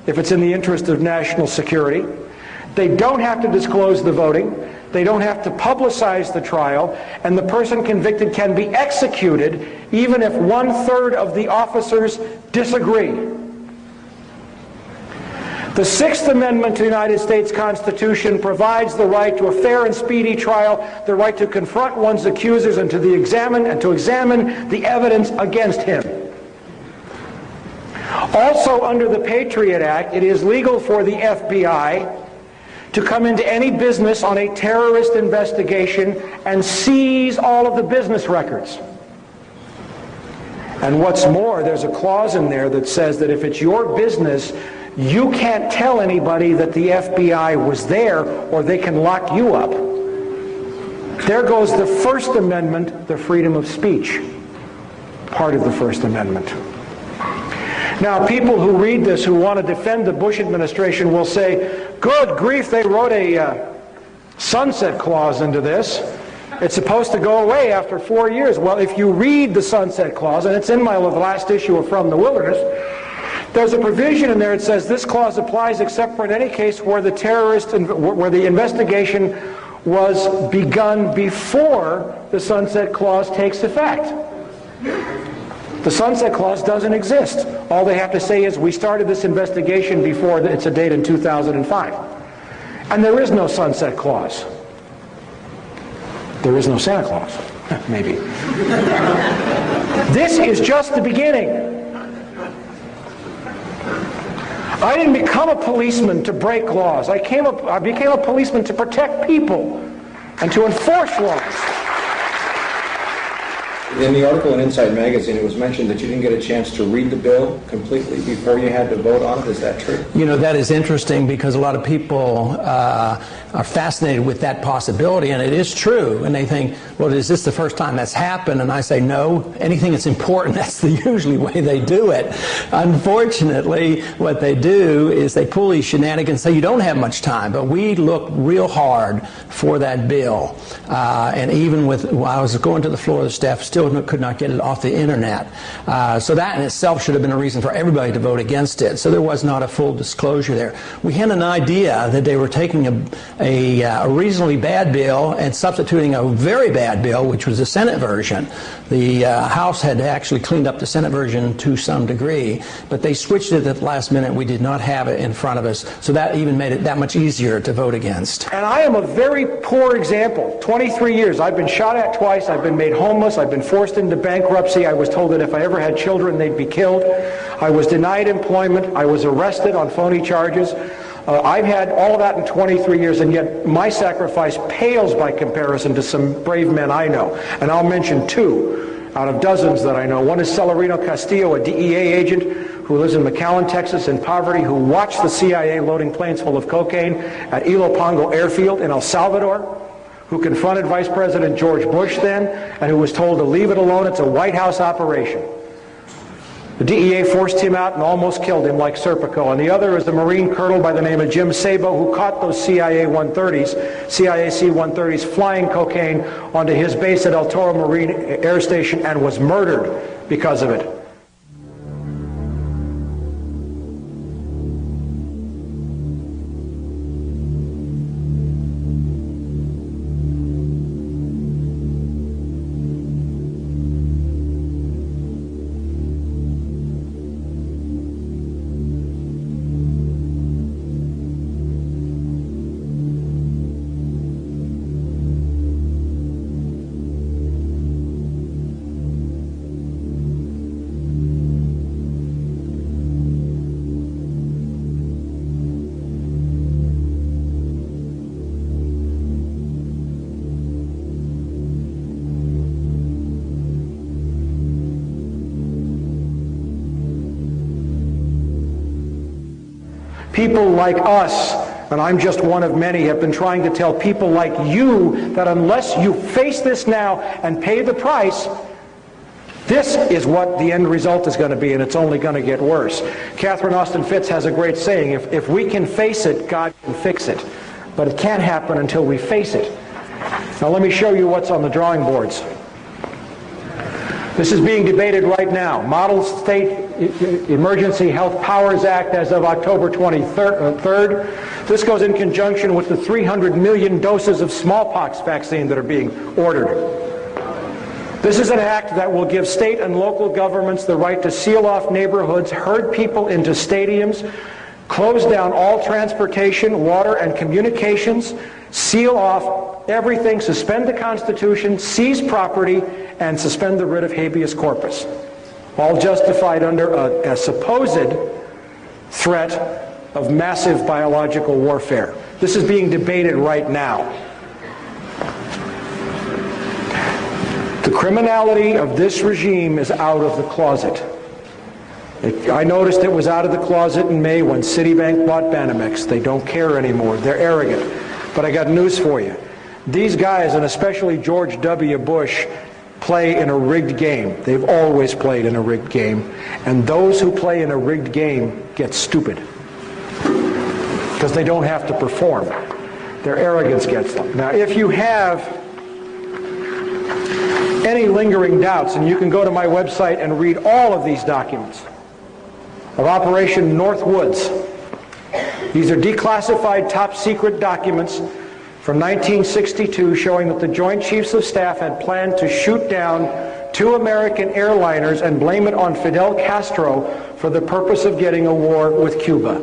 if it's in the interest of national security. They don't have to disclose the voting. They don't have to publicize the trial, and the person convicted can be executed even if 1/3 of the officers disagree. The Sixth Amendment to the United States Constitution provides the right to a fair and speedy trial, the right to confront one's accusers and to examine the evidence against him. Also under the Patriot Act, it is legal for the FBI to come into any business on a terrorist investigation and seize all of the business records. And what's more, there's a clause in there that says that if it's your business, you can't tell anybody that the FBI was there, or they can lock you up. There goes the First Amendment, the freedom of speech, part of the First Amendment. Now, people who read this, who want to defend the Bush administration, will say, good grief, they wrote a sunset clause into this. It's supposed to go away after 4 years. Well, if you read the sunset clause, and it's in my last issue of From the Wilderness, there's a provision in there that says this clause applies except for in any case where where the investigation was begun before the sunset clause takes effect. The sunset clause doesn't exist. All they have to say is we started this investigation before it's a date in 2005. And there is no sunset clause. There is no Santa Claus, maybe. This is just the beginning. I didn't become a policeman to break laws. I became a policeman to protect people and to enforce laws. In the article in Inside Magazine, it was mentioned that you didn't get a chance to read the bill completely before you had to vote on it. Is that true? You know, that is interesting because a lot of people are fascinated with that possibility, and it is true. And they think, well, is this the first time that's happened? And I say, no, anything that's important, that's the usually way they do it. Unfortunately, what they do is they pull these shenanigans and say, you don't have much time. But we looked real hard for that bill. And even while I was going to the floor, the staff still could not get it off the internet. So that in itself should have been a reason for everybody to vote against it. So there was not a full disclosure there. We had an idea that they were taking a reasonably bad bill and substituting a very bad bill, which was the Senate version. The House had actually cleaned up the Senate version to some degree, but they switched it at the last minute. We did not have it in front of us, so that even made it that much easier to vote against. And I am a very poor example. 23 years. I've been shot at twice. I've been made homeless. I've been forced into bankruptcy. I was told that if I ever had children, they'd be killed. I was denied employment. I was arrested on phony charges. I've had all of that in 23 years, and yet my sacrifice pales by comparison to some brave men I know. And I'll mention two out of dozens that I know. One is Celerino Castillo, a DEA agent who lives in McAllen, Texas, in poverty, who watched the CIA loading planes full of cocaine at Ilopango Airfield in El Salvador, who confronted Vice President George Bush then, and who was told to leave it alone. It's a White House operation. The DEA forced him out and almost killed him like Serpico. And the other is the Marine colonel by the name of Jim Sabo, who caught those CIA C-130s flying cocaine onto his base at El Toro Marine Air Station and was murdered because of it. People like us, and I'm just one of many, have been trying to tell people like you that unless you face this now and pay the price, this is what the end result is going to be, and it's only going to get worse. Catherine Austin Fitts has a great saying, if we can face it, God can fix it. But it can't happen until we face it. Now let me show you what's on the drawing boards. This is being debated right now. Model State Emergency Health Powers Act as of October 23rd. This goes in conjunction with the 300 million doses of smallpox vaccine that are being ordered. This is an act that will give state and local governments the right to seal off neighborhoods, herd people into stadiums, close down all transportation, water, and communications, seal off everything, suspend the Constitution, seize property, and suspend the writ of habeas corpus. All justified under a supposed threat of massive biological warfare. This is being debated right now. The criminality of this regime is out of the closet. I noticed it was out of the closet in May when Citibank bought Banamex. They don't care anymore. They're arrogant. But I got news for you. These guys, and especially George W. Bush, play in a rigged game. They've always played in a rigged game. And those who play in a rigged game get stupid because they don't have to perform. Their arrogance gets them. Now, if you have any lingering doubts, and you can go to my website and read all of these documents of Operation Northwoods. These are declassified top secret documents from 1962 showing that the Joint Chiefs of Staff had planned to shoot down 2 American airliners and blame it on Fidel Castro for the purpose of getting a war with Cuba.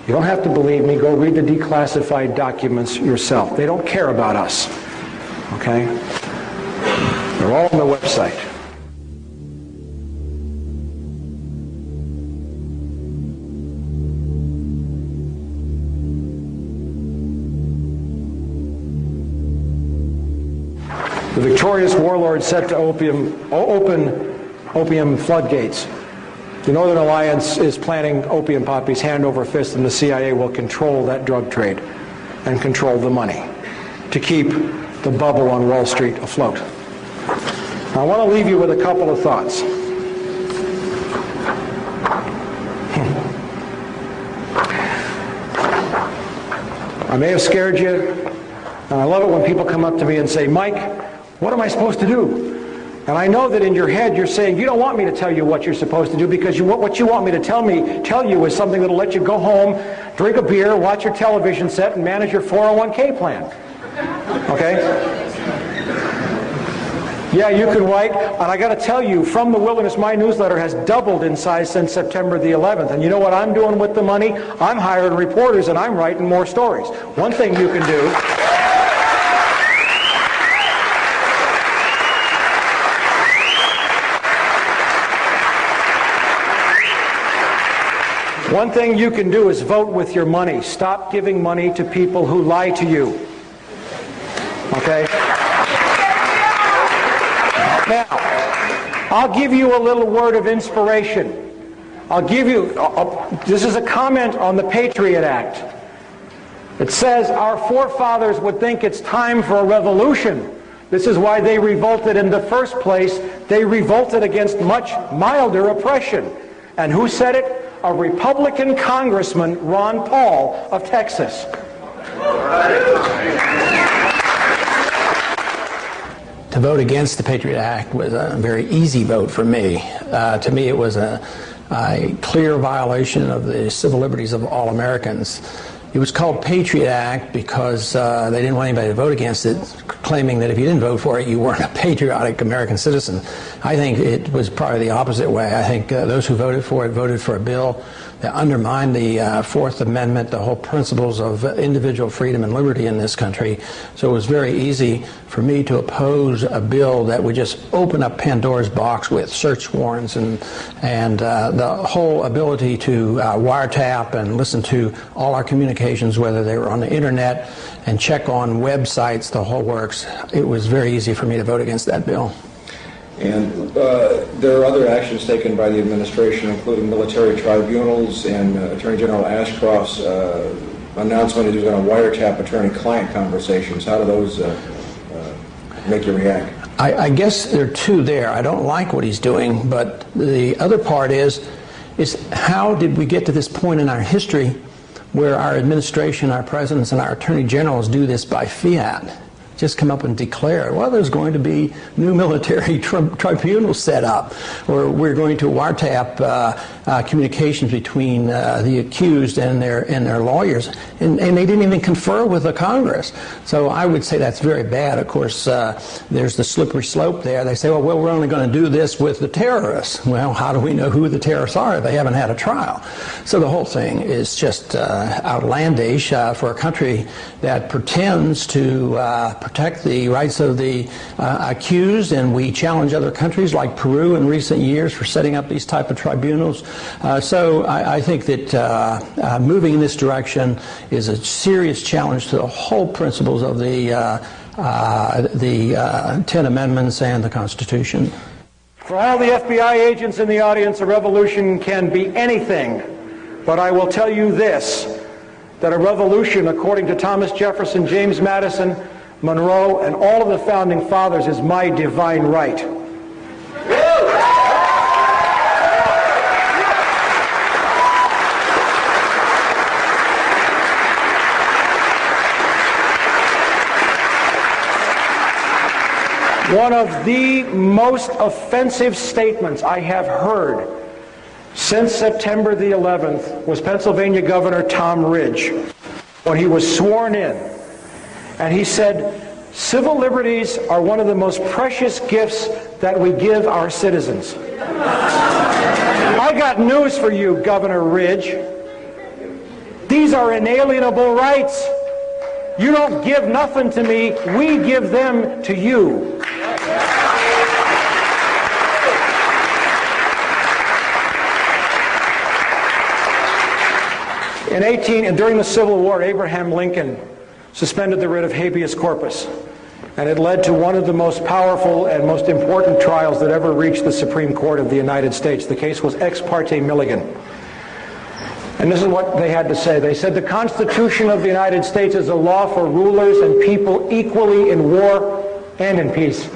You don't have to believe me. Go read the declassified documents yourself. They don't care about us. Okay? They're all on the website. The victorious warlord set to open opium floodgates. The Northern Alliance is planting opium poppies hand over fist, and the CIA will control that drug trade and control the money to keep the bubble on Wall Street afloat. Now, I want to leave you with a couple of thoughts. I may have scared you, and I love it when people come up to me and say, Mike, what am I supposed to do? And I know that in your head you're saying, you don't want me to tell you what you're supposed to do, because what you want me to tell you is something that'll let you go home, drink a beer, watch your television set, and manage your 401k plan. Okay? Yeah, you can write, and I got to tell you, From the Wilderness, my newsletter has doubled in size since September the 11th. And you know what I'm doing with the money? I'm hiring reporters, and I'm writing more stories. One thing you can do... One thing you can do is vote with your money. Stop giving money to people who lie to you. Okay? Now, I'll give you a little word of inspiration. I'll give you, this is a comment on the Patriot Act. It says our forefathers would think it's time for a revolution. This is why they revolted in the first place. They revolted against much milder oppression. And who said it? A Republican Congressman, Ron Paul of Texas. To vote against the Patriot Act was a very easy vote for me. To me, it was a clear violation of the civil liberties of all Americans. It was called Patriot Act because they didn't want anybody to vote against it, claiming that if you didn't vote for it, you weren't a patriotic American citizen. I think it was probably the opposite way. I think those who voted for it voted for a bill that undermined the Fourth Amendment, the whole principles of individual freedom and liberty in this country. So it was very easy for me to oppose a bill that would just open up Pandora's box with search warrants and the whole ability to wiretap and listen to all our communications, whether they were on the internet, and check on websites, the whole works. It was very easy for me to vote against that bill. And there are other actions taken by the administration, including military tribunals and Attorney General Ashcroft's announcement that he was going to wiretap attorney-client conversations. How do those make you react? I guess there are two there. I don't like what he's doing, but the other part is how did we get to this point in our history where our administration, our presidents, and our attorney generals do this by fiat? Just come up and declare, well, there's going to be new military tribunals set up, or we're going to wiretap communications between the accused and their lawyers, and they didn't even confer with the Congress. So I would say that's very bad. Of course, there's the slippery slope there. They say, well, we're only going to do this with the terrorists. Well, how do we know who the terrorists are if they haven't had a trial? So the whole thing is just outlandish for a country that pretends to protect the rights of the accused, and we challenge other countries like Peru in recent years for setting up these type of tribunals. So I think that moving in this direction is a serious challenge to the whole principles of the 10 Amendments and the Constitution. For all the FBI agents in the audience, a revolution can be anything, but I will tell you this, that a revolution, according to Thomas Jefferson, James Madison, Monroe, and all of the founding fathers, is my divine right. One of the most offensive statements I have heard since September the 11th was Pennsylvania Governor Tom Ridge when he was sworn in. And he said, civil liberties are one of the most precious gifts that we give our citizens. I got news for you, Governor Ridge. These are inalienable rights. You don't give nothing to me, we give them to you. During the Civil War, Abraham Lincoln suspended the writ of habeas corpus, and it led to one of the most powerful and most important trials that ever reached the Supreme Court of the United States. The case was Ex parte Milligan. And this is what they had to say. They said, the Constitution of the United States is a law for rulers and people equally in war and in peace,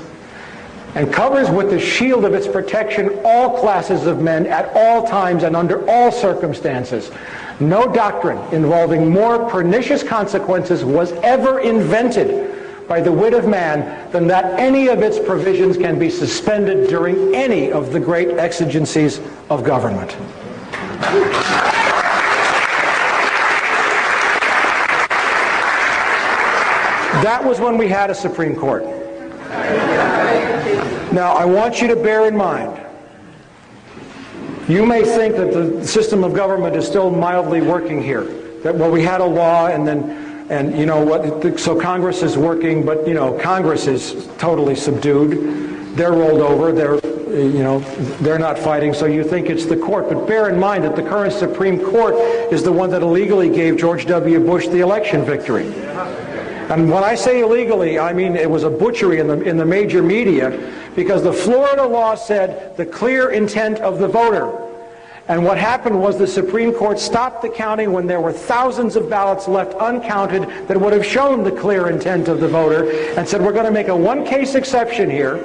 and covers with the shield of its protection all classes of men at all times and under all circumstances. No doctrine involving more pernicious consequences was ever invented by the wit of man than that any of its provisions can be suspended during any of the great exigencies of government. That was when we had a Supreme Court. Now, I want you to bear in mind, you may think that the system of government is still mildly working here. That, well, we had a law and you know what, so Congress is working, but you know, Congress is totally subdued. They're rolled over, they're not fighting, so you think it's the court. But bear in mind that the current Supreme Court is the one that illegally gave George W. Bush the election victory. And when I say illegally, I mean it was a butchery in the major media, because the Florida law said the clear intent of the voter. And what happened was the Supreme Court stopped the counting when there were thousands of ballots left uncounted that would have shown the clear intent of the voter, and said, we're going to make a one-case exception here,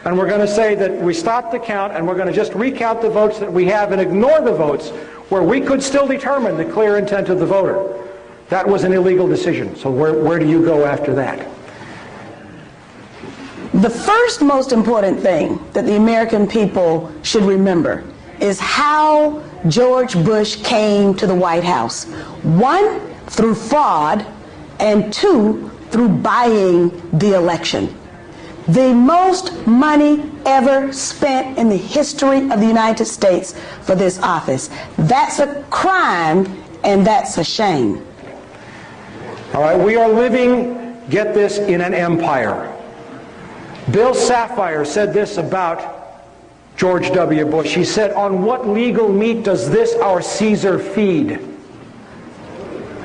and we're going to say that we stopped the count, and we're going to just recount the votes that we have and ignore the votes where we could still determine the clear intent of the voter. That was an illegal decision. So where do you go after that? The first most important thing that the American people should remember is how George Bush came to the White House. 1, through fraud, and 2, through buying the election. The most money ever spent in the history of the United States for this office. That's a crime, and that's a shame. All right, we are living, get this, in an empire. Bill Sapphire said this about George W. Bush. He said, on what legal meat does this our Caesar feed?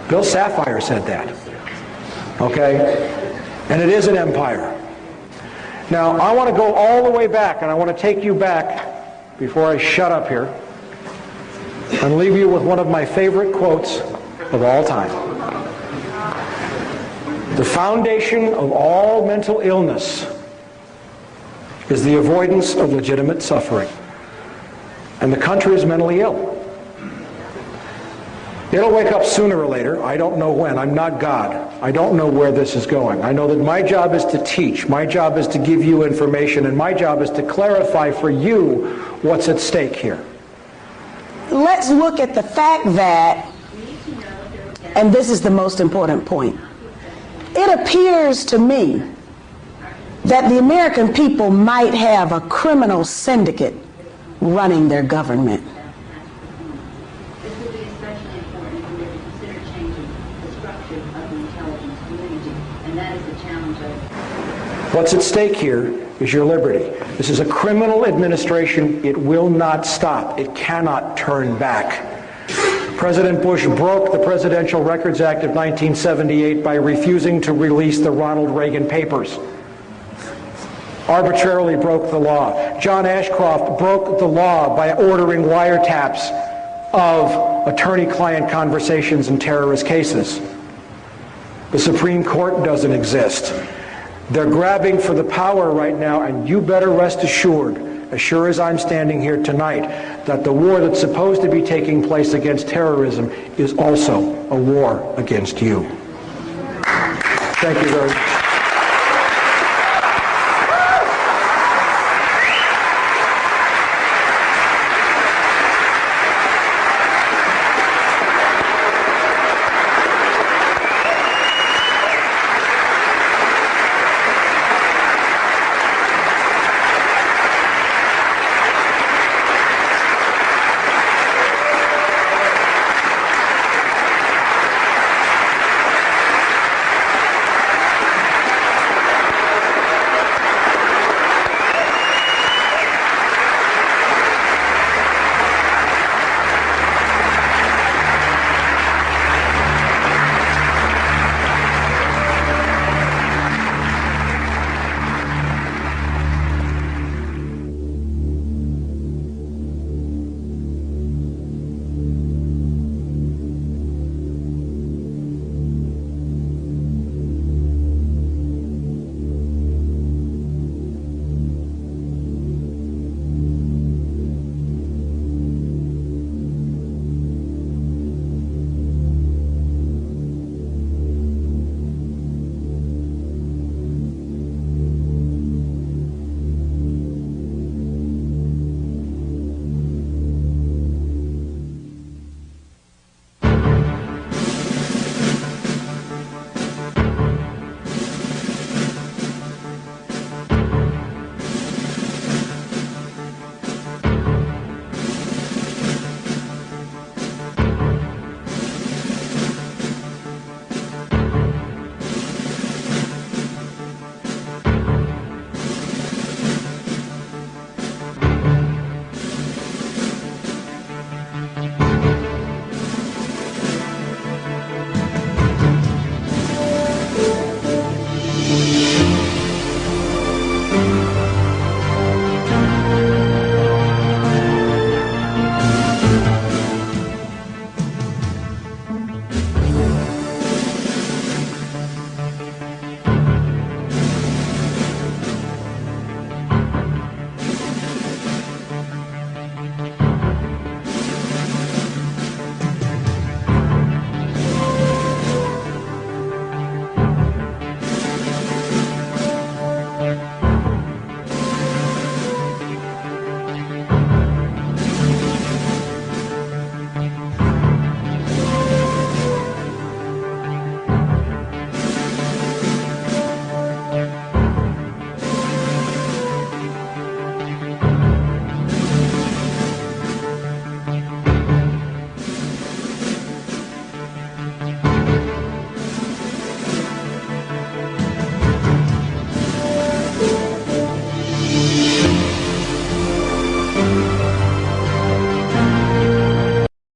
Bill Sapphire said that. Okay? And it is an empire. Now, I want to go all the way back, and I want to take you back before I shut up here and leave you with one of my favorite quotes of all time. The foundation of all mental illness is the avoidance of legitimate suffering. And the country is mentally ill. It'll wake up sooner or later. I don't know when. I'm not God. I don't know where this is going. I know that my job is to teach. My job is to give you information. And my job is to clarify for you what's at stake here. Let's look at the fact that, and this is the most important point, it appears to me that the American people might have a criminal syndicate running their government. This will be especially important when we consider changing the structure of the intelligence community, and that is the challenge of... What's at stake here is your liberty. This is a criminal administration. It will not stop. It cannot turn back. President Bush broke the Presidential Records Act of 1978 by refusing to release the Ronald Reagan papers. Arbitrarily broke the law. John Ashcroft broke the law by ordering wiretaps of attorney-client conversations in terrorist cases. The Supreme Court doesn't exist. They're grabbing for the power right now, and you better rest assured, as sure as I'm standing here tonight, that the war that's supposed to be taking place against terrorism is also a war against you. Thank you very much.